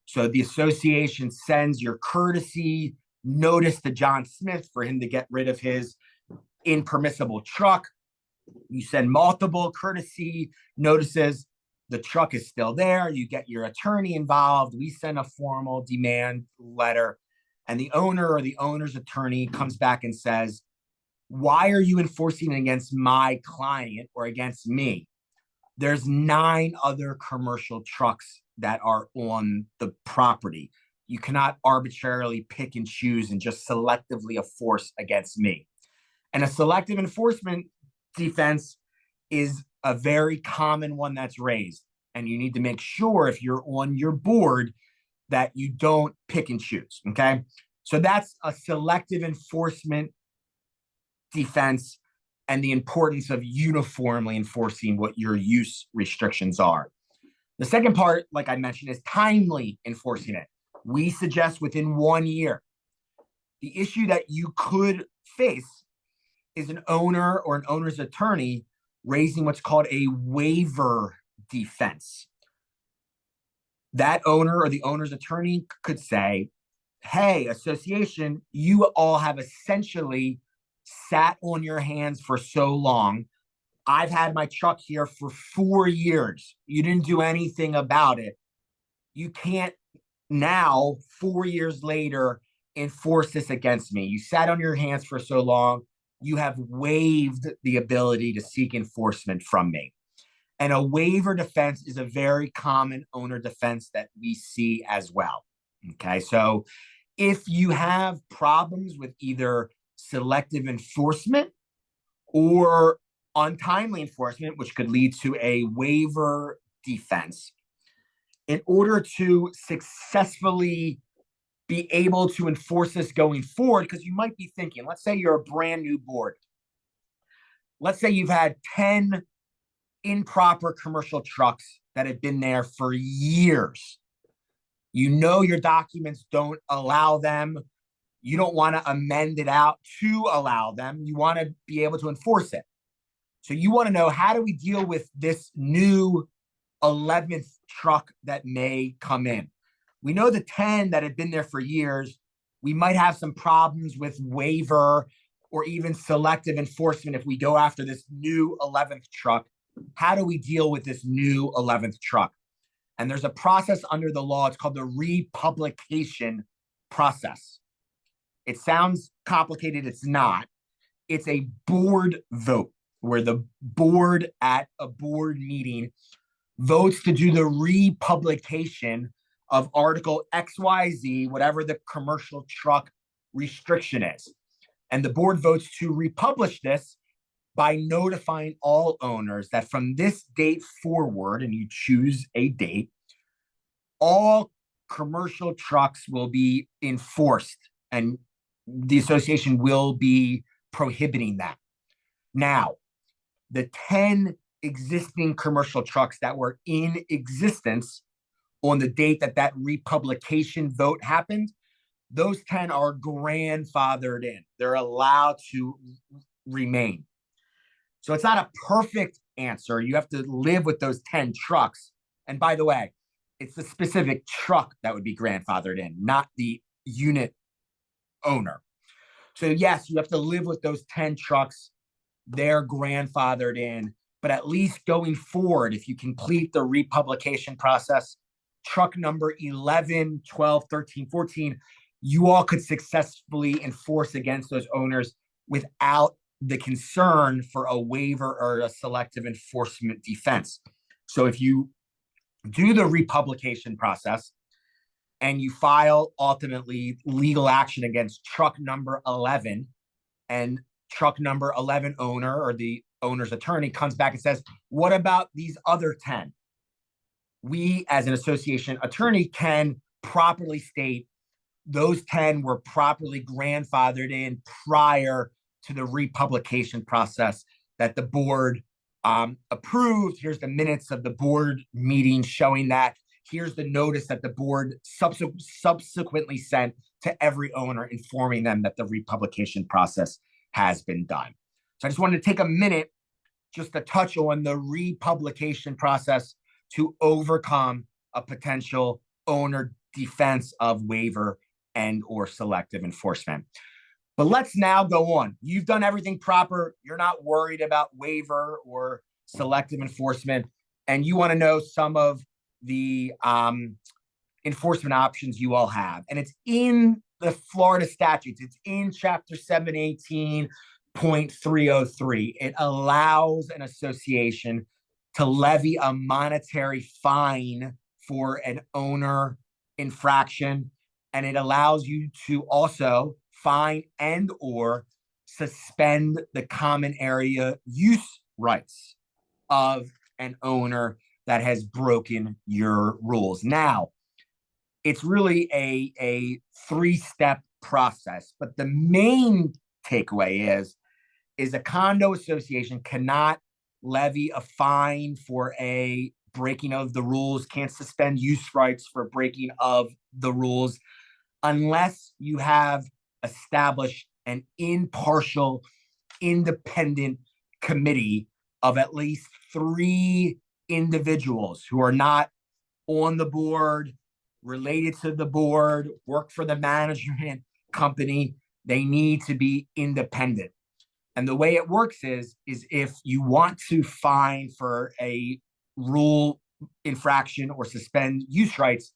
So the association sends your courtesy notice to John Smith for him to get rid of his impermissible truck. You send multiple courtesy notices. The truck is still there. You get your attorney involved. We send a formal demand letter, and the owner or the owner's attorney comes back and says, why are you enforcing against my client or against me? There's 9 other commercial trucks that are on the property. You cannot arbitrarily pick and choose and just selectively enforce against me. And a selective enforcement defense is a very common one that's raised. And you need to make sure if you're on your board that you don't pick and choose, okay? So that's a selective enforcement defense and the importance of uniformly enforcing what your use restrictions are. The second part, like I mentioned, is timely enforcing it. We suggest within 1 year. The issue that you could face is an owner or an owner's attorney raising what's called a waiver defense. That owner or the owner's attorney could say, hey, association, you all have essentially sat on your hands for so long. I've had my truck here for 4 years. You didn't do anything about it. you can't now, 4 years later, enforce this against me. You sat on your hands for so long, you have waived the ability to seek enforcement from me. And a waiver defense is a very common owner defense that we see as well. Okay, so if you have problems with either selective enforcement or untimely enforcement, which could lead to a waiver defense, in order to successfully be able to enforce this going forward, because you might be thinking, let's say you're a brand new board. Let's say you've had 10 improper commercial trucks that have been there for years. You know your documents don't allow them. You don't want to amend it out to allow them. You want to be able to enforce it. So you want to know, how do we deal with this new 11th truck that may come in? We know the 10 that have been there for years, we might have some problems with waiver or even selective enforcement if we go after this new 11th truck. How do we deal with this new 11th truck? And there's a process under the law. It's called the republication process. It sounds complicated. It's not. It's a board vote where the board at a board meeting votes to do the republication of Article XYZ, whatever the commercial truck restriction is. And the board votes to republish this by notifying all owners that from this date forward, and you choose a date, all commercial trucks will be enforced and the association will be prohibiting that. Now, the 10 existing commercial trucks that were in existence on the date that that republication vote happened, those 10 are grandfathered in. They're allowed to remain. So it's not a perfect answer. You have to live with those 10 trucks. And by the way, it's the specific truck that would be grandfathered in, not the unit owner. So yes, you have to live with those 10 trucks. They're grandfathered in. But at least going forward, if you complete the republication process, truck number 11, 12, 13, 14, you all could successfully enforce against those owners without the concern for a waiver or a selective enforcement defense. So if you do the republication process and you file ultimately legal action against truck number 11, and truck number 11 owner or the owner's attorney comes back and says, what about these other 10? We, as an association attorney, can properly state those 10 were properly grandfathered in prior to the republication process that the board approved. Here's the minutes of the board meeting showing that. Here's the notice that the board subsequently sent to every owner, informing them that the republication process has been done. So I just wanted to take a minute just to touch on the republication process to overcome a potential owner defense of waiver and or selective enforcement. But let's now go on. You've done everything proper. You're not worried about waiver or selective enforcement, and you want to know some of the enforcement options you all have. And it's in the Florida statutes. It's in Chapter 718.303. It allows an association to levy a monetary fine for an owner infraction, and it allows you to also fine and or suspend the common area use rights of an owner that has broken your rules. Now, it's really a three-step process, but the main takeaway is a condo association cannot levy a fine for a breaking of the rules, can't suspend use rights for breaking of the rules, unless you have established an impartial, independent committee of at least 3 individuals who are not on the board, related to the board, work for the management company. They need to be independent. And the way it works is if you want to fine for a rule infraction or suspend use rights,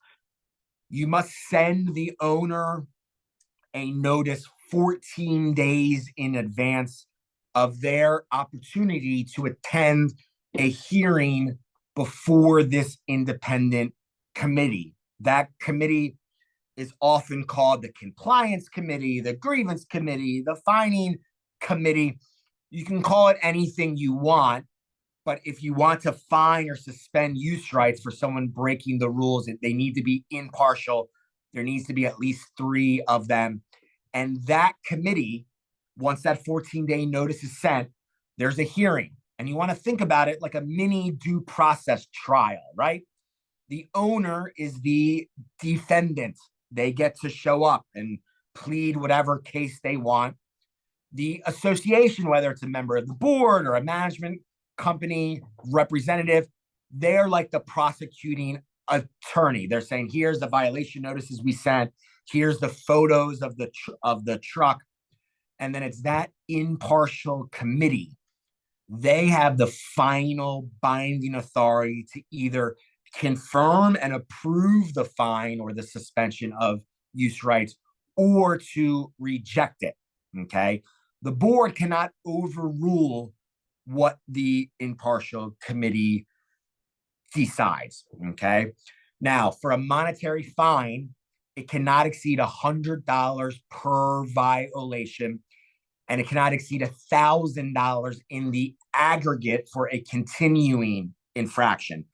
You must send the owner a notice 14 days in advance of their opportunity to attend a hearing before this independent committee. That committee is often called the compliance committee, the grievance committee, the fining committee. You can call it anything you want, but if you want to fine or suspend use rights for someone breaking the rules, they need to be impartial. There needs to be at least 3 of them. And that committee, once that 14-day notice is sent, there's a hearing. And you want to think about it like a mini due process trial, right? The owner is the defendant. They get to show up and plead whatever case they want. The association, whether it's a member of the board or a management company representative, they're like the prosecuting attorney. They're saying, here's the violation notices we sent. Here's the photos of the truck. And then it's that impartial committee. They have the final binding authority to either confirm and approve the fine or the suspension of use rights or to reject it. Okay. The board cannot overrule what the impartial committee decides. Okay. Now, for a monetary fine, it cannot exceed $100 per violation, and it cannot exceed $1,000 in the aggregate for a continuing infraction.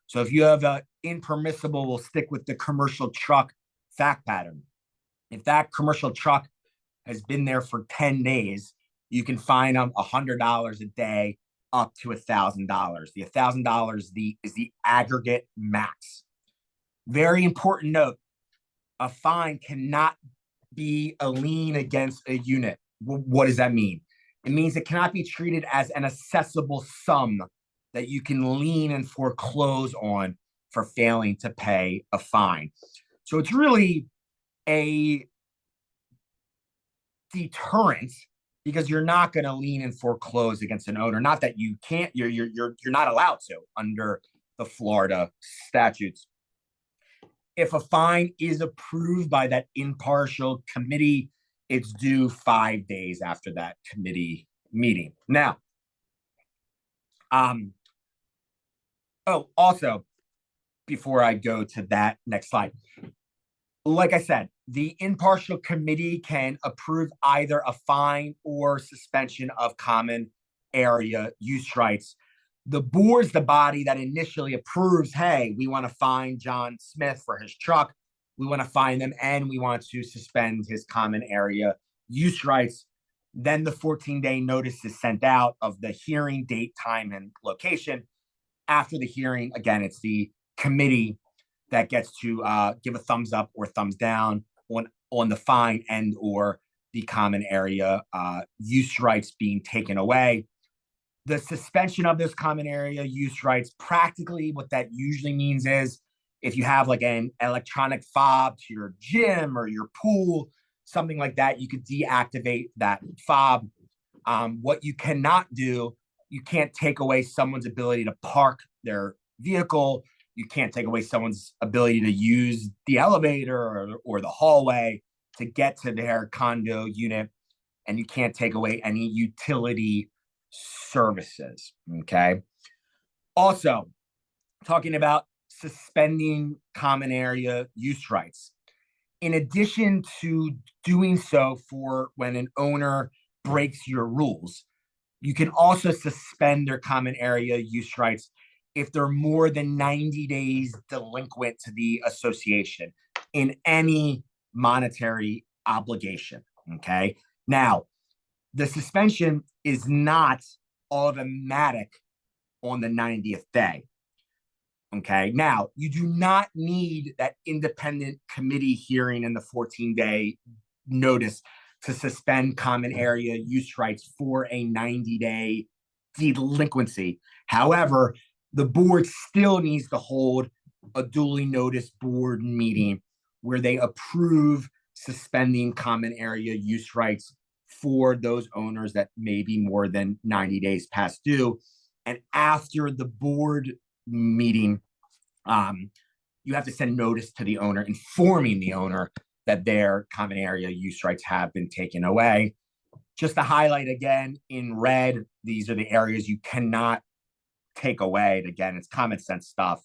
So if you have an impermissible, we'll stick with the commercial truck fact pattern. If that commercial truck has been there for 10 days, you can fine them $100 a day up to $1,000. The $1,000 is the aggregate max. Very important note, a fine cannot be a lien against a unit. What does that mean? It means it cannot be treated as an assessable sum that you can lien and foreclose on for failing to pay a fine. So it's really a deterrent because you're not going to lien and foreclose against an owner. Not that you can't, you're not allowed to under the Florida statutes. If a fine is approved by that impartial committee, it's due 5 days after that committee meeting. Now, also, before I go to that next slide, like I said, the impartial committee can approve either a fine or suspension of common area use rights. The board's the body that initially approves, hey, we want to fine John Smith for his truck. We want to fine them and we want to suspend his common area use rights. Then the 14-day notice is sent out of the hearing date, time, and location. After the hearing, again, it's the committee that gets to give a thumbs up or thumbs down on the fine and or the common area use rights being taken away. The suspension of this common area use rights, practically what that usually means is if you have like an electronic fob to your gym or your pool, something like that, you could deactivate that fob. What you cannot do, you can't take away someone's ability to park their vehicle. You can't take away someone's ability to use the elevator or the hallway to get to their condo unit. And you can't take away any utility services. Okay. Also, talking about suspending common area use rights. In addition to doing so for when an owner breaks your rules, you can also suspend their common area use rights if they're more than 90 days delinquent to the association in any monetary obligation. Okay. Now, the suspension is not automatic on the 90th day. Okay. Now, you do not need that independent committee hearing in the 14-day notice to suspend common area use rights for a 90-day delinquency. However, the board still needs to hold a duly noticed board meeting where they approve suspending common area use rights for those owners that may be more than 90 days past due. And after the board meeting, you have to send notice to the owner, informing the owner that their common area use rights have been taken away. Just to highlight again, in red, these are the areas you cannot take away. And again, it's common sense stuff.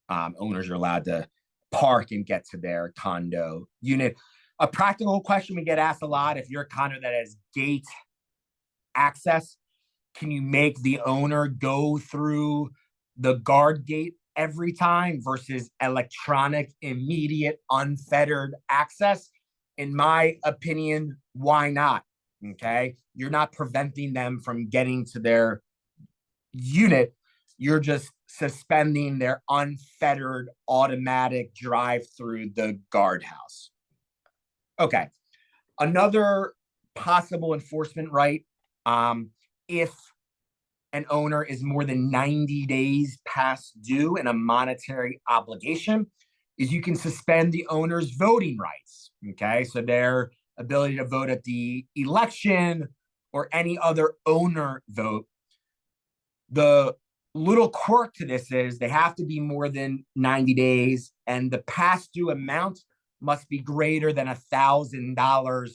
Owners are allowed to park and get to their condo unit. A practical question we get asked a lot: if you're a condo that has gate access, can you make the owner go through the guard gate every time versus electronic, immediate, unfettered access? In my opinion, why not? Okay, you're not preventing them from getting to their unit. You're just suspending their unfettered automatic drive through the guardhouse. Okay, another possible enforcement right, if an owner is more than 90 days past due in a monetary obligation, is you can suspend the owner's voting rights. Okay, so their ability to vote at the election or any other owner vote. The little quirk to this is they have to be more than 90 days, and the past due amount must be greater than $1,000,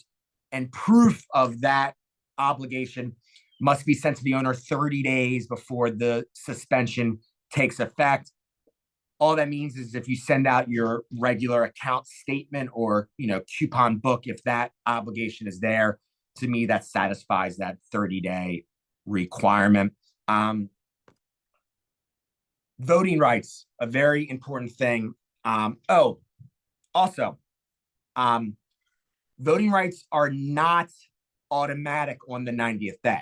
and proof of that obligation must be sent to the owner 30 days before the suspension takes effect. All that means is if you send out your regular account statement or, coupon book, if that obligation is there, to me, that satisfies that 30-day requirement. Voting rights, a very important thing. Also, voting rights are not automatic on the 90th day,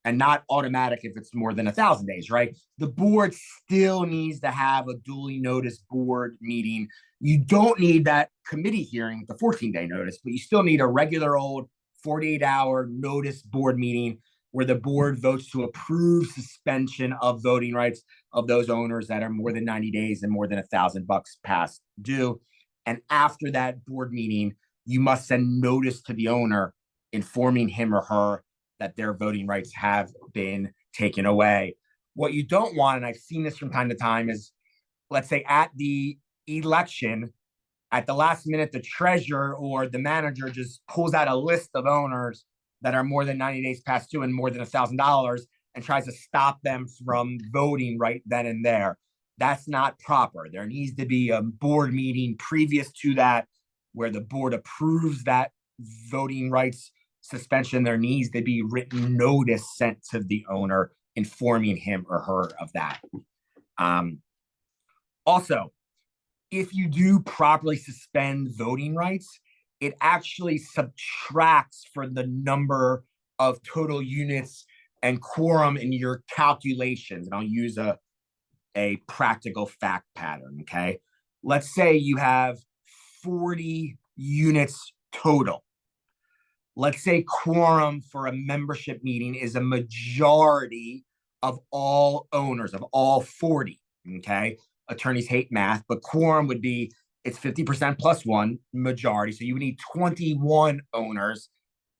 and not automatic if it's more than 1,000 days, right? The board still needs to have a duly noticed board meeting. You don't need that committee hearing, the 14-day notice, but you still need a regular old 48-hour notice board meeting where the board votes to approve suspension of voting rights of those owners that are more than 90 days and more than $1,000 past due. And after that board meeting, you must send notice to the owner informing him or her that their voting rights have been taken away. What you don't want, and I've seen this from time to time, is, let's say at the election, at the last minute, the treasurer or the manager just pulls out a list of owners that are more than 90 days past due and more than $1,000 and tries to stop them from voting right then and there. That's not proper. There needs to be a board meeting previous to that where the board approves that voting rights suspension. There needs to be written notice sent to the owner informing him or her of that. Also, if you do properly suspend voting rights, it actually subtracts for the number of total units and quorum in your calculations. And I'll use a practical fact pattern, okay? Let's say you have 40 units total. Let's say quorum for a membership meeting is a majority of all owners, of all 40, okay? Attorneys hate math, but quorum would be, it's 50% plus one, majority. So you would need 21 owners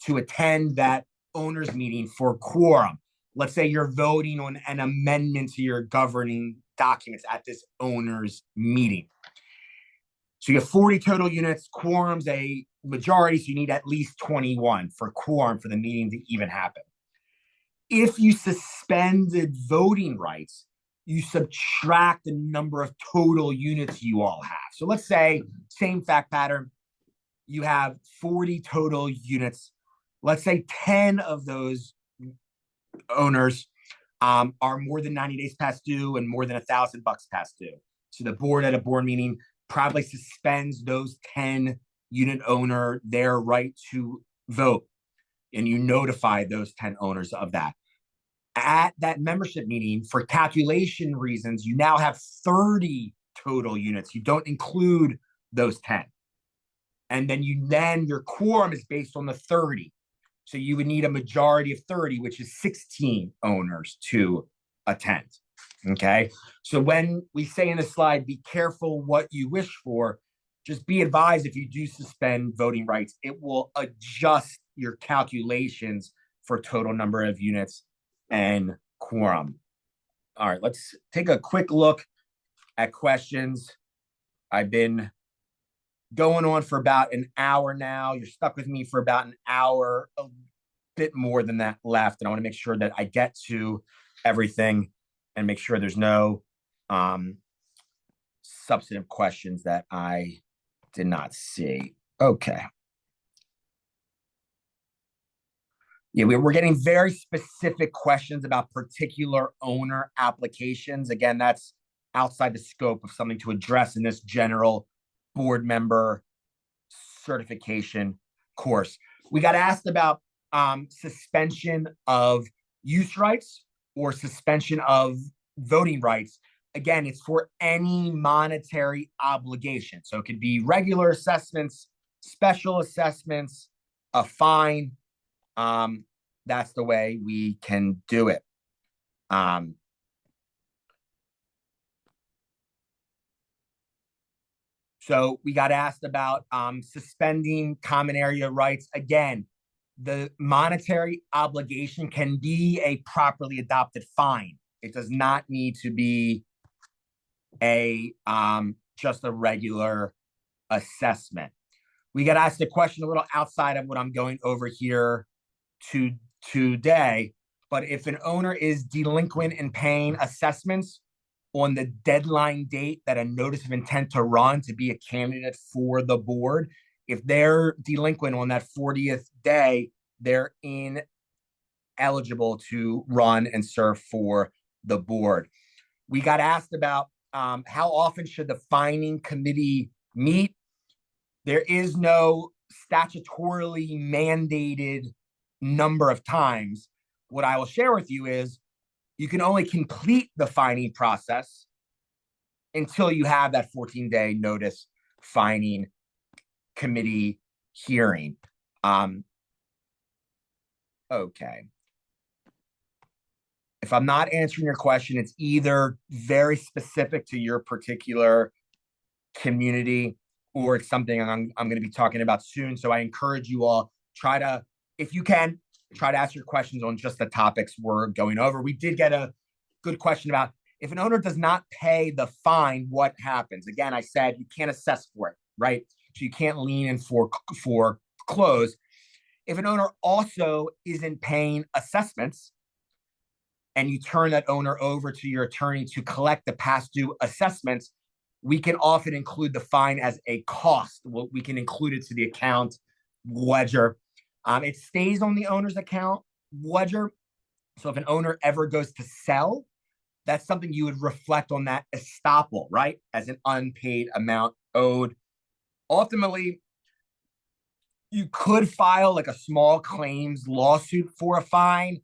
to attend that owners meeting for quorum. Let's say you're voting on an amendment to your governing documents at this owners meeting. So you have 40 total units, quorum's a majority, so you need at least 21 for quorum for the meeting to even happen. If you suspended voting rights, you subtract the number of total units you all have. So let's say, same fact pattern, you have 40 total units. Let's say 10 of those owners are more than 90 days past due and more than $1,000 past due. So the board at a board meeting probably suspends those 10 unit owner their right to vote, and you notify those 10 owners of that. At that membership meeting, for calculation reasons, you now have 30 total units. You don't include those 10. And then your quorum is based on the 30. So you would need a majority of 30, which is 16 owners to attend. Okay. So when we say in the slide, be careful what you wish for, just be advised if you do suspend voting rights, it will adjust your calculations for total number of units and quorum. All right, let's take a quick look at questions. I've been going on for about an hour now. You're stuck with me for about an hour, a bit more than that left. And I want to make sure that I get to everything and make sure there's no substantive questions that I did not see. Okay. Yeah, we're getting very specific questions about particular owner applications. Again, that's outside the scope of something to address in this general board member certification course. We got asked about suspension of use rights or suspension of voting rights. Again, it's for any monetary obligation. So it could be regular assessments, special assessments, a fine. That's the way we can do it. So we got asked about suspending common area rights. Again, the monetary obligation can be a properly adopted fine. It does not need to be a just a regular assessment. We got asked a question a little outside of what I'm going over here today, but if an owner is delinquent in paying assessments on the deadline date that a notice of intent to run to be a candidate for the board, if they're delinquent on that 40th day, they're ineligible to run and serve for the board. We got asked about how often should the fining committee meet. There is no statutorily mandated number of times. What I will share with you is you can only complete the fining process until you have that 14-day notice fining committee hearing. Okay. If I'm not answering your question, it's either very specific to your particular community or it's something I'm going to be talking about soon. So I encourage you all, try to, if you can, try to ask your questions on just the topics we're going over. We did get a good question about if an owner does not pay the fine, what happens? Again, I said you can't assess for it, right? So you can't lean in for close. If an owner also isn't paying assessments and you turn that owner over to your attorney to collect the past due assessments, we can often include the fine as a cost. We can include it to the account ledger. It stays on the owner's account ledger. So if an owner ever goes to sell, that's something you would reflect on that estoppel, right? As an unpaid amount owed. Ultimately, you could file like a small claims lawsuit for a fine.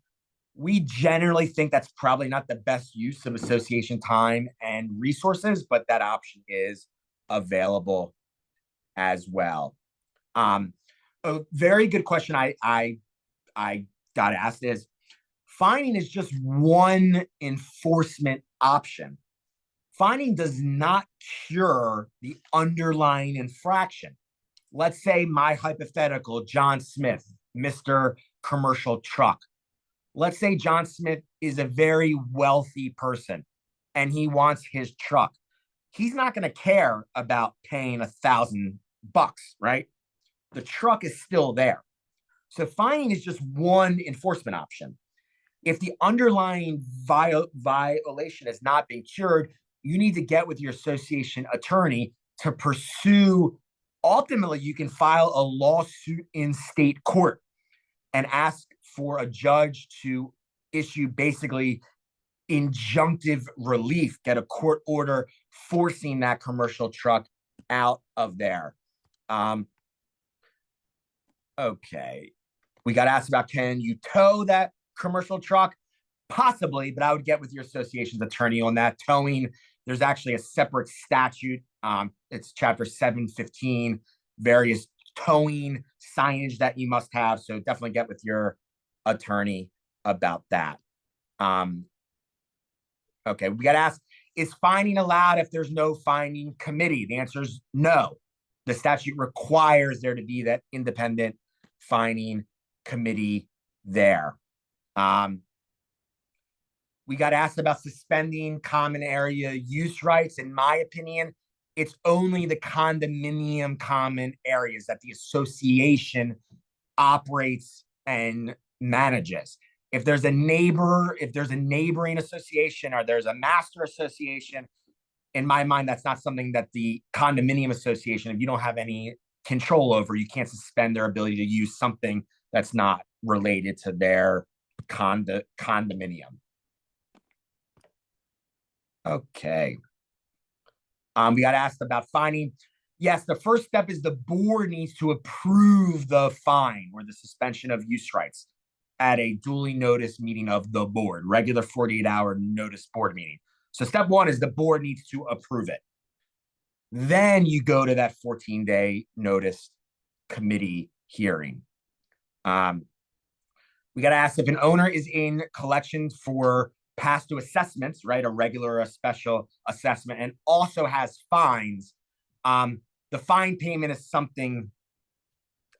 We generally think that's probably not the best use of association time and resources, but that option is available as well. A very good question I got asked is, fining is just one enforcement option. Fining does not cure the underlying infraction. Let's say my hypothetical, John Smith, Mr. Commercial Truck. Let's say John Smith is a very wealthy person and he wants his truck. He's not going to care about paying $1,000, right? The truck is still there. So fining is just one enforcement option. If the underlying violation has not been cured, you need to get with your association attorney to pursue. Ultimately, you can file a lawsuit in state court and ask for a judge to issue basically injunctive relief, get a court order forcing that commercial truck out of there. Okay. We got asked about, can you tow that commercial truck? Possibly, but I would get with your association's attorney on that. Towing, there's actually a separate statute. It's chapter 715, various towing signage that you must have. So definitely get with your attorney about that. Okay, we got asked, is fining allowed if there's no fining committee? The answer is no. The statute requires there to be that independent fining committee there. We got asked about suspending common area use rights. In my opinion, it's only the condominium common areas that the association operates and manages. If there's a neighboring association or there's a master association, in my mind, that's not something that the condominium association, if you don't have any control over, you can't suspend their ability to use something that's not related to their condominium. Okay. We got asked about fining. Yes, the first step is the board needs to approve the fine or the suspension of use rights at a duly noticed meeting of the board, regular 48-hour notice board meeting. So step one is the board needs to approve it. Then you go to that 14-day notice committee hearing. We got to ask if an owner is in collections for past due assessments, right? A regular or a special assessment, and also has fines. The fine payment is something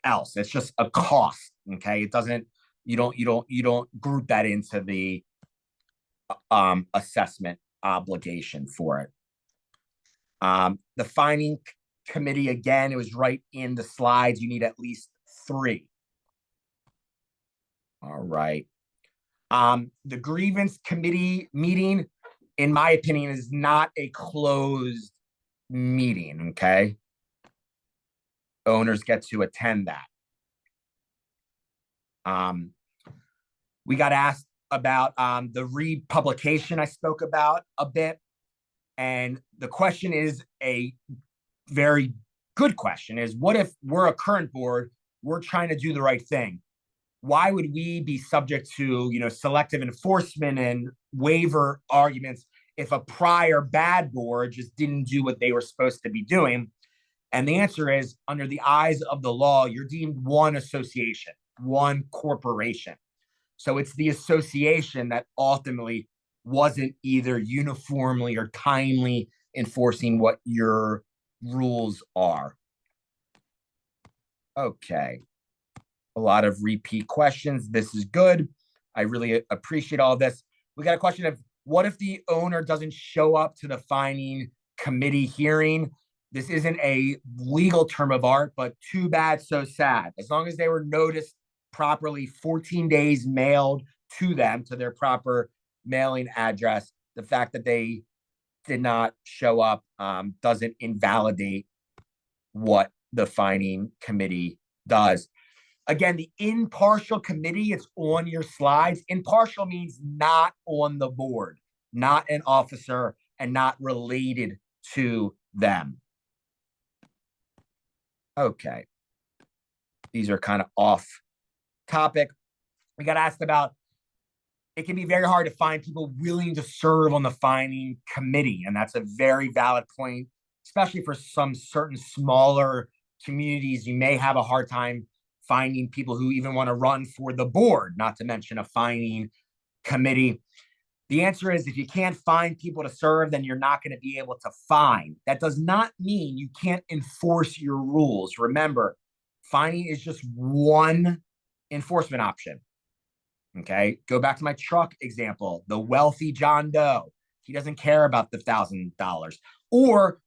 else. It's just a cost. Okay. It doesn't, you don't group that into the assessment obligation for it. The fining committee, again, it was right in the slides. You need at least 3. All right. The grievance committee meeting, in my opinion, is not a closed meeting. Okay. Owners get to attend that. We got asked about the republication I spoke about a bit. And the question is a very good question, is what if we're a current board, we're trying to do the right thing? Why would we be subject to, selective enforcement and waiver arguments if a prior bad board just didn't do what they were supposed to be doing? And the answer is, under the eyes of the law, you're deemed one association, one corporation. So it's the association that ultimately wasn't either uniformly or timely enforcing what your rules are. Okay. A lot of repeat questions. This is good. I really appreciate all this. We got a question of, what if the owner doesn't show up to the fining committee hearing? This isn't a legal term of art, but too bad, so sad. As long as they were noticed properly, 14 days mailed to them, to their proper mailing address, the fact that they did not show up doesn't invalidate what the fining committee does. Again, the impartial committee, it's on your slides. Impartial means not on the board, not an officer, and not related to them. Okay. These are kind of off topic. We got asked about, it can be very hard to find people willing to serve on the fining committee. And that's a very valid point, especially for some certain smaller communities. You may have a hard time finding people who even want to run for the board, not to mention a fining committee. The answer is, if you can't find people to serve, then you're not going to be able to fine. That does not mean you can't enforce your rules. Remember, fining is just one enforcement option. Okay, go back to my truck example. The wealthy John Doe, he doesn't care about the $1,000. Or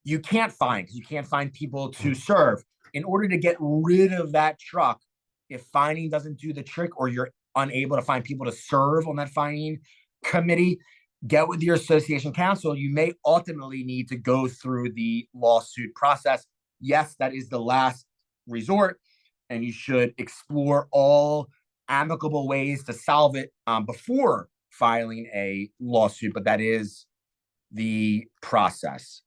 you can't fine because you can't find people to serve. In order to get rid of that truck, if fining doesn't do the trick, or you're unable to find people to serve on that fining committee, get with your association counsel. You may ultimately need to go through the lawsuit process. Yes, that is the last resort, and you should explore all amicable ways to solve it before filing a lawsuit, but that is the process.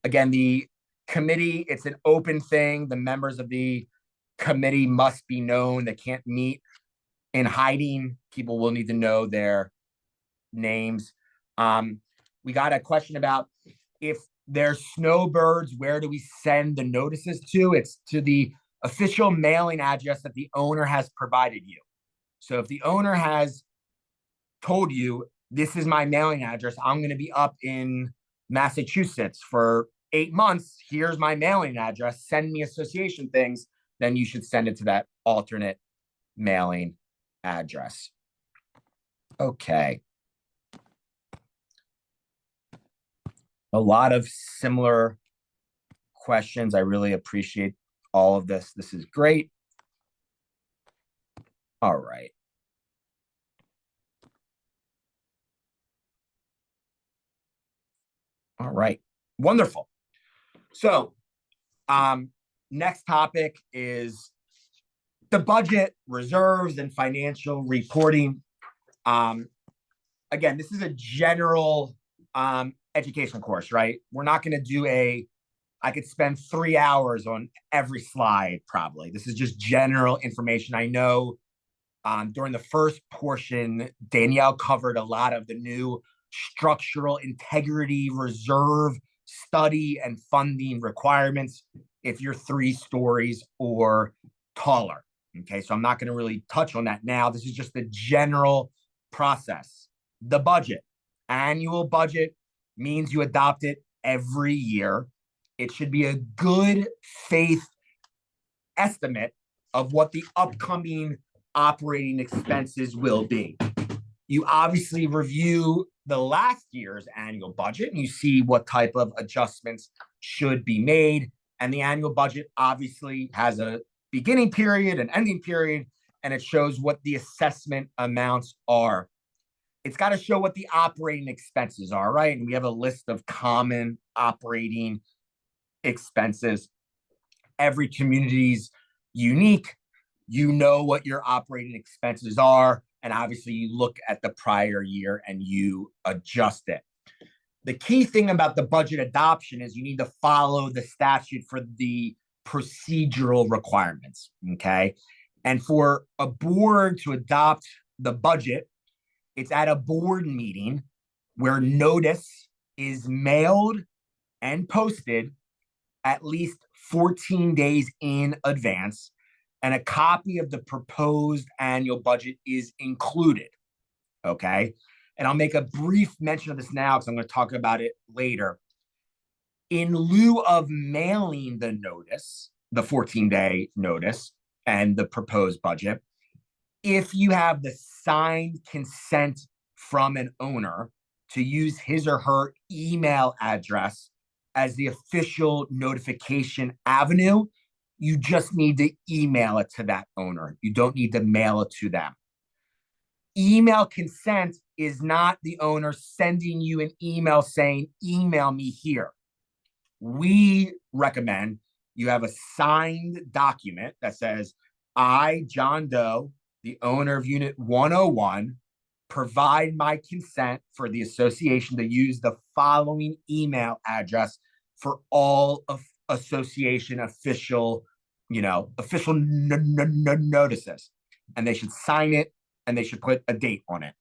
Again, the committee, it's an open thing. The members of the committee must be known. They can't meet in hiding. People will need to know their names. We got a question about, if there's snowbirds, where do we send the notices to? It's to the official mailing address that the owner has provided you. So if the owner has told you, this is my mailing address, I'm going to be up in Massachusetts for 8 months, here's my mailing address, send me association things, then you should send it to that alternate mailing address. Okay. A lot of similar questions. I really appreciate all of this. This is great. All right. All right. Wonderful. So, next topic is the budget, reserves, and financial reporting. Again, this is a general education course, right? We're not going to do I could spend 3 hours on every slide, probably. This is just general information. I know during the first portion, Danielle covered a lot of the new structural integrity reserve study and funding requirements if you're 3 stories or taller. Okay, so I'm not going to really touch on that now. This is just the general process. The budget, annual budget means you adopt it every year. It should be a good faith estimate of what the upcoming operating expenses will be. You obviously review the last year's annual budget and you see what type of adjustments should be made. And the annual budget obviously has a beginning period, an ending period, and it shows what the assessment amounts are. It's got to show what the operating expenses are, right? And we have a list of common operating expenses. Every community's unique. You know what your operating expenses are, and obviously you look at the prior year and you adjust it. The key thing about the budget adoption is you need to follow the statute for the procedural requirements, okay? And for a board to adopt the budget, it's at a board meeting where notice is mailed and posted at least 14 days in advance, and a copy of the proposed annual budget is included, okay? And I'll make a brief mention of this now because I'm going to talk about it later. In lieu of mailing the notice, the 14-day notice and the proposed budget, if you have the signed consent from an owner to use his or her email address as the official notification avenue, you just need to email it to that owner. You don't need to mail it to them. Email consent is not the owner sending you an email saying, email me here. We recommend you have a signed document that says, I, John Doe, the owner of Unit 101, provide my consent for the association to use the following email address for all of association official, notices. And they should sign it and they should put a date on it.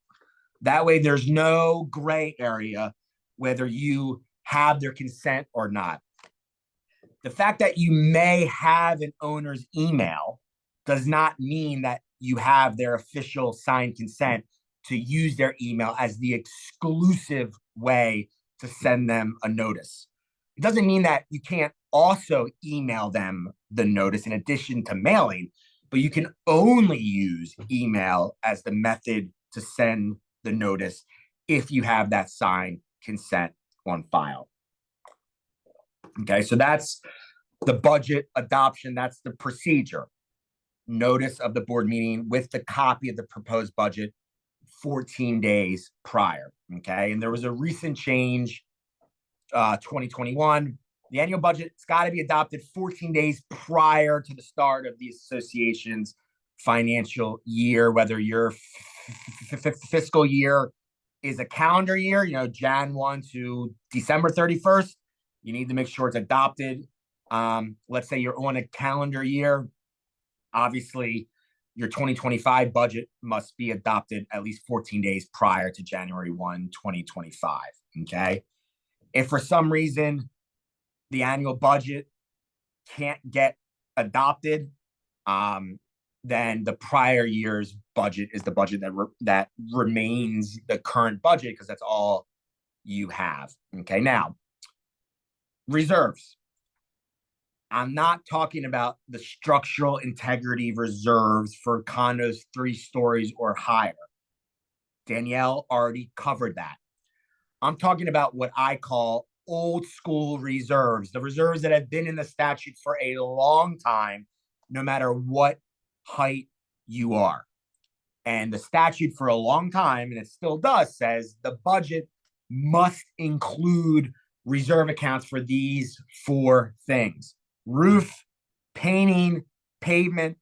That way there's no gray area whether you have their consent or not. The fact that you may have an owner's email does not mean that you have their official signed consent to use their email as the exclusive way to send them a notice. It doesn't mean that you can't also email them the notice in addition to mailing, but you can only use email as the method to send the notice if you have that signed consent on file. Okay, so that's the budget adoption. That's the procedure. Notice of the board meeting with the copy of the proposed budget 14 days prior. Okay, and there was a recent change, 2021. The annual budget's got to be adopted 14 days prior to the start of the association's financial year, whether your fiscal year is a calendar year, Jan 1 to December 31st. You need to make sure it's adopted. Let's say you're on a calendar year. Obviously, your 2025 budget must be adopted at least 14 days prior to January 1, 2025, okay? If for some reason the annual budget can't get adopted, then the prior year's budget is the budget that remains the current budget because that's all you have, okay? Now, reserves. I'm not talking about the structural integrity reserves for condos 3 stories or higher. Danielle already covered that. I'm talking about what I call old school reserves, the reserves that have been in the statute for a long time, no matter what height you are. And the statute for a long time, and it still does, says the budget must include reserve accounts for these 4 things: roof, painting, pavement,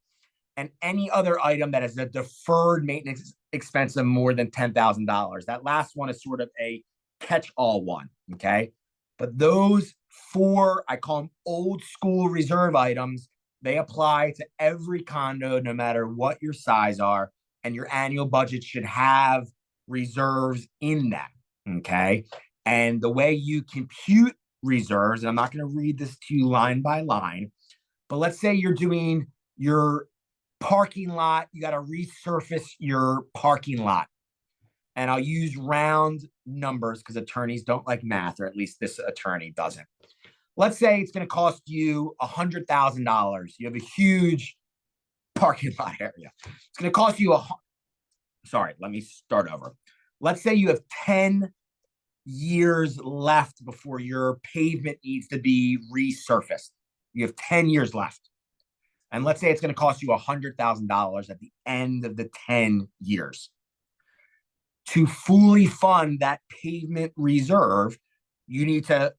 and any other item that is a deferred maintenance expense of more than $10,000. That last one is sort of a catch-all one, okay? But those 4, I call them old school reserve items, they apply to every condo, no matter what your size are, and your annual budget should have reserves in them, okay? And the way you compute reserves, and I'm not going to read this to you line by line, but let's say you're doing your parking lot, you got to resurface your parking lot. And I'll use round numbers because attorneys don't like math, or at least this attorney doesn't. Let's say it's going to cost you $100,000. You have a huge parking lot area. It's going to cost you sorry, let me start over. Let's say you have 10 years left before your pavement needs to be resurfaced. You have 10 years left. And let's say it's going to cost you $100,000 at the end of the 10 years. To fully fund that pavement reserve, you need to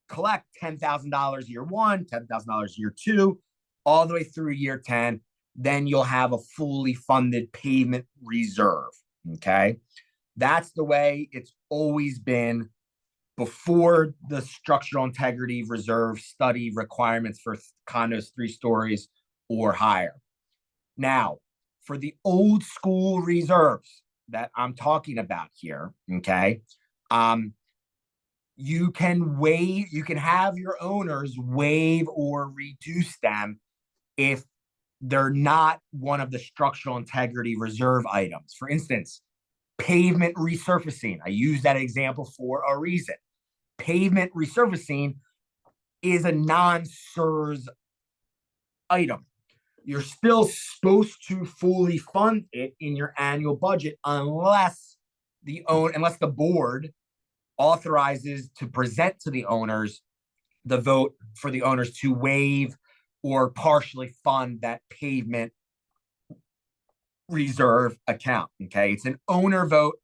collect $10,000 year 1, $10,000 year 2, all the way through year 10. Then you'll have a fully funded pavement reserve, okay? That's the way it's always been before the structural integrity reserve study requirements for condos 3 stories or higher. Now, for the old school reserves that I'm talking about here, okay, you can have your owners waive or reduce them if they're not one of the structural integrity reserve items. For instance, pavement resurfacing. I use that example for a reason. Pavement resurfacing is a non-CEUs item. You're still supposed to fully fund it in your annual budget unless the board authorizes to present to the owners the vote for the owners to waive or partially fund that pavement reserve account. Okay, it's an owner vote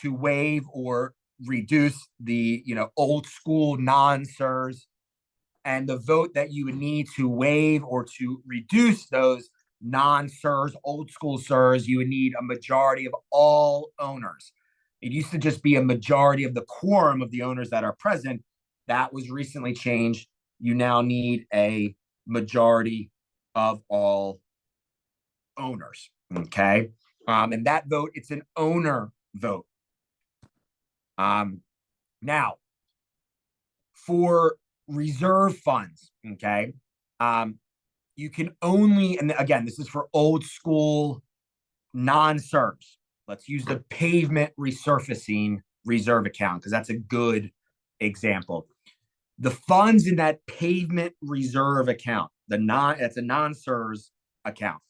to waive or reduce the old school non-CEUs, and the vote that you would need to waive or to reduce those non-CEUs, old school CEUs, you would need a majority of all owners. It used to just be a majority of the quorum of the owners that are present. That was recently changed. You now need a majority of all owners. Okay. And that vote, it's an owner vote. Now, for reserve funds, okay, you can only, and again, this is for old school non-CEUs. Let's use the pavement resurfacing reserve account because that's a good example. The funds in that pavement reserve account, it's a non-CEUs account.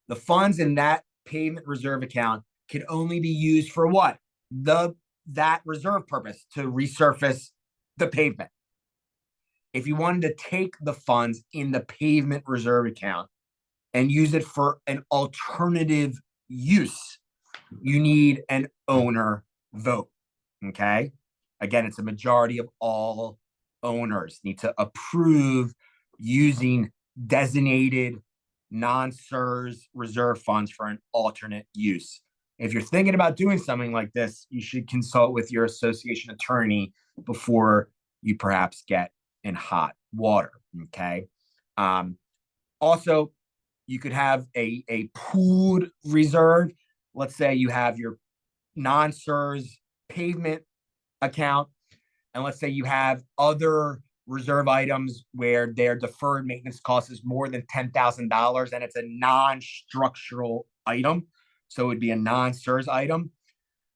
The funds in that pavement reserve account can only be used for what? That reserve purpose, to resurface the pavement. If you wanted to take the funds in the pavement reserve account and use it for an alternative use, you need an owner vote. Okay. Again, it's a majority of all owners need to approve using designated non-CEUs reserve funds for an alternate use. If you're thinking about doing something like this, you should consult with your association attorney before you perhaps get in hot water. Okay. Also, you could have a pooled reserve. Let's say you have your non-CEUs pavement account, and let's say you have other reserve items where their deferred maintenance cost is more than $10,000 and it's a non-structural item. So it would be a non-CEUs item.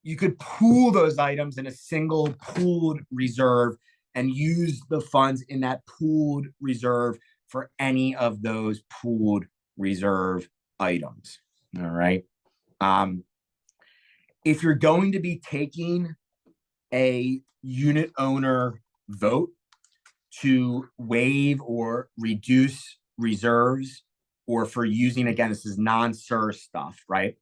You could pool those items in a single pooled reserve and use the funds in that pooled reserve for any of those pooled reserve items. All right. If you're going to be taking a unit owner vote to waive or reduce reserves, or for using, again, this is non-SER stuff, right?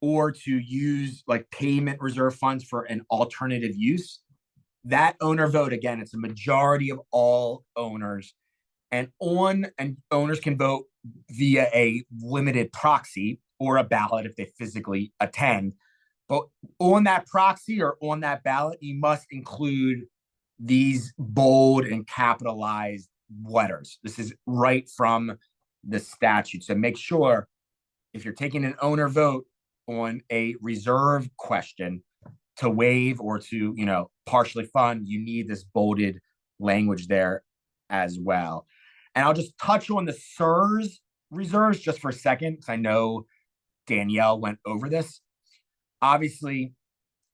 Or to use like payment reserve funds for an alternative use. That owner vote, again, it's a majority of all owners, and owners can vote via a limited proxy or a ballot if they physically attend. But on that proxy or on that ballot, you must include these bold and capitalized letters. This is right from the statute. So make sure if you're taking an owner vote on a reserve question to waive or to, partially fund, you need this bolded language there as well. And I'll just touch on the CEUs reserves just for a second, because I know Danielle went over this. Obviously,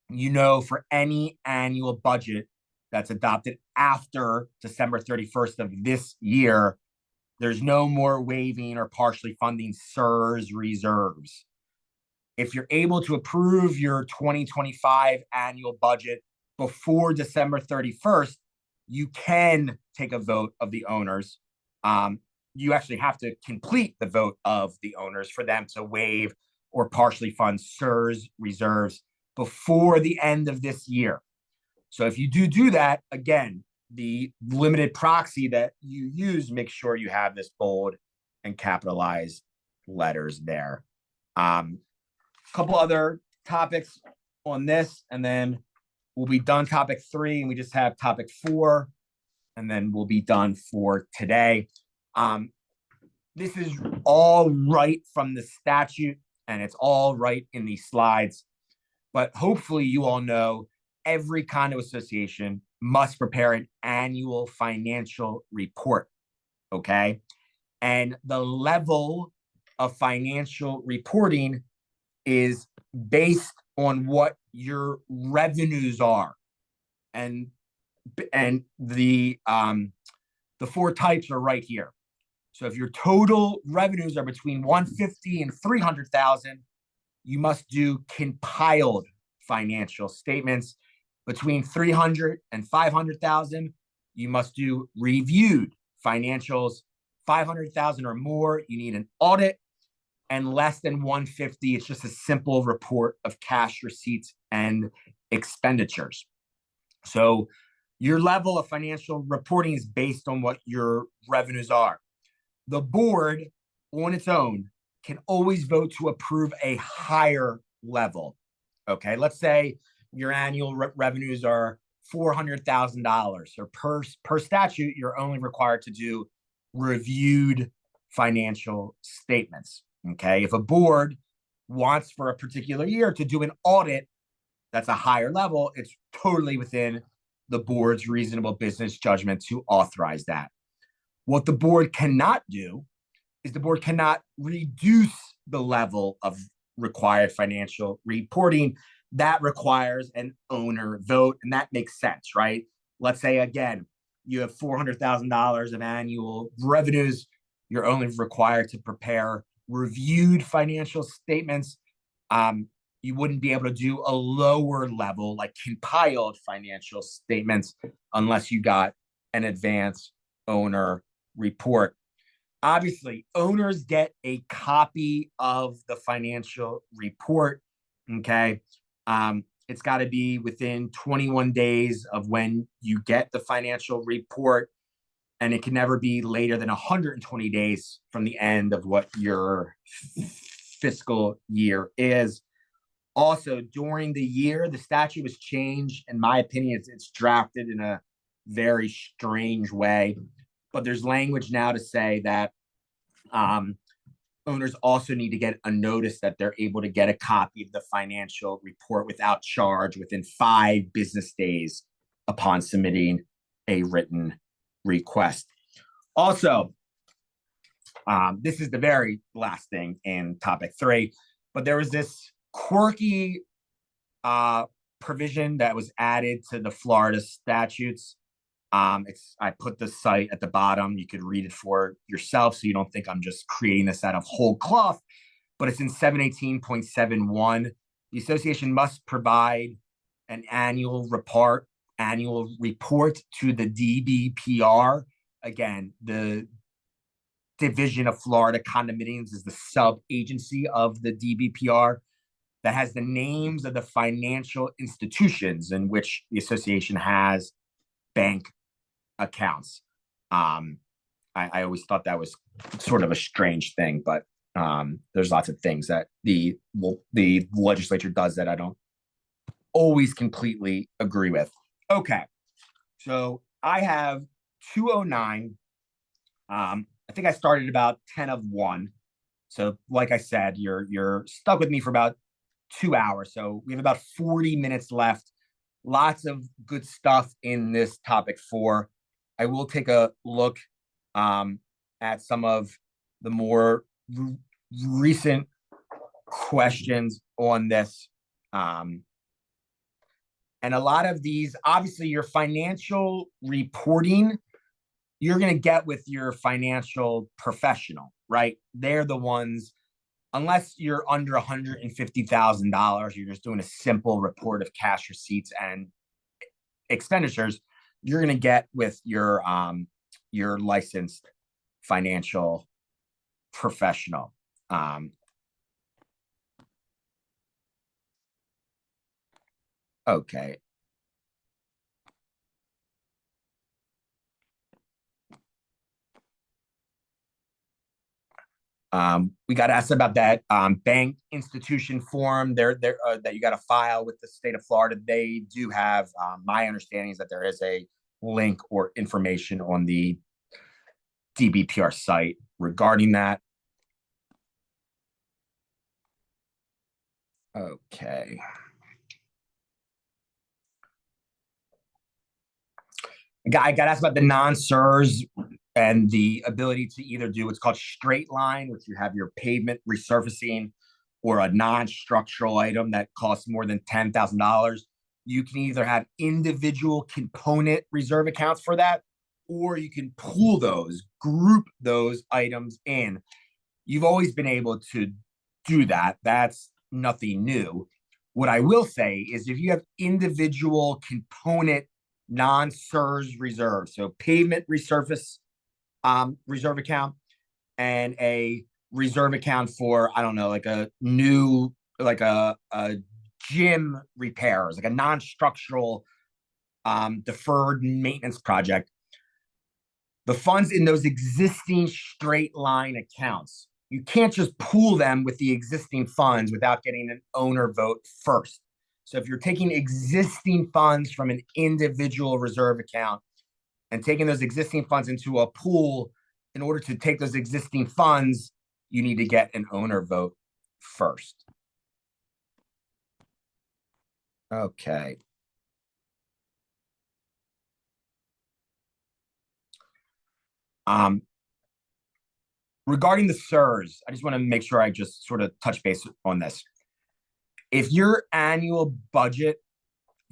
for any annual budget that's adopted after December 31st of this year, there's no more waiving or partially funding CEUs reserves. If you're able to approve your 2025 annual budget before December 31st, you can take a vote of the owners. You actually have to complete the vote of the owners for them to waive or partially fund CEUs reserves before the end of this year. So if you do that, again, the limited proxy that you use, make sure you have this bold and capitalized letters there. A couple other topics on this, and then we'll be done topic 3, and we just have topic 4, and then we'll be done for today. This is all right from the statute, and it's all right in these slides, but hopefully you all know every condo association must prepare an annual financial report, okay? And the level of financial reporting is based on what your revenues are. And the 4 types are right here. So if your total revenues are between 150 and 300,000, you must do compiled financial statements. Between 300 and 500,000, you must do reviewed financials. 500,000 or more, you need an audit. And less than 150, it's just a simple report of cash receipts and expenditures. So your level of financial reporting is based on what your revenues are. The board on its own can always vote to approve a higher level. Okay, let's say your annual revenues are $400,000, or per statute, you're only required to do reviewed financial statements. Okay, if a board wants for a particular year to do an audit that's a higher level, it's totally within the board's reasonable business judgment to authorize that. What the board cannot do is the board cannot reduce the level of required financial reporting. That requires an owner vote, and that makes sense, right? Let's say, again, you have $400,000 of annual revenues. You're only required to prepare reviewed financial statements. You wouldn't be able to do a lower level, like compiled financial statements, unless you got an advance owner report. Obviously, owners get a copy of the financial report, okay? It's got to be within 21 days of when you get the financial report, and it can never be later than 120 days from the end of what your fiscal year is. Also, during the year, the statute was changed. In my opinion, it's drafted in a very strange way, but there's language now to say that owners also need to get a notice that they're able to get a copy of the financial report without charge within 5 business days upon submitting a written request. Also, this is the very last thing in topic 3, but there was this quirky provision that was added to the Florida statutes. I put the site at the bottom. You could read it for yourself, so you don't think I'm just creating this out of whole cloth, but it's in 718.71. The association must provide an annual report to the DBPR. Again, the Division of Florida Condominiums is the sub-agency of the DBPR that has the names of the financial institutions in which the association has bank accounts. I always thought that was sort of a strange thing, but there's lots of things that the legislature does that I don't always completely agree with. Okay, so I have 209. I think I started about 10 of 1. So like I said, you're stuck with me for about 2 hours. So we have about 40 minutes left. Lots of good stuff in this topic 4. I will take a look at some of the more recent questions on this. And a lot of these, obviously your financial reporting, you're going to get with your financial professional, right? They're the ones, unless you're under $150,000, you're just doing a simple report of cash receipts and expenditures, you're going to get with your licensed financial professional. Okay. We got asked about that bank institution form there that you got to file with the state of Florida. They do have, my understanding is that there is a link or information on the DBPR site regarding that. Okay. I got asked about the non-CEUs and the ability to either do what's called straight line, which you have your pavement resurfacing, or a non-structural item that costs more than $10,000. You can either have individual component reserve accounts for that, or you can pool those, group those items in. You've always been able to do that. That's nothing new. What I will say is if you have individual component non-CEUs reserve, so pavement resurface reserve account, and a reserve account for, I don't know, like a new, like a gym repairs, like a non-structural deferred maintenance project. The funds in those existing straight line accounts, you can't just pool them with the existing funds without getting an owner vote first. So if you're taking existing funds from an individual reserve account and taking those existing funds into a pool, in order to take those existing funds, you need to get an owner vote first. Okay. Regarding the CEUs, I just want to make sure I just sort of touch base on this. If your annual budget,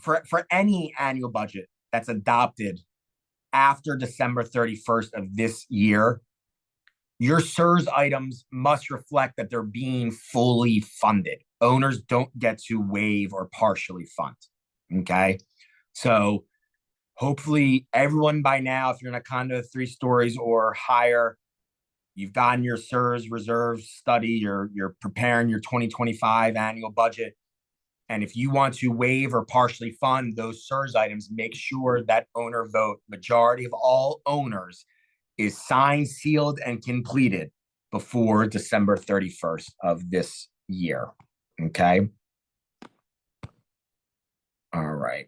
for any annual budget that's adopted after December 31st of this year, your CEUs items must reflect that they're being fully funded. Owners don't get to waive or partially fund. Okay. So hopefully everyone by now, if you're in a condo 3 stories or higher, you've gotten your CEUs reserve study, you're preparing your 2025 annual budget. And if you want to waive or partially fund those CEUs items, make sure that owner vote, majority of all owners, is signed, sealed, and completed before December 31st of this year. Okay. All right.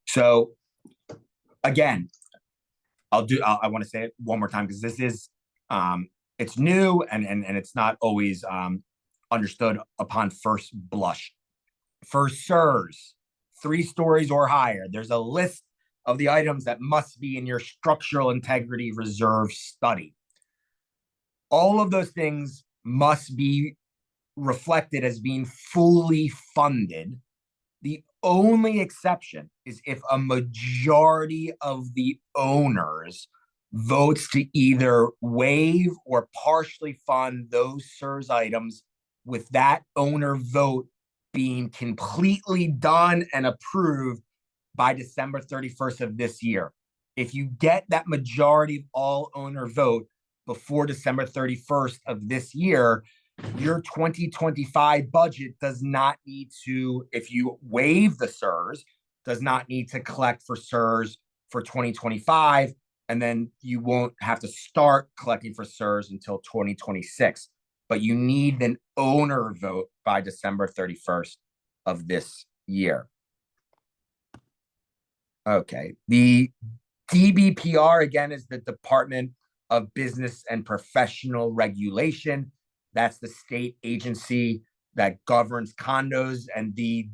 So again, I want to say it one more time because this is, it's new and it's not always understood upon first blush. For CEUs, 3 stories or higher, there's a list of the items that must be in your structural integrity reserve study. All of those things must be reflected as being fully funded. The only exception is if a majority of the owners votes to either waive or partially fund those CEUs items with that owner vote being completely done and approved by December 31st of this year. If you get that majority of all owner vote before December 31st of this year, your 2025 budget does not need to, if you waive the CEUs, does not need to collect for CEUs for 2025. And then you won't have to start collecting for CEUs until 2026. But you need an owner vote by December 31st of this year. Okay. The DBPR, again, is the Department of Business and Professional Regulation. That's the state agency that governs condos, and the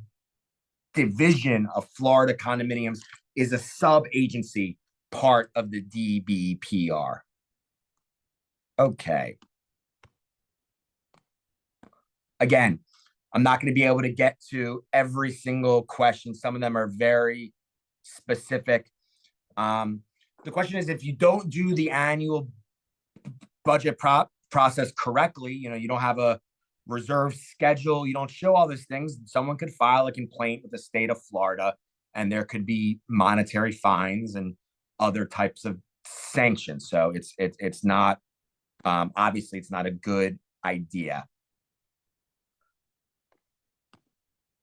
Division of Florida Condominiums is a sub-agency part of the DBPR. Okay. Again, I'm not going to be able to get to every single question. Some of them are very specific. The question is, if you don't do the annual budget process correctly, you don't have a reserve schedule, you don't show all these things, someone could file a complaint with the state of Florida, and there could be monetary fines and other types of sanctions. So it's not, obviously it's not a good idea.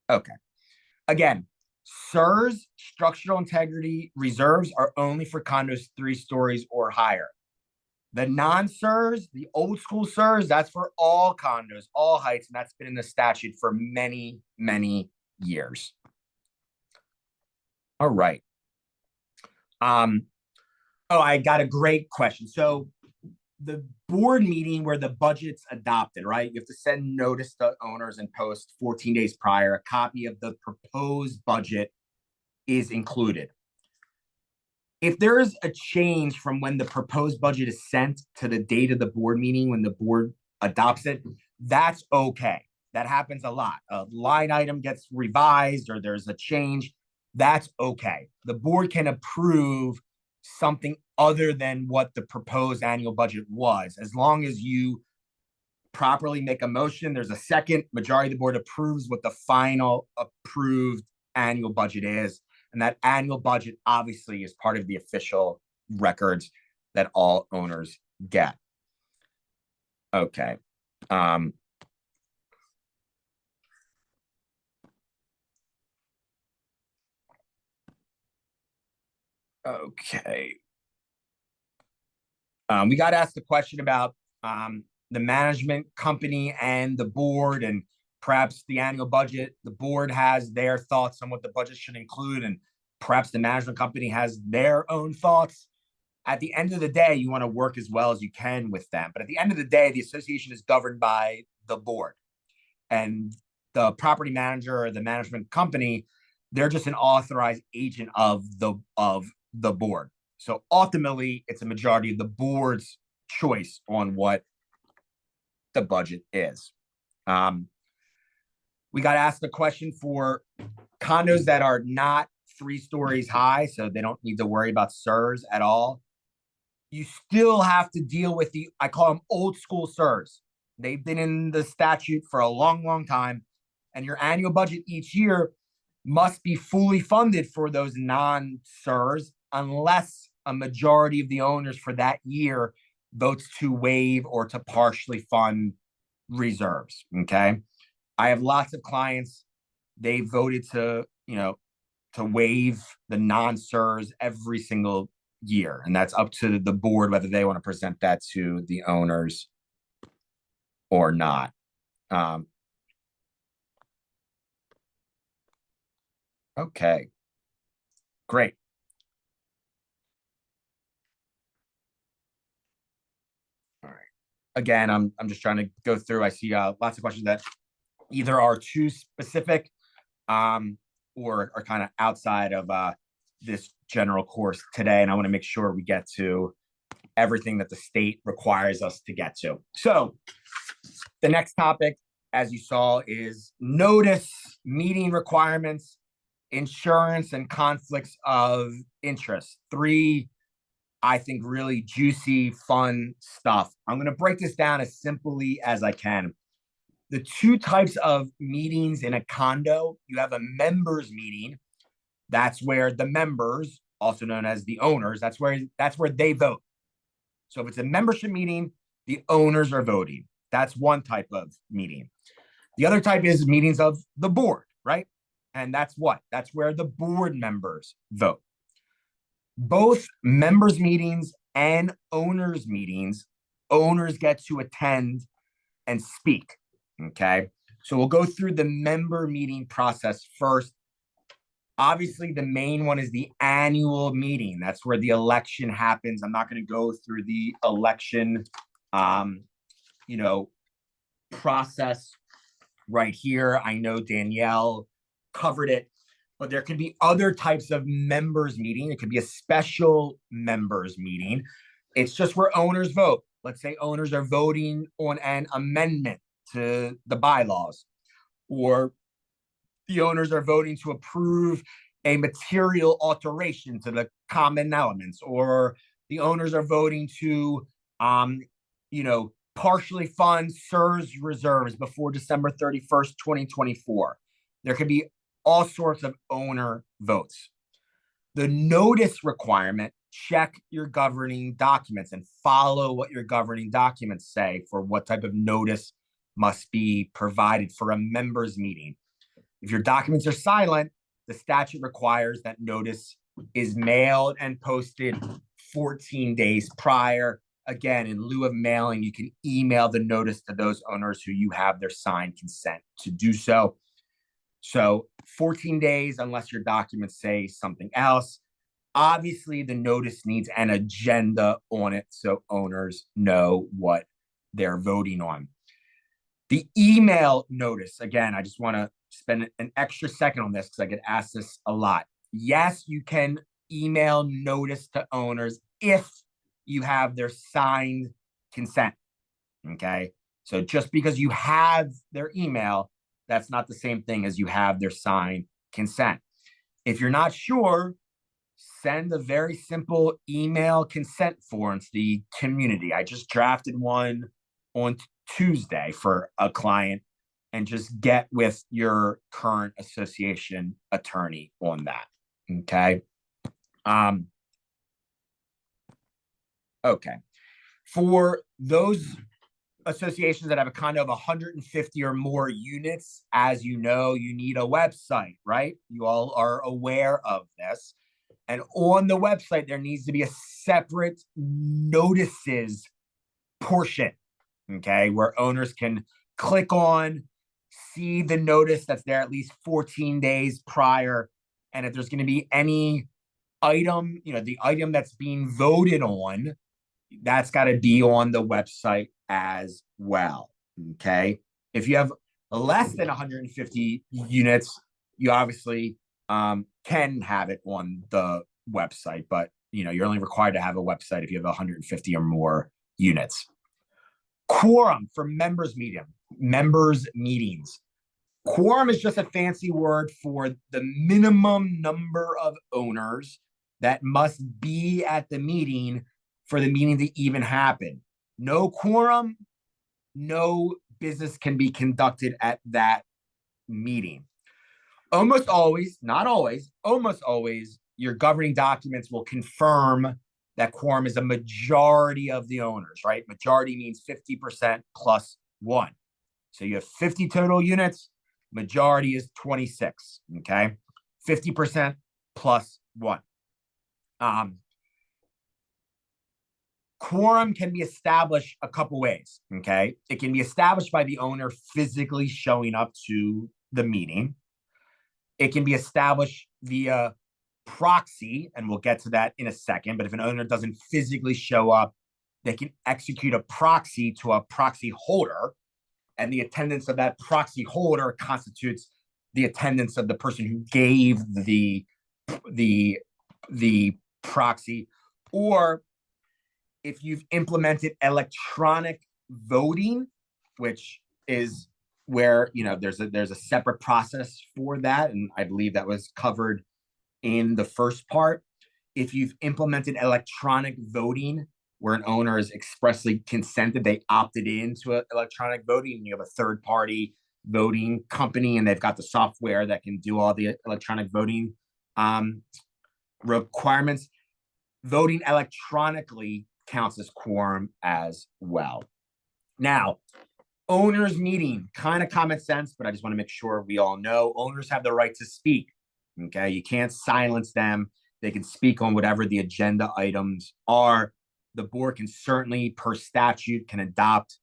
Okay. Again, CEUs, structural integrity reserves, are only for condos 3 stories or higher. The non-CEUs, the old school CEUs, that's for all condos, all heights, and that's been in the statute for many, many years. All right. Oh, I got a great question. So the board meeting where the budget's adopted, right? You have to send notice to owners and post 14 days prior. A copy of the proposed budget is included. If there is a change from when the proposed budget is sent to the date of the board meeting, when the board adopts it, that's okay. That happens a lot. A line item gets revised or there's a change. That's okay. The board can approve something other than what the proposed annual budget was, as long as you properly make a motion. There's a second, majority of the board approves what the final approved annual budget is. And that annual budget obviously is part of the official records that all owners get. Okay. Okay. We got asked the question about the management company and the board, and perhaps the annual budget. The board has their thoughts on what the budget should include, and perhaps the management company has their own thoughts. At the end of the day, you want to work as well as you can with them. But at the end of the day, the association is governed by the board, and the property manager or the management company, they're just an authorized agent of the board. So ultimately, it's a majority of the board's choice on what the budget is. We got asked the question for condos that are not 3 stories high, so they don't need to worry about CEUs at all. You still have to deal with the, I call them old school CEUs. They've been in the statute for a long, long time, and your annual budget each year must be fully funded for those non-CEUs unless a majority of the owners for that year votes to waive or to partially fund reserves. Okay. I have lots of clients, they voted to waive the non-CEUs every single year. And that's up to the board whether they want to present that to the owners or not. Okay, great. All right. Again, I'm just trying to go through. I see lots of questions that either are too specific or are kind of outside of this general course today. And I want to make sure we get to everything that the state requires us to get to. So the next topic, as you saw, is notice, meeting requirements, insurance, and conflicts of interest. 3, I think, really juicy, fun stuff. I'm going to break this down as simply as I can. The two types of meetings in a condo, you have a members meeting. That's where the members, also known as the owners, that's where they vote. So if it's a membership meeting, the owners are voting. That's one type of meeting. The other type is meetings of the board, right? And that's what? That's where the board members vote. Both members meetings and owners meetings, owners get to attend and speak. Okay. So we'll go through the member meeting process first. Obviously, the main one is the annual meeting. That's where the election happens. I'm not going to go through the election, process right here. I know Danielle covered it, but there can be other types of members meeting. It could be a special members meeting. It's just where owners vote. Let's say owners are voting on an amendment to the bylaws, or the owners are voting to approve a material alteration to the common elements, or the owners are voting to, partially fund CEUs reserves before December 31st, 2024. There could be all sorts of owner votes. The notice requirement, check your governing documents and follow what your governing documents say for what type of notice must be provided for a members meeting. If your documents are silent, the statute requires that notice is mailed and posted 14 days prior. Again, in lieu of mailing, you can email the notice to those owners who you have their signed consent to do so. So 14 days, unless your documents say something else. Obviously, the notice needs an agenda on it so owners know what they're voting on. The email notice, again, I just want to spend an extra second on this because I get asked this a lot. Yes, you can email notice to owners if you have their signed consent. Okay. So just because you have their email, that's not the same thing as you have their signed consent. If you're not sure, send a very simple email consent form to the community. I just drafted one on Tuesday for a client, and just get with your current association attorney on that. Okay. Okay. For those associations that have a condo of 150 or more units, as you know, you need a website, right? You all are aware of this. And on the website, there needs to be a separate notices portion, okay, where owners can click on, see the notice that's there at least 14 days prior. And if there's going to be any item, the item that's being voted on, that's got to be on the website as well. Okay. If you have less than 150 units, you obviously can have it on the website, but you're only required to have a website if you have 150 or more units. Quorum for members meetings. Quorum is just a fancy word for the minimum number of owners that must be at the meeting for the meeting to even happen. No quorum, no business can be conducted at that meeting. Almost always, not always, almost always, your governing documents will confirm that quorum is a majority of the owners, right? Majority means 50% plus one. So you have 50 total units, majority is 26, okay? 50% plus one. Quorum can be established a couple ways, okay? It can be established by the owner physically showing up to the meeting. It can be established via proxy, and we'll get to that in a second, but if an owner doesn't physically show up, they can execute a proxy to a proxy holder, and the attendance of that proxy holder constitutes the attendance of the person who gave the proxy. Or if you've implemented electronic voting, which is where there's a separate process for that, and I believe that was covered in the first part. If you've implemented electronic voting, where an owner is expressly consented, they opted into electronic voting, and you have a third party voting company and they've got the software that can do all the electronic voting requirements. Voting electronically counts as quorum as well. Now, owners meeting, kind of common sense, but I just want to make sure we all know owners have the right to speak. Okay, you can't silence them. They can speak on whatever the agenda items are. The board can certainly, per statute, can adopt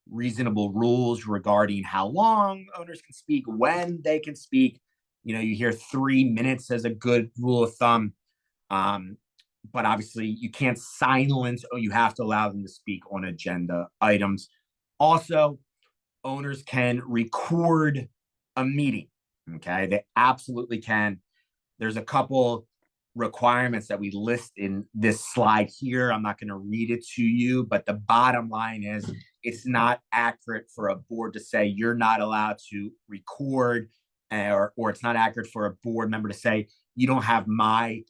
reasonable rules regarding how long owners can speak, when they can speak. You know, you hear 3 minutes as a good rule of thumb. But obviously you can't silence, or you have to allow them to speak on agenda items. Also, owners can record a meeting. Okay, they absolutely can. There's a couple requirements that we list in this slide here. I'm not going to read it to you, but the bottom line is it's not accurate for a board to say you're not allowed to record, or it's not accurate for a board member to say you don't have my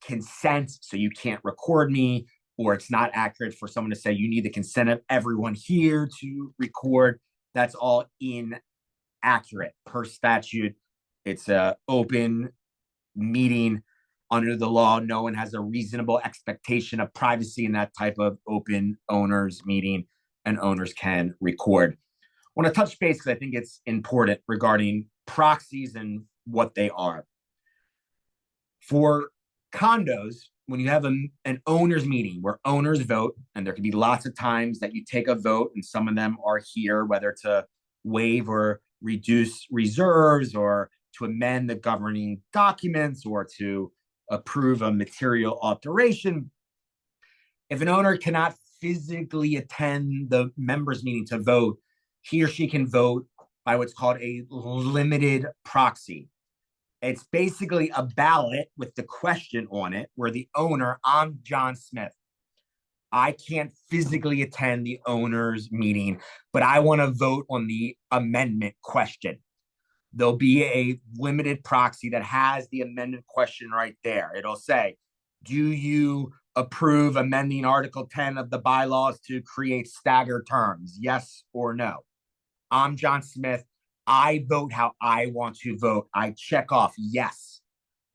consent, so you can't record me, or it's not accurate for someone to say you need the consent of everyone here to record. That's all inaccurate. Per statute, it's an open meeting. Under the law, no one has a reasonable expectation of privacy in that type of open owners meeting, and owners can record. I want to touch base because I think it's important regarding proxies and what they are. For condos, when you have an owners meeting where owners vote, and there can be lots of times that you take a vote, and some of them are here, whether to waive or reduce reserves, or to amend the governing documents, or to approve a material alteration. If an owner cannot physically attend the members meeting to vote, he or she can vote by what's called a limited proxy. It's basically a ballot with the question on it where the owner, I'm John Smith, I can't physically attend the owners meeting, but I want to vote on the amendment question. There'll be a limited proxy that has the amendment question right there. It'll say, do you approve amending Article 10 of the bylaws to create staggered terms? Yes or no? I'm John Smith. I vote how I want to vote. I check off yes.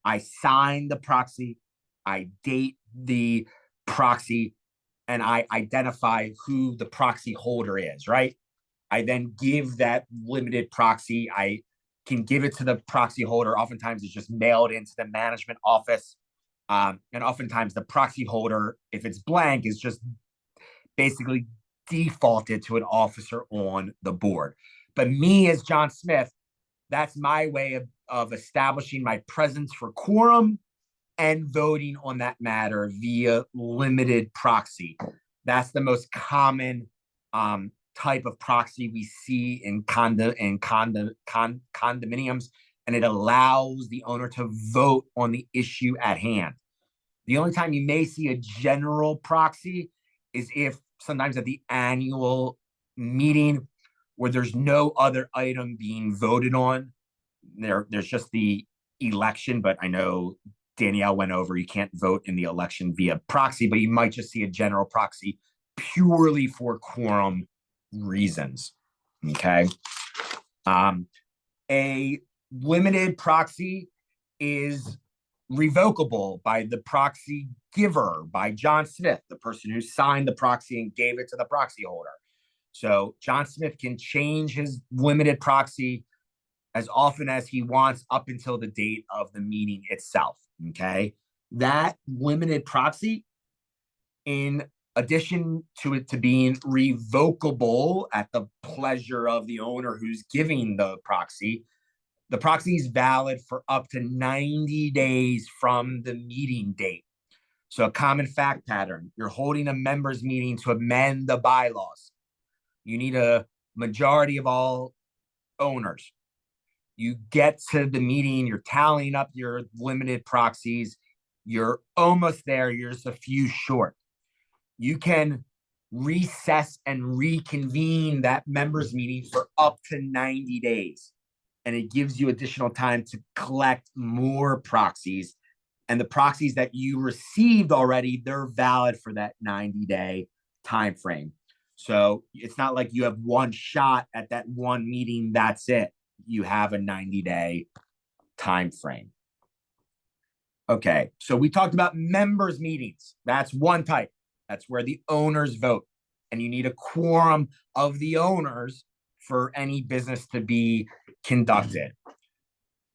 I sign the proxy. I date the proxy, and I identify who the proxy holder is, right? I then give that limited proxy. I can give it to the proxy holder. Oftentimes it's just mailed into the management office. And oftentimes the proxy holder, if it's blank, is just basically defaulted to an officer on the board. But me as John Smith, that's my way of establishing my presence for quorum and voting on that matter via limited proxy. That's the most common type of proxy we see in condominiums, and it allows the owner to vote on the issue at hand. The only time you may see a general proxy is if sometimes at the annual meeting where there's no other item being voted on, there's just the election. But I know Danielle went over, you can't vote in the election via proxy, but you might just see a general proxy purely for quorum reasons. Okay. A limited proxy is revocable by the proxy giver, by John Smith, the person who signed the proxy and gave it to the proxy holder. So John Smith can change his limited proxy as often as he wants up until the date of the meeting itself. Okay. That limited proxy, in addition to it to being revocable at the pleasure of the owner who's giving the proxy is valid for up to 90 days from the meeting date. So a common fact pattern, you're holding a members meeting to amend the bylaws. You need a majority of all owners. You get to the meeting, you're tallying up your limited proxies, you're almost there, you're just a few short. You can recess and reconvene that members meeting for up to 90 days. And it gives you additional time to collect more proxies And the proxies that you received already, they're valid for that 90-day time frame. So it's not like you have one shot at that one meeting, that's it. You have a 90-day time frame. Okay, so we talked about members meetings. That's one type. That's where the owners vote. And you need a quorum of the owners for any business to be conducted.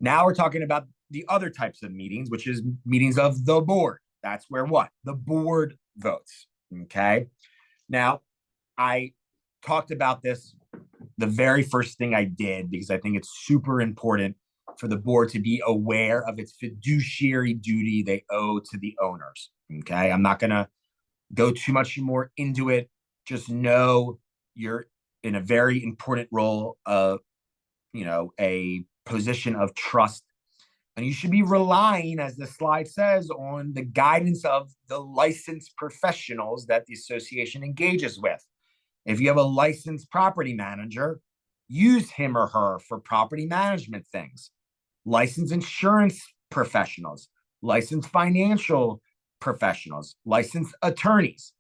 Now we're talking about the other types of meetings, which is meetings of the board. That's where what? The board votes. Okay. Now, I talked about this the very first thing I did because I think it's super important for the board to be aware of its fiduciary duty they owe to the owners. Okay. I'm not going to go too much more into it. Just know you're in a very important role of, a position of trust. And you should be relying, as the slide says, on the guidance of the licensed professionals that the association engages with. If you have a licensed property manager, use him or her for property management things. Licensed insurance professionals, licensed financial professionals, licensed attorneys.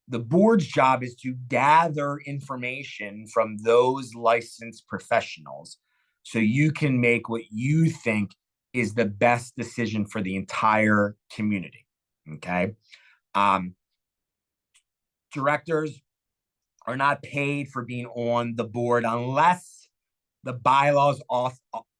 The board's job is to gather information from those licensed professionals so you can make what you think is the best decision for the entire community. Okay. Directors are not paid for being on the board unless the bylaws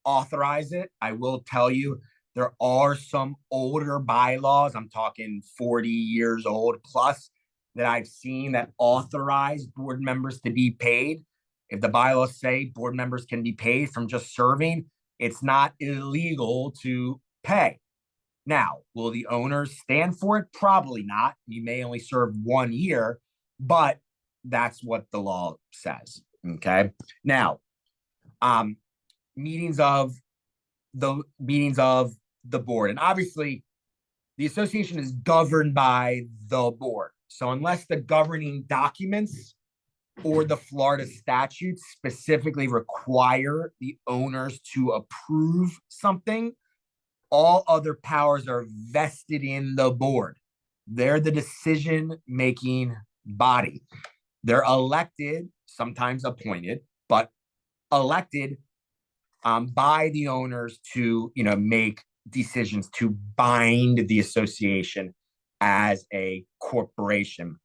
authorize it. I will tell you, there are some older bylaws, I'm talking 40 years old plus, that I've seen that authorize board members to be paid. If the bylaws say board members can be paid from just serving, it's not illegal to pay. Now, will the owners stand for it? Probably not. You may only serve 1 year, but that's what the law says. Okay. Now, meetings of the board, and obviously the association is governed by the board. So unless the governing documents or the Florida statutes specifically require the owners to approve something, all other powers are vested in the board. They're the decision-making body. They're elected, sometimes appointed, but elected by the owners to, make decisions to bind the association as a corporation.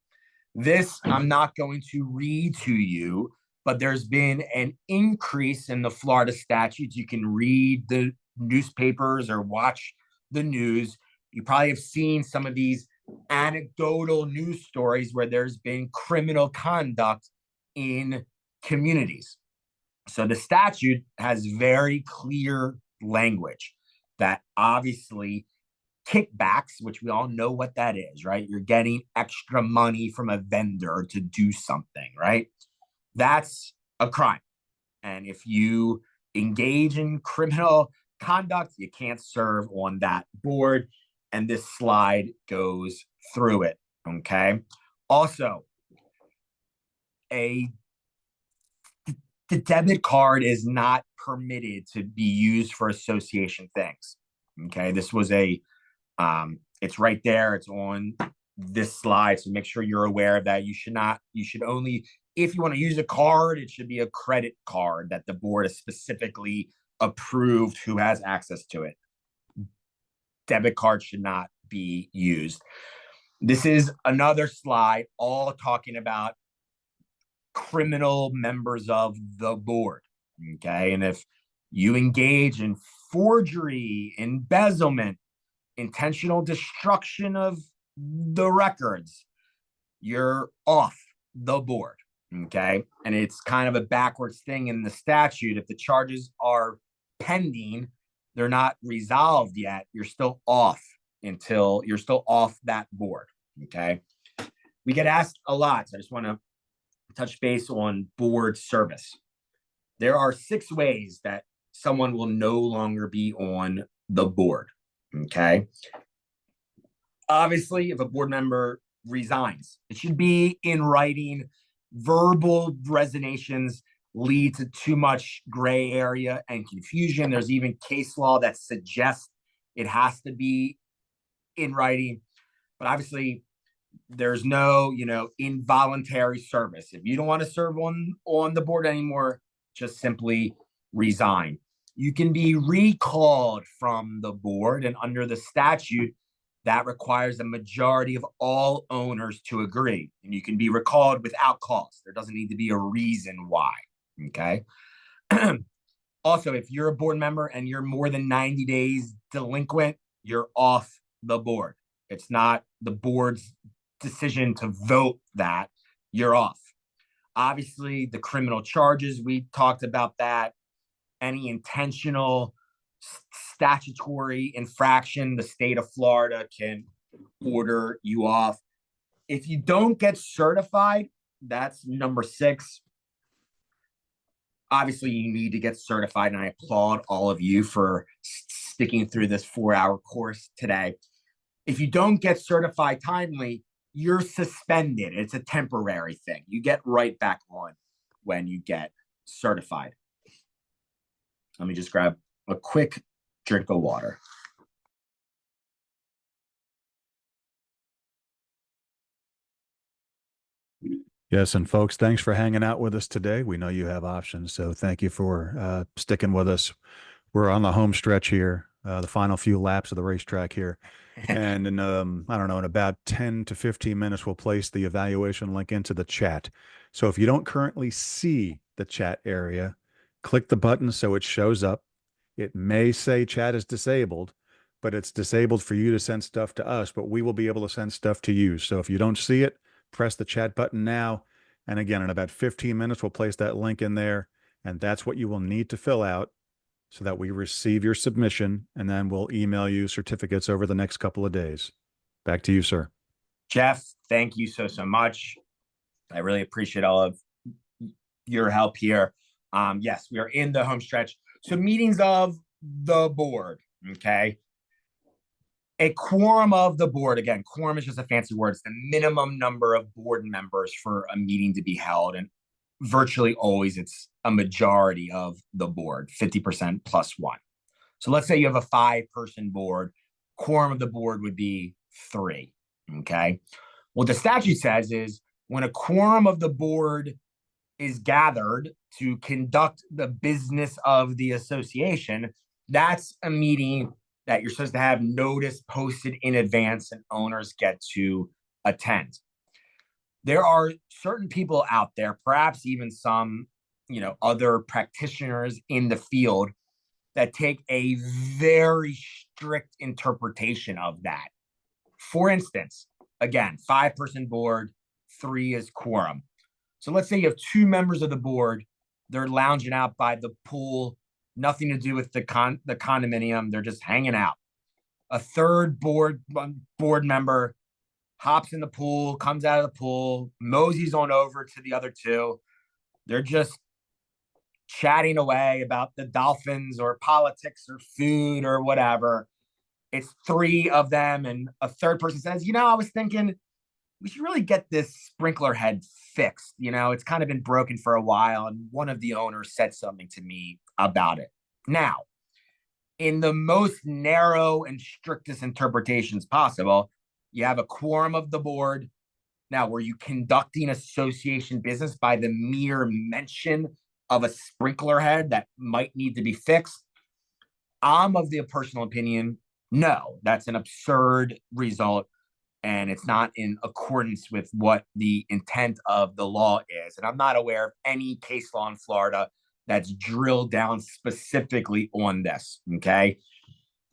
This I'm not going to read to you, but there's been an increase in the Florida statutes. You can read the newspapers or watch the news. You probably have seen some of these anecdotal news stories where there's been criminal conduct in communities. So the statute has very clear language that obviously kickbacks, which we all know what that is, right? You're getting extra money from a vendor to do something, right? That's a crime. And if you engage in criminal conduct, you can't serve on that board. And this slide goes through it, okay? Also, the debit card is not permitted to be used for association things, okay? This was it's right there. It's on this slide. So make sure you're aware of that. You should only, if you want to use a card, it should be a credit card that the board has specifically approved who has access to it. Debit cards should not be used. This is another slide all talking about criminal members of the board. Okay. And if you engage in forgery, embezzlement, intentional destruction of the records, you're off the board. Okay. And it's kind of a backwards thing in the statute. If the charges are pending, they're not resolved yet, you're still off that board. Okay. We get asked a lot. So I just want to touch base on board service. There are 6 ways that someone will no longer be on the board. Okay. Obviously, if a board member resigns, it should be in writing. Verbal resignations lead to too much gray area and confusion. There's even case law that suggests it has to be in writing. But obviously, there's no, involuntary service. If you don't want to serve on the board anymore, just simply resign. You can be recalled from the board, and under the statute, that requires a majority of all owners to agree. And you can be recalled without cause. There doesn't need to be a reason why. Okay. Also, if you're a board member and you're more than 90 days delinquent, you're off the board. It's not the board's decision to vote that. You're off. Obviously, the criminal charges, we talked about that. Any intentional statutory infraction, the state of Florida can order you off. If you don't get certified, that's number 6. Obviously, you need to get certified, and I applaud all of you for sticking through this 4-hour course today. If you don't get certified timely, you're suspended. It's a temporary thing. You get right back on when you get certified. Let me just grab a quick drink of water. Yes, and folks, thanks for hanging out with us today. We know you have options, so thank you for sticking with us. We're on the home stretch here, the final few laps of the racetrack here. And in, I don't know, in about 10 to 15 minutes, we'll place the evaluation link into the chat. So if you don't currently see the chat area, click the button so it shows up. It may say chat is disabled, but it's disabled for you to send stuff to us, but we will be able to send stuff to you. So if you don't see it, press the chat button now. And again, in about 15 minutes, we'll place that link in there. And that's what you will need to fill out so that we receive your submission. And then we'll email you certificates over the next couple of days. Back to you, sir. Jeff, thank you so much. I really appreciate all of your help here. Yes, we are in the home stretch. So meetings of the board, okay? A quorum of the board, again, quorum is just a fancy word. It's the minimum number of board members for a meeting to be held. And virtually always it's a majority of the board, 50% plus 1. So let's say you have a 5-person board. Quorum of the board would be 3, okay? What the statute says is when a quorum of the board is gathered to conduct the business of the association, that's a meeting that you're supposed to have notice posted in advance and owners get to attend. There are certain people out there, perhaps even some, other practitioners in the field that take a very strict interpretation of that. For instance, again, 5-person board, 3 is quorum. So let's say you have 2 members of the board, they're lounging out by the pool, nothing to do with the condominium. They're just hanging out. A third board member hops in the pool, comes out of the pool, moseys on over to the other 2. They're just chatting away about the Dolphins or politics or food or whatever. It's 3 of them. And a third person says, I was thinking we should really get this sprinkler head fixed. It's kind of been broken for a while. And one of the owners said something to me about it. Now, in the most narrow and strictest interpretations possible, you have a quorum of the board. Now, were you conducting association business by the mere mention of a sprinkler head that might need to be fixed? I'm of the personal opinion, no, that's an absurd result. And it's not in accordance with what the intent of the law is. And I'm not aware of any case law in Florida that's drilled down specifically on this, okay?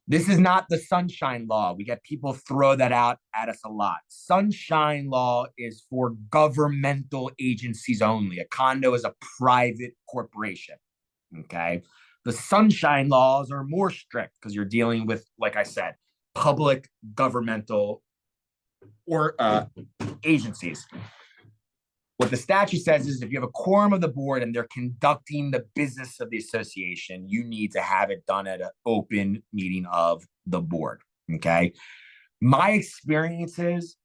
This is not the sunshine law. We get people throw that out at us a lot. Sunshine law is for governmental agencies only. A condo is a private corporation, okay? The sunshine laws are more strict because you're dealing with, like I said, public governmental or agencies. What the statute says is if you have a quorum of the board and they're conducting the business of the association, you need to have it done at an open meeting of the board, okay? My experience is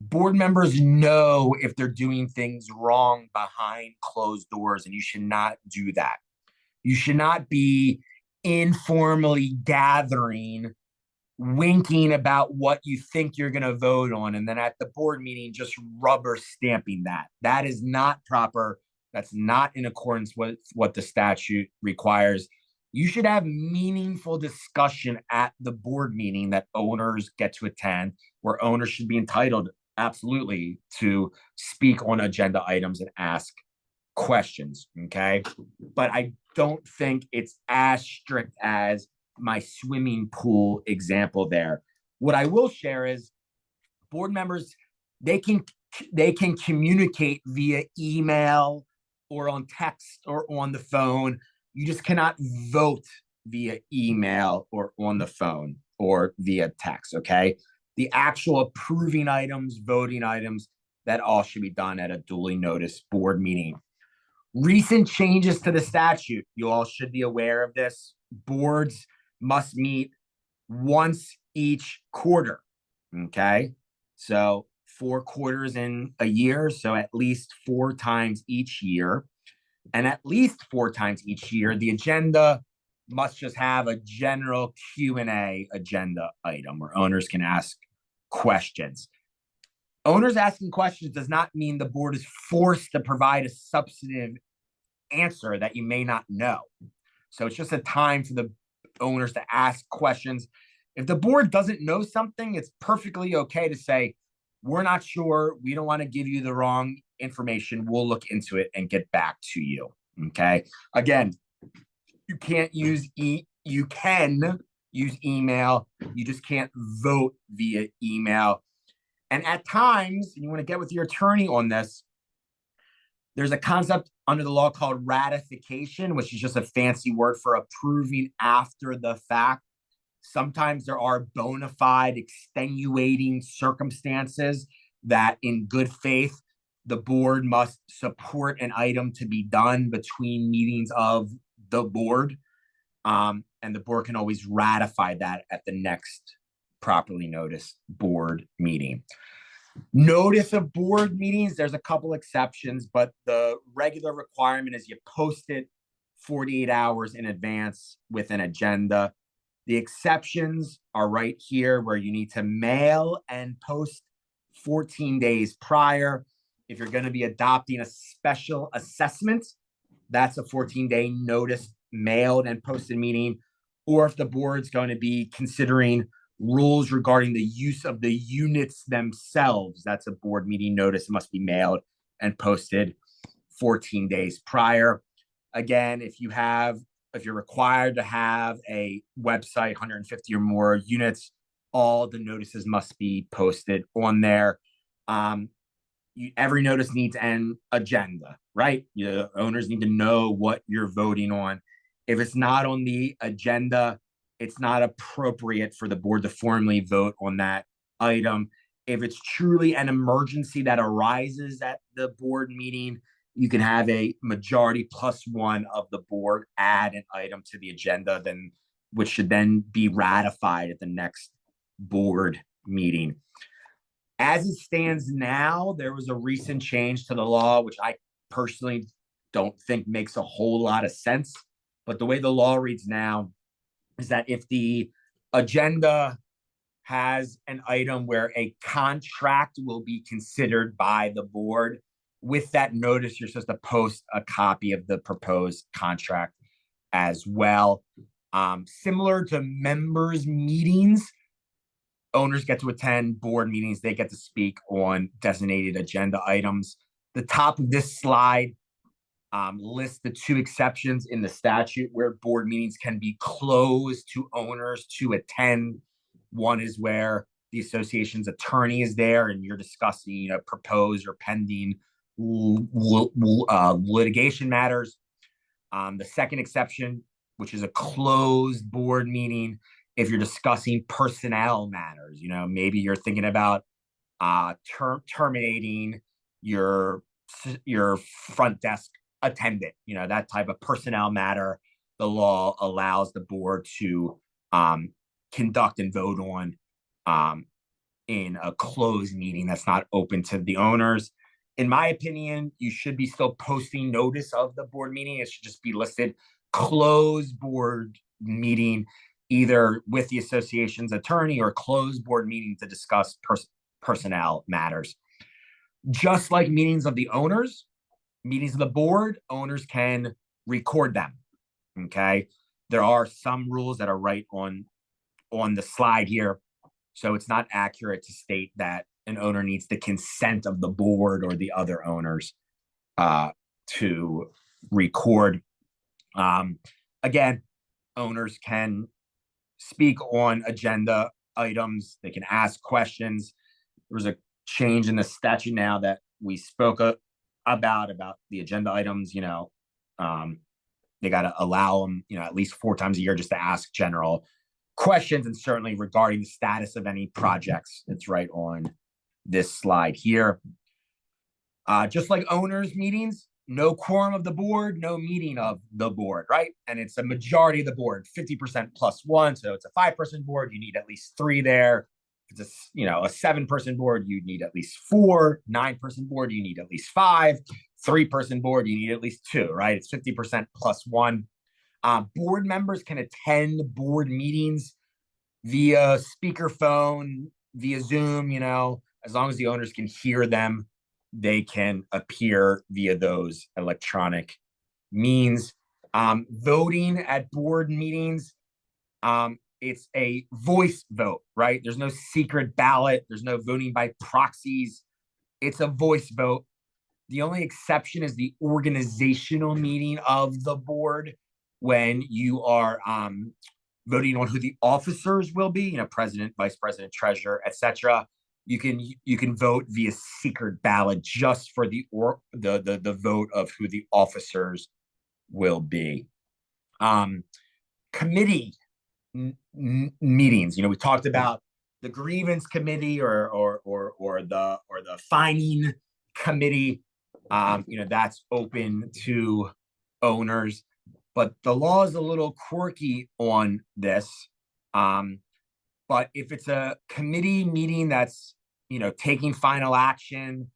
board members know if they're doing things wrong behind closed doors, and you should not do that. You should not be informally gathering winking about what you think you're going to vote on, and then at the board meeting just rubber stamping that. That is not proper. That's not in accordance with what the statute requires. You should have meaningful discussion at the board meeting that owners get to attend, where owners should be entitled absolutely to speak on agenda items and ask questions. Okay. But I don't think it's as strict as my swimming pool example there. What I will share is board members, they can communicate via email or on text or on the phone. You just cannot vote via email or on the phone or via text. Okay. The actual approving items, voting items, that all should be done at a duly noticed board meeting. Recent changes to the statute. You all should be aware of this. Boards must meet once each quarter. Okay. So 4 quarters in a year. So at least 4 times each year. And at least 4 times each year, the agenda must just have a general Q&A agenda item where owners can ask questions. Owners asking questions does not mean the board is forced to provide a substantive answer that you may not know. So it's just a time for the owners to ask questions. If the board doesn't know something, it's perfectly okay to say, we're not sure. We don't want to give you the wrong information. We'll look into it and get back to you. Okay. Again, you can't use you can use email. You just can't vote via email. And at times, you want to get with your attorney on this, there's a concept under the law called ratification, which is just a fancy word for approving after the fact. Sometimes there are bona fide extenuating circumstances that in good faith, the board must support an item to be done between meetings of the board. And the board can always ratify that at the next properly noticed board meeting. Notice of board meetings, there's a couple exceptions, but the regular requirement is you post it 48 hours in advance with an agenda. The exceptions are right here where you need to mail and post 14 days prior. If you're going to be adopting a special assessment, that's a 14-day notice mailed and posted meeting. Or if the board's going to be considering rules regarding the use of the units themselves, that's a board meeting notice. It must be mailed and posted 14 days prior. Again, if you're required to have a website, 150 or more units, all the notices must be posted on there. Every notice needs an agenda, right? The owners need to know what you're voting on. If it's not on the agenda, it's not appropriate for the board to formally vote on that item. If it's truly an emergency that arises at the board meeting, you can have a majority +1 of the board add an item to the agenda, which should then be ratified at the next board meeting. As it stands now, there was a recent change to the law, which I personally don't think makes a whole lot of sense. But the way the law reads now is that if the agenda has an item where a contract will be considered by the board, with that notice, you're supposed to post a copy of the proposed contract as well. Similar to members' meetings, owners get to attend board meetings. They get to speak on designated agenda items. The top of this slide lists the 2 exceptions in the statute where board meetings can be closed to owners to attend. One is where the association's attorney is there and you're discussing proposed or pending litigation matters. The second exception, which is a closed board meeting, if you're discussing personnel matters, maybe you're thinking about terminating your front desk attendant, that type of personnel matter, the law allows the board to conduct and vote on in a closed meeting that's not open to the owners. In my opinion, you should be still posting notice of the board meeting. It should just be listed closed board meeting either with the association's attorney or closed board meeting to discuss personnel matters. Just like meetings of the owners, meetings of the board, owners can record them. Okay. There are some rules that are right on the slide here. So it's not accurate to state that an owner needs the consent of the board or the other owners to record. Again, owners can speak on agenda items. They can ask questions. There was a change in the statute now that we spoke about the agenda items. They got to allow them, at least 4 times a year just to ask general questions, and certainly regarding the status of any projects. It's right on this slide here. Just like owners meetings, no quorum of the board, no meeting of the board, right? And it's a majority of the board, 50% plus 1. So it's a 5-person board, you need at least 3 there. If it's a 7-person board, you need at least 4. 9-person board, you need at least 5. 3-person board, you need at least 2, right? It's 50% plus 1. Board members can attend board meetings via speakerphone, via Zoom, as long as the owners can hear them, they can appear via those electronic means. Voting at board meetings, it's a voice vote, right? There's no secret ballot. There's no voting by proxies. It's a voice vote. The only exception is the organizational meeting of the board, when you are voting on who the officers will be, president, vice president, treasurer, etc. You can vote via secret ballot just for the vote of who the officers will be. Committee meetings. We talked about the grievance committee or the fining committee. That's open to owners, but the law is a little quirky on this. But if it's a committee meeting that's, taking final action,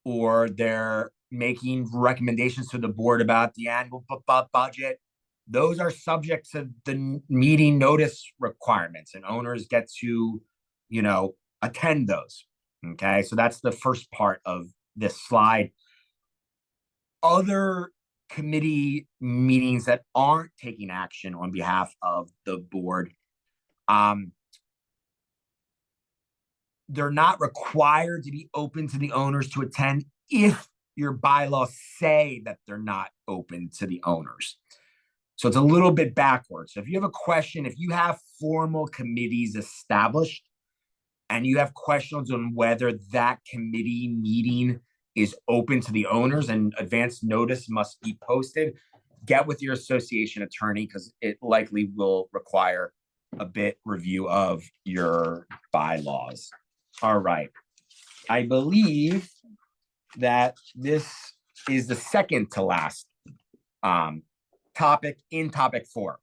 or they're making recommendations to the board about the annual budget, those are subject to the meeting notice requirements, and owners get to, attend those. Okay, so that's the first part of this slide. Other committee meetings that aren't taking action on behalf of the board, they're not required to be open to the owners to attend if your bylaws say that they're not open to the owners. So it's a little bit backwards. So if you have a question, if you have formal committees established and you have questions on whether that committee meeting is open to the owners and advance notice must be posted, get with your association attorney, because it likely will require a bit review of your bylaws. All right. I believe that this is the second to last topic in topic 4.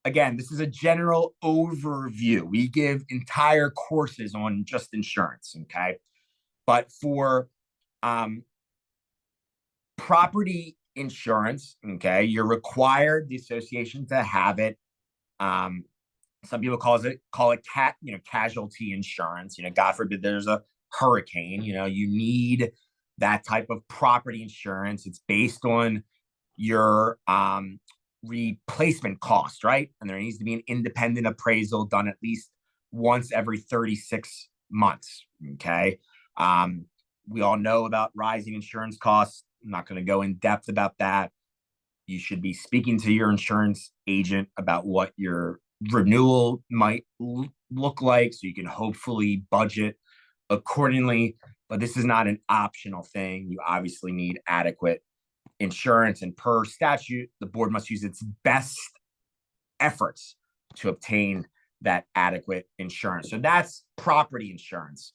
Again, this is a general overview. We give entire courses on just insurance, okay? But for property insurance, okay, you're required, the association, to have it. Some people call it casualty insurance. God forbid there's a hurricane. You need that type of property insurance. It's based on your replacement cost, right? And there needs to be an independent appraisal done at least once every 36 months. Okay. We all know about rising insurance costs. I'm not going to go in depth about that. You should be speaking to your insurance agent about what your renewal might look like, so you can hopefully budget accordingly. But this is not an optional thing. You obviously need adequate insurance, and per statute, the board must use its best efforts to obtain that adequate insurance. So that's property insurance.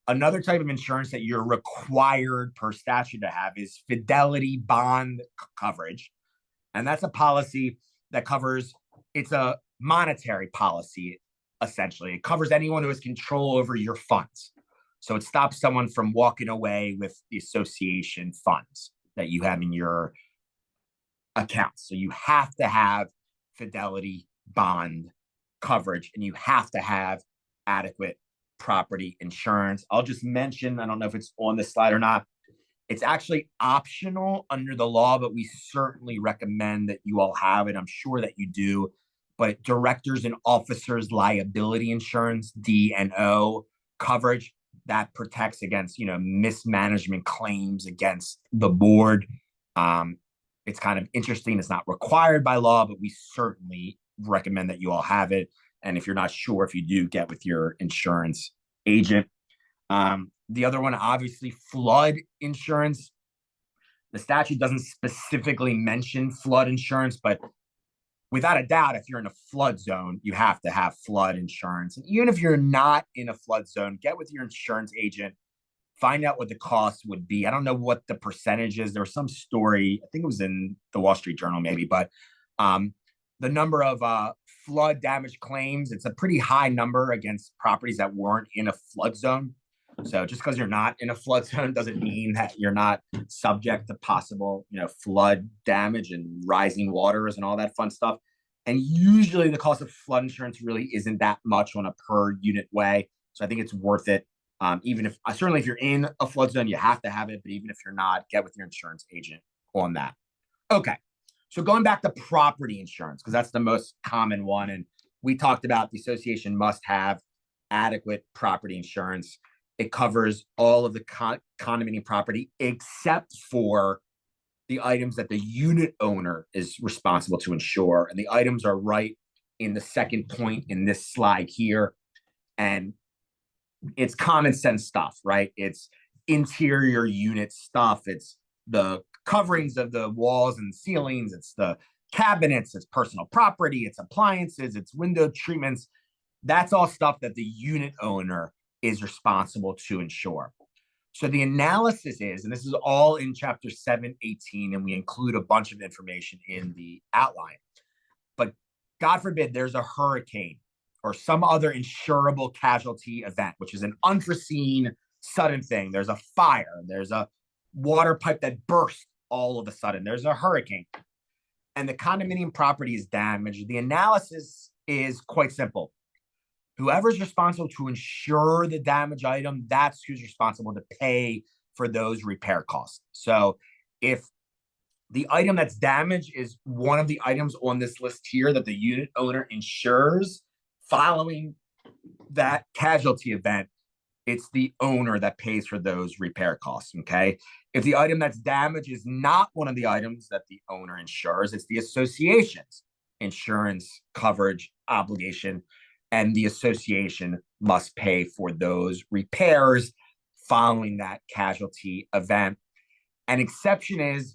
Another type of insurance that you're required per statute to have is fidelity bond coverage. And that's a policy that covers, it's a monetary policy, essentially. It covers anyone who has control over your funds. So it stops someone from walking away with the association funds that you have in your accounts. So you have to have fidelity bond coverage, and you have to have adequate property insurance. I'll just mention, I don't know if it's on the slide or not, it's actually optional under the law, but we certainly recommend that you all have it. I'm sure that you do. But directors and officers liability insurance, D&O coverage, that protects against, mismanagement claims against the board. It's kind of interesting. It's not required by law, but we certainly recommend that you all have it. And if you're not sure, if you do, get with your insurance agent. The other one, obviously, flood insurance. The statute doesn't specifically mention flood insurance, but without a doubt, if you're in a flood zone, you have to have flood insurance. And even if you're not in a flood zone, get with your insurance agent, find out what the cost would be. I don't know what the percentage is. There was some story, I think it was in the Wall Street Journal maybe, but the number of flood damage claims, it's a pretty high number against properties that weren't in a flood zone. So just because you're not in a flood zone doesn't mean that you're not subject to possible, flood damage and rising waters and all that fun stuff. And usually the cost of flood insurance really isn't that much on a per unit way. So I think it's worth it. Even if, certainly if you're in a flood zone, you have to have it. But even if you're not, get with your insurance agent on that. Okay. So going back to property insurance, because that's the most common one. And we talked about the association must have adequate property insurance. It covers all of the condominium property except for the items that the unit owner is responsible to insure. And the items are right in the second point in this slide here. And it's common sense stuff, right? It's interior unit stuff. It's the coverings of the walls and ceilings. It's the cabinets. It's personal property. It's appliances. It's window treatments. That's all stuff that the unit owner is responsible to insure. So the analysis is, and this is all in chapter 718, and we include a bunch of information in the outline, but God forbid there's a hurricane or some other insurable casualty event, which is an unforeseen sudden thing. There's a fire, there's a water pipe that burst all of a sudden, there's a hurricane, and the condominium property is damaged. The analysis is quite simple. Whoever's responsible to insure the damaged item, that's who's responsible to pay for those repair costs. So if the item that's damaged is one of the items on this list here that the unit owner insures following that casualty event, it's the owner that pays for those repair costs, okay? If the item that's damaged is not one of the items that the owner insures, it's the association's insurance coverage obligation, and the association must pay for those repairs following that casualty event. An exception is,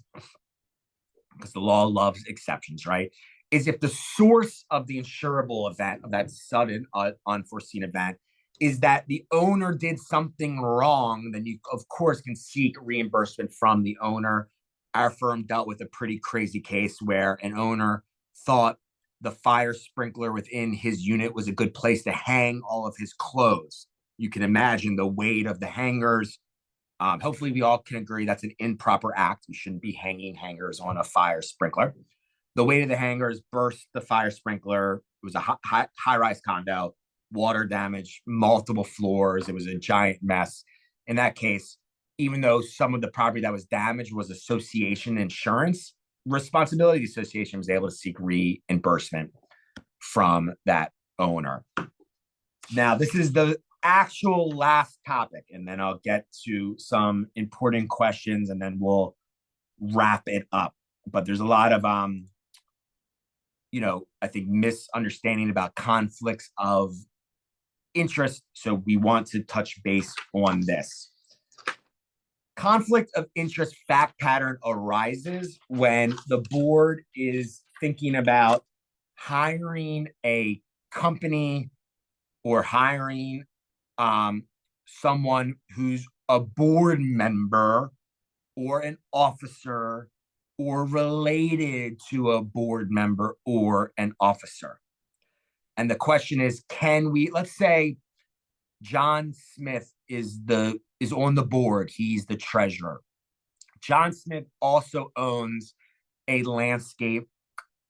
because the law loves exceptions, right, is if the source of the insurable event, of that sudden unforeseen event, is that the owner did something wrong, then you, of course, can seek reimbursement from the owner. Our firm dealt with a pretty crazy case where an owner thought the fire sprinkler within his unit was a good place to hang all of his clothes. You can imagine the weight of the hangers. Hopefully we all can agree that's an improper act. You shouldn't be hanging hangers on a fire sprinkler. The weight of the hangers burst the fire sprinkler. It was a high-rise condo, water damage, multiple floors. It was a giant mess. In that case, even though some of the property that was damaged was association insurance responsibility, the association was able to seek reimbursement from that owner. Now, this is the actual last topic, and then I'll get to some important questions, and then we'll wrap it up. But there's a lot of, I think, misunderstanding about conflicts of interest. So we want to touch base on this. Conflict of interest fact pattern arises when the board is thinking about hiring a company or hiring someone who's a board member or an officer or related to a board member or an officer. And the question is, can we, let's say John Smith is on the board, he's the treasurer. John Smith also owns a landscape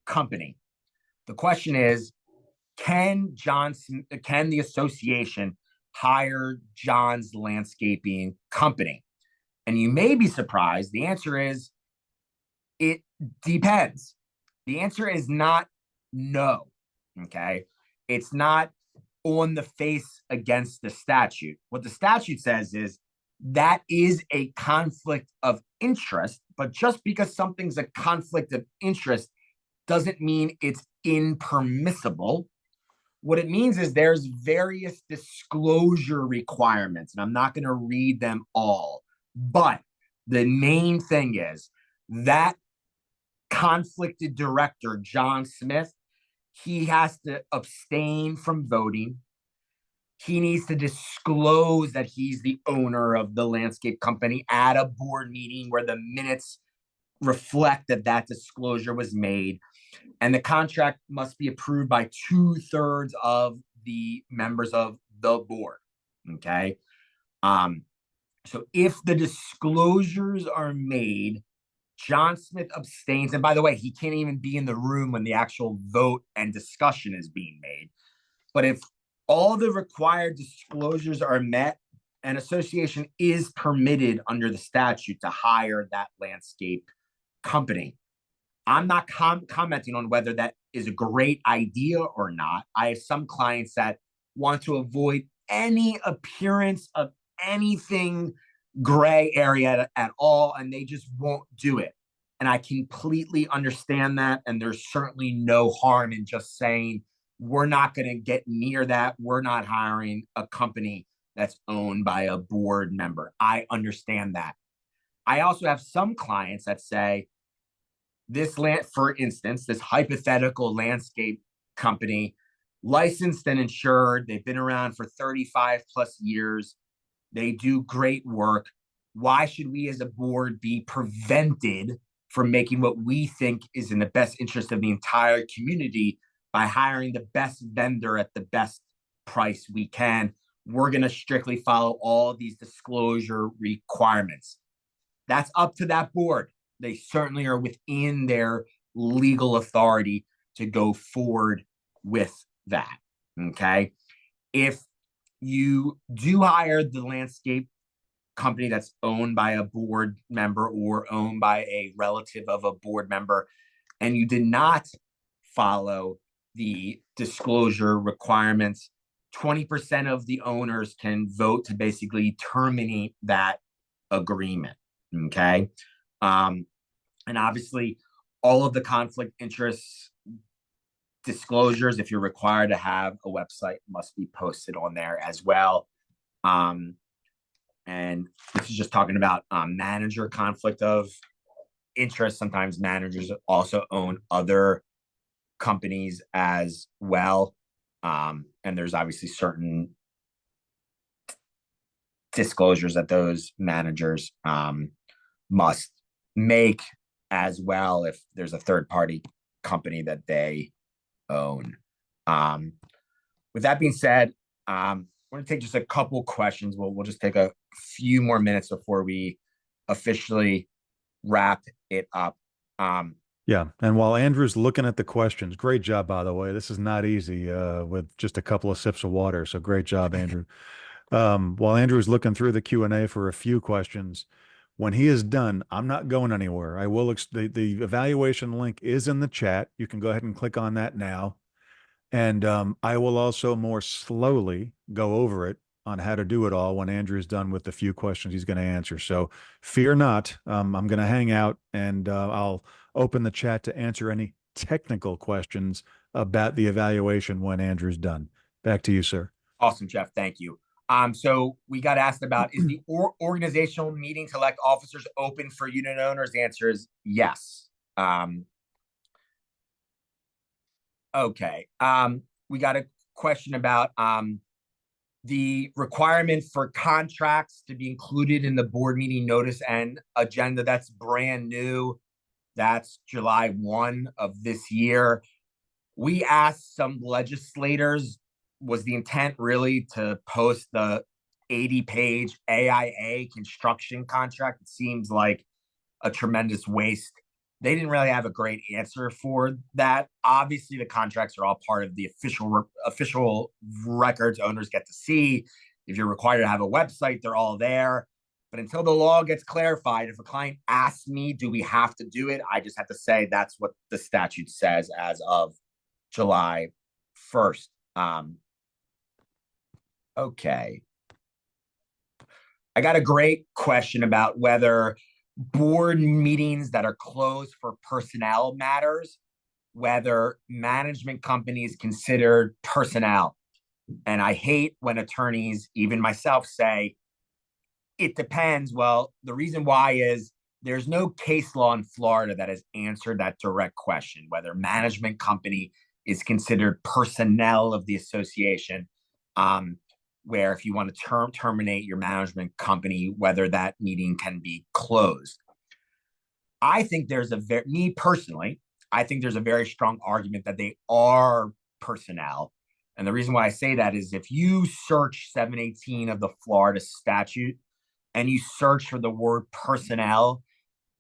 company. The question is, can the association hire John's landscaping company? And you may be surprised. The answer is, it depends. The answer is not no. Okay. It's not on the face against the statute. What the statute says is that is a conflict of interest, but just because something's a conflict of interest doesn't mean it's impermissible. What it means is there's various disclosure requirements, and I'm not going to read them all, but the main thing is that conflicted director, John Smith, he has to abstain from voting. He needs to disclose that he's the owner of the landscape company at a board meeting where the minutes reflect that that disclosure was made. And the contract must be approved by 2/3 of the members of the board. Okay. So if the disclosures are made, John Smith abstains. And by the way, he can't even be in the room when the actual vote and discussion is being made. But if all the required disclosures are met, an association is permitted under the statute to hire that landscape company. I'm not commenting on whether that is a great idea or not. I have some clients that want to avoid any appearance of anything gray area at all, and they just won't do it. And I completely understand that. And there's certainly no harm in just saying, we're not going to get near that. We're not hiring a company that's owned by a board member. I understand that. I also have some clients that say, this land, for instance, this hypothetical landscape company, licensed and insured, they've been around for 35 plus years. They do great work. Why should we as a board be prevented from making what we think is in the best interest of the entire community by hiring the best vendor at the best price we can? We're going to strictly follow all these disclosure requirements. That's up to that board. They certainly are within their legal authority to go forward with that. Okay. If you do hire the landscape company that's owned by a board member or owned by a relative of a board member, and you did not follow the disclosure requirements, 20% of the owners can vote to basically terminate that agreement. Okay. And obviously all of the conflict interests disclosures, if you're required to have a website, must be posted on there as well. And this is just talking about manager conflict of interest. Sometimes managers also own other companies as well. And there's obviously certain disclosures that those managers must make as well if there's a third party company that they own. With that being said, we're going to take just a couple questions. We'll just take a few more minutes before we officially wrap it up. Yeah. And while Andrew's looking at the questions, great job, by the way. This is not easy with just a couple of sips of water. So great job, Andrew. While Andrew's looking through the Q&A for a few questions, when he is done, I'm not going anywhere. I will, the evaluation link is in the chat. You can go ahead and click on that now. And I will also more slowly go over it on how to do it all when Andrew's done with the few questions he's going to answer. So fear not, I'm going to hang out and I'll open the chat to answer any technical questions about the evaluation when Andrew's done. Back to you, sir. Awesome, Jeff. Thank you. So we got asked about, is the organizational meeting to elect officers open for unit owners? The answer is yes. Okay. We got a question about the requirement for contracts to be included in the board meeting notice and agenda. That's brand new. That's July 1 of this year. We asked some legislators, was the intent really to post the 80-page AIA construction contract? It seems like a tremendous waste they didn't really have a great answer for that. Obviously, the contracts are all part of the official records owners get to see. If you're required to have a website, they're all there. But until the law gets clarified, if a client asks me, do we have to do it? I just have to say that's what the statute says as of July 1st. Okay. I got a great question about whether board meetings that are closed for personnel matters, whether management companies considered personnel. And I hate when attorneys, even myself, say, it depends. Well, the reason why is there's no case law in Florida that has answered that direct question, whether management company is considered personnel of the association, where if you want to terminate your management company, whether that meeting can be closed. I think there's me personally, I think there's a very strong argument that they are personnel. And the reason why I say that is if you search 718 of the Florida statute and you search for the word personnel,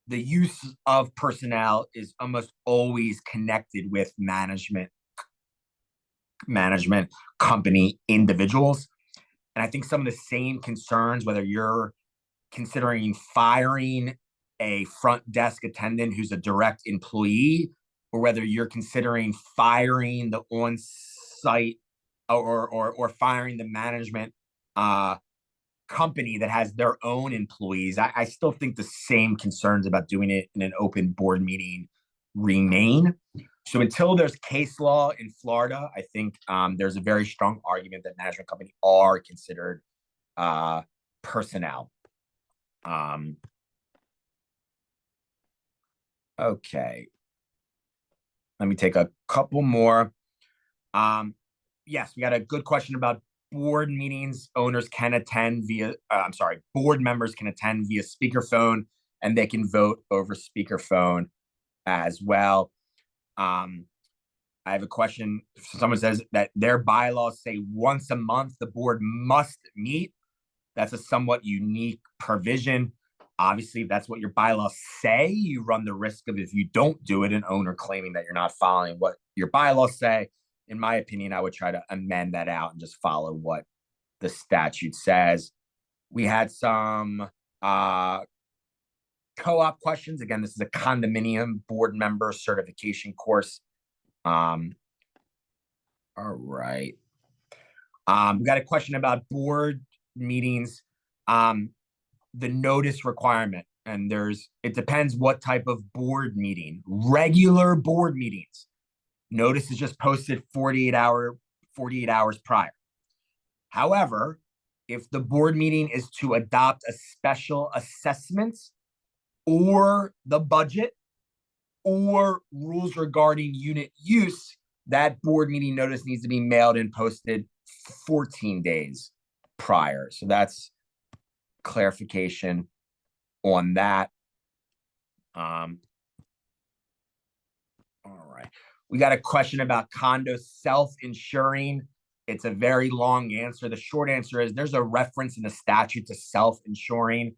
the use of personnel is almost always connected with management company individuals. And I think some of the same concerns, whether you're considering firing a front desk attendant who's a direct employee, or whether you're considering firing the on-site or firing the management company that has their own employees, I still think the same concerns about doing it in an open board meeting remain. So until there's case law in Florida, I think there's a very strong argument that management company are considered personnel. Okay. Let me take a couple more. Yes, we got a good question about board meetings. Owners can attend via, board members can attend via speakerphone, and they can vote over speakerphone as well. I have a question. Someone says that their bylaws say once a month the board must meet. That's a somewhat unique provision. Obviously, if that's what your bylaws say, you run the risk of, if you don't do it, an owner claiming that you're not following what your bylaws say. In my opinion, I would try to amend that out and just follow what the statute says. We had some co-op questions. Again, this is a condominium board member certification course. All right. We got a question about board meetings. The notice requirement, and it depends what type of board meeting. Regular board meetings, notice is just posted 48 hours prior. However, if the board meeting is to adopt a special assessment or the budget or rules regarding unit use, that board meeting notice needs to be mailed and posted 14 days prior. So that's clarification on that. All right. We got a question about condo self-insuring. It's a very long answer. The short answer is there's a reference in the statute to self-insuring.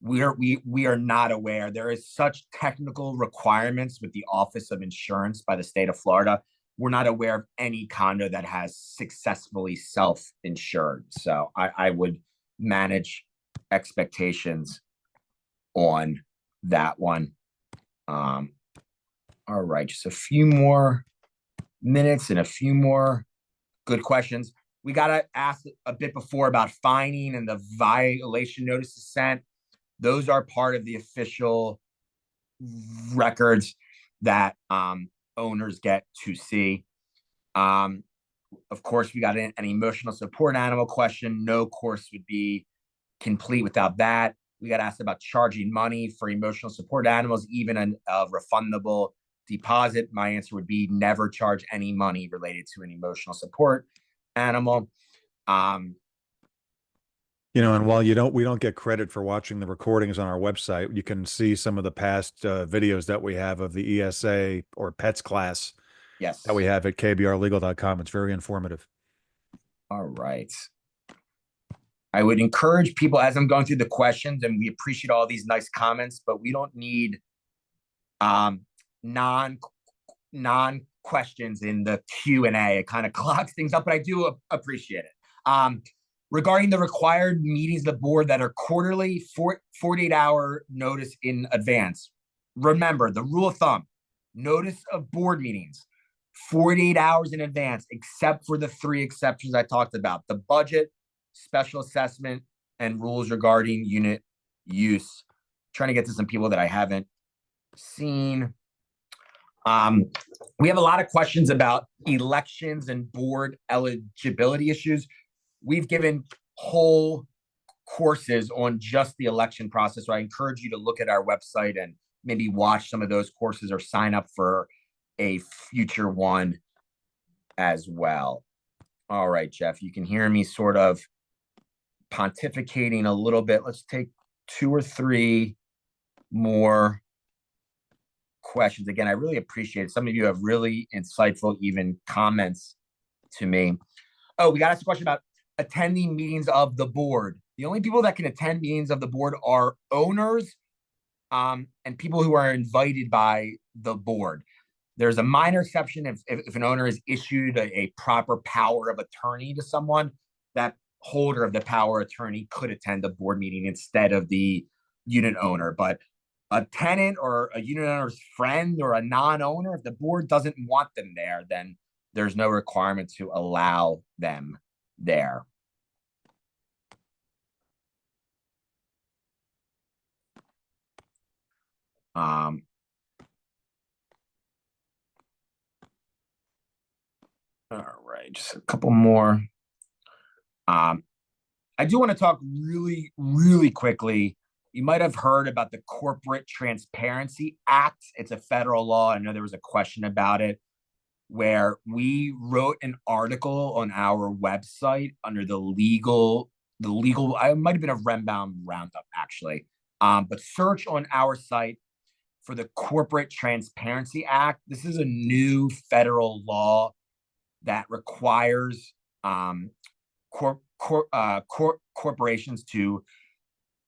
We are not aware. There is such technical requirements with the Office of Insurance by the state of Florida. We're not aware of any condo that has successfully self-insured. So I would manage expectations on that one. All right, just a few more minutes and a few more good questions. We got to ask a bit before about fining and the violation notices sent. Those are part of the official records that owners get to see. Of course, we got an emotional support animal question. No course would be complete without that. We got asked about charging money for emotional support animals, even a refundable deposit. My answer would be never charge any money related to an emotional support animal. And while we don't get credit for watching the recordings on our website, you can see some of the past videos that we have of the ESA or PETS class. Yes. That we have at kbrlegal.com. It's very informative. All right. I would encourage people, as I'm going through the questions, and we appreciate all these nice comments, but we don't need non questions in the Q&A. It kind of clogs things up, but I do appreciate it. Regarding the required meetings of the board that are quarterly, 48-hour notice in advance. Remember, the rule of thumb, notice of board meetings, 48 hours in advance, except for the 3 exceptions I talked about: the budget, special assessment, and rules regarding unit use. Trying to get to some people that I haven't seen. We have a lot of questions about elections and board eligibility issues. We've given whole courses on just the election process, so I encourage you to look at our website and maybe watch some of those courses or sign up for a future one as well. All right, Jeff, you can hear me sort of pontificating a little bit. Let's take 2 or 3 more questions. Again, I really appreciate it. Some of you have really insightful, even comments to me. Oh, we got asked a question about attending meetings of the board. The only people that can attend meetings of the board are owners and people who are invited by the board. There's a minor exception if an owner is issued a proper power of attorney to someone, that holder of the power of attorney could attend the board meeting instead of the unit owner. But a tenant or a unit owner's friend or a non-owner, if the board doesn't want them there, then there's no requirement to allow them there. All right, just a couple more. I do want to talk really, really quickly. You might have heard about the Corporate Transparency Act. It's a federal law. I know there was a question about it, where we wrote an article on our website under the legal, I might have been a Rembaum roundup actually. But search on our site for the Corporate Transparency Act. This is a new federal law that requires corporations to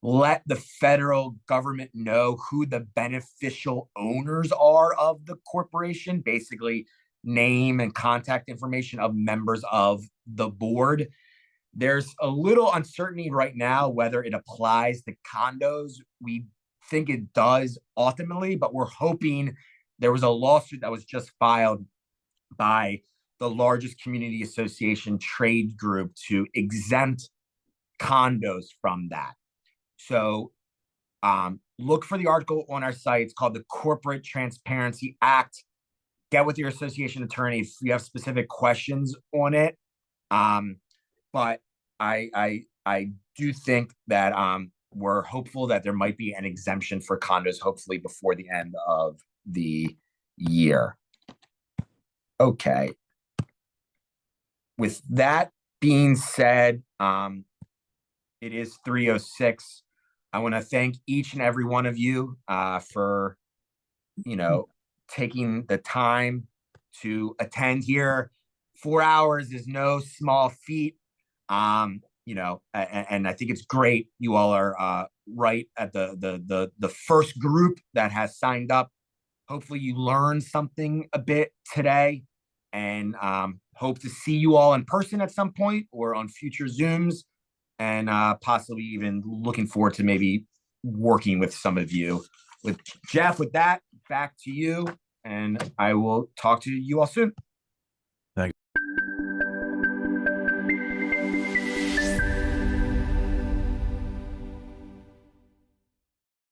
let the federal government know who the beneficial owners are of the corporation, basically name and contact information of members of the board. There's a little uncertainty right now whether it applies to condos. We think it does ultimately, but we're hoping. There was a lawsuit that was just filed by the largest community association trade group to exempt condos from that. So look for the article on our site. It's called the Corporate Transparency Act. Get with your association attorney if you have specific questions on it. But I do think that we're hopeful that there might be an exemption for condos, hopefully before the end of the year. Okay. With that being said, it is 3:06. I want to thank each and every one of you for, taking the time to attend here. 4 hours is no small feat. And I think it's great. You all are right at the first group that has signed up. Hopefully you learned something a bit today, and hope to see you all in person at some point or on future Zooms, and possibly even looking forward to maybe working with some of you. With Jeff, with that, back to you, and I will talk to you all soon.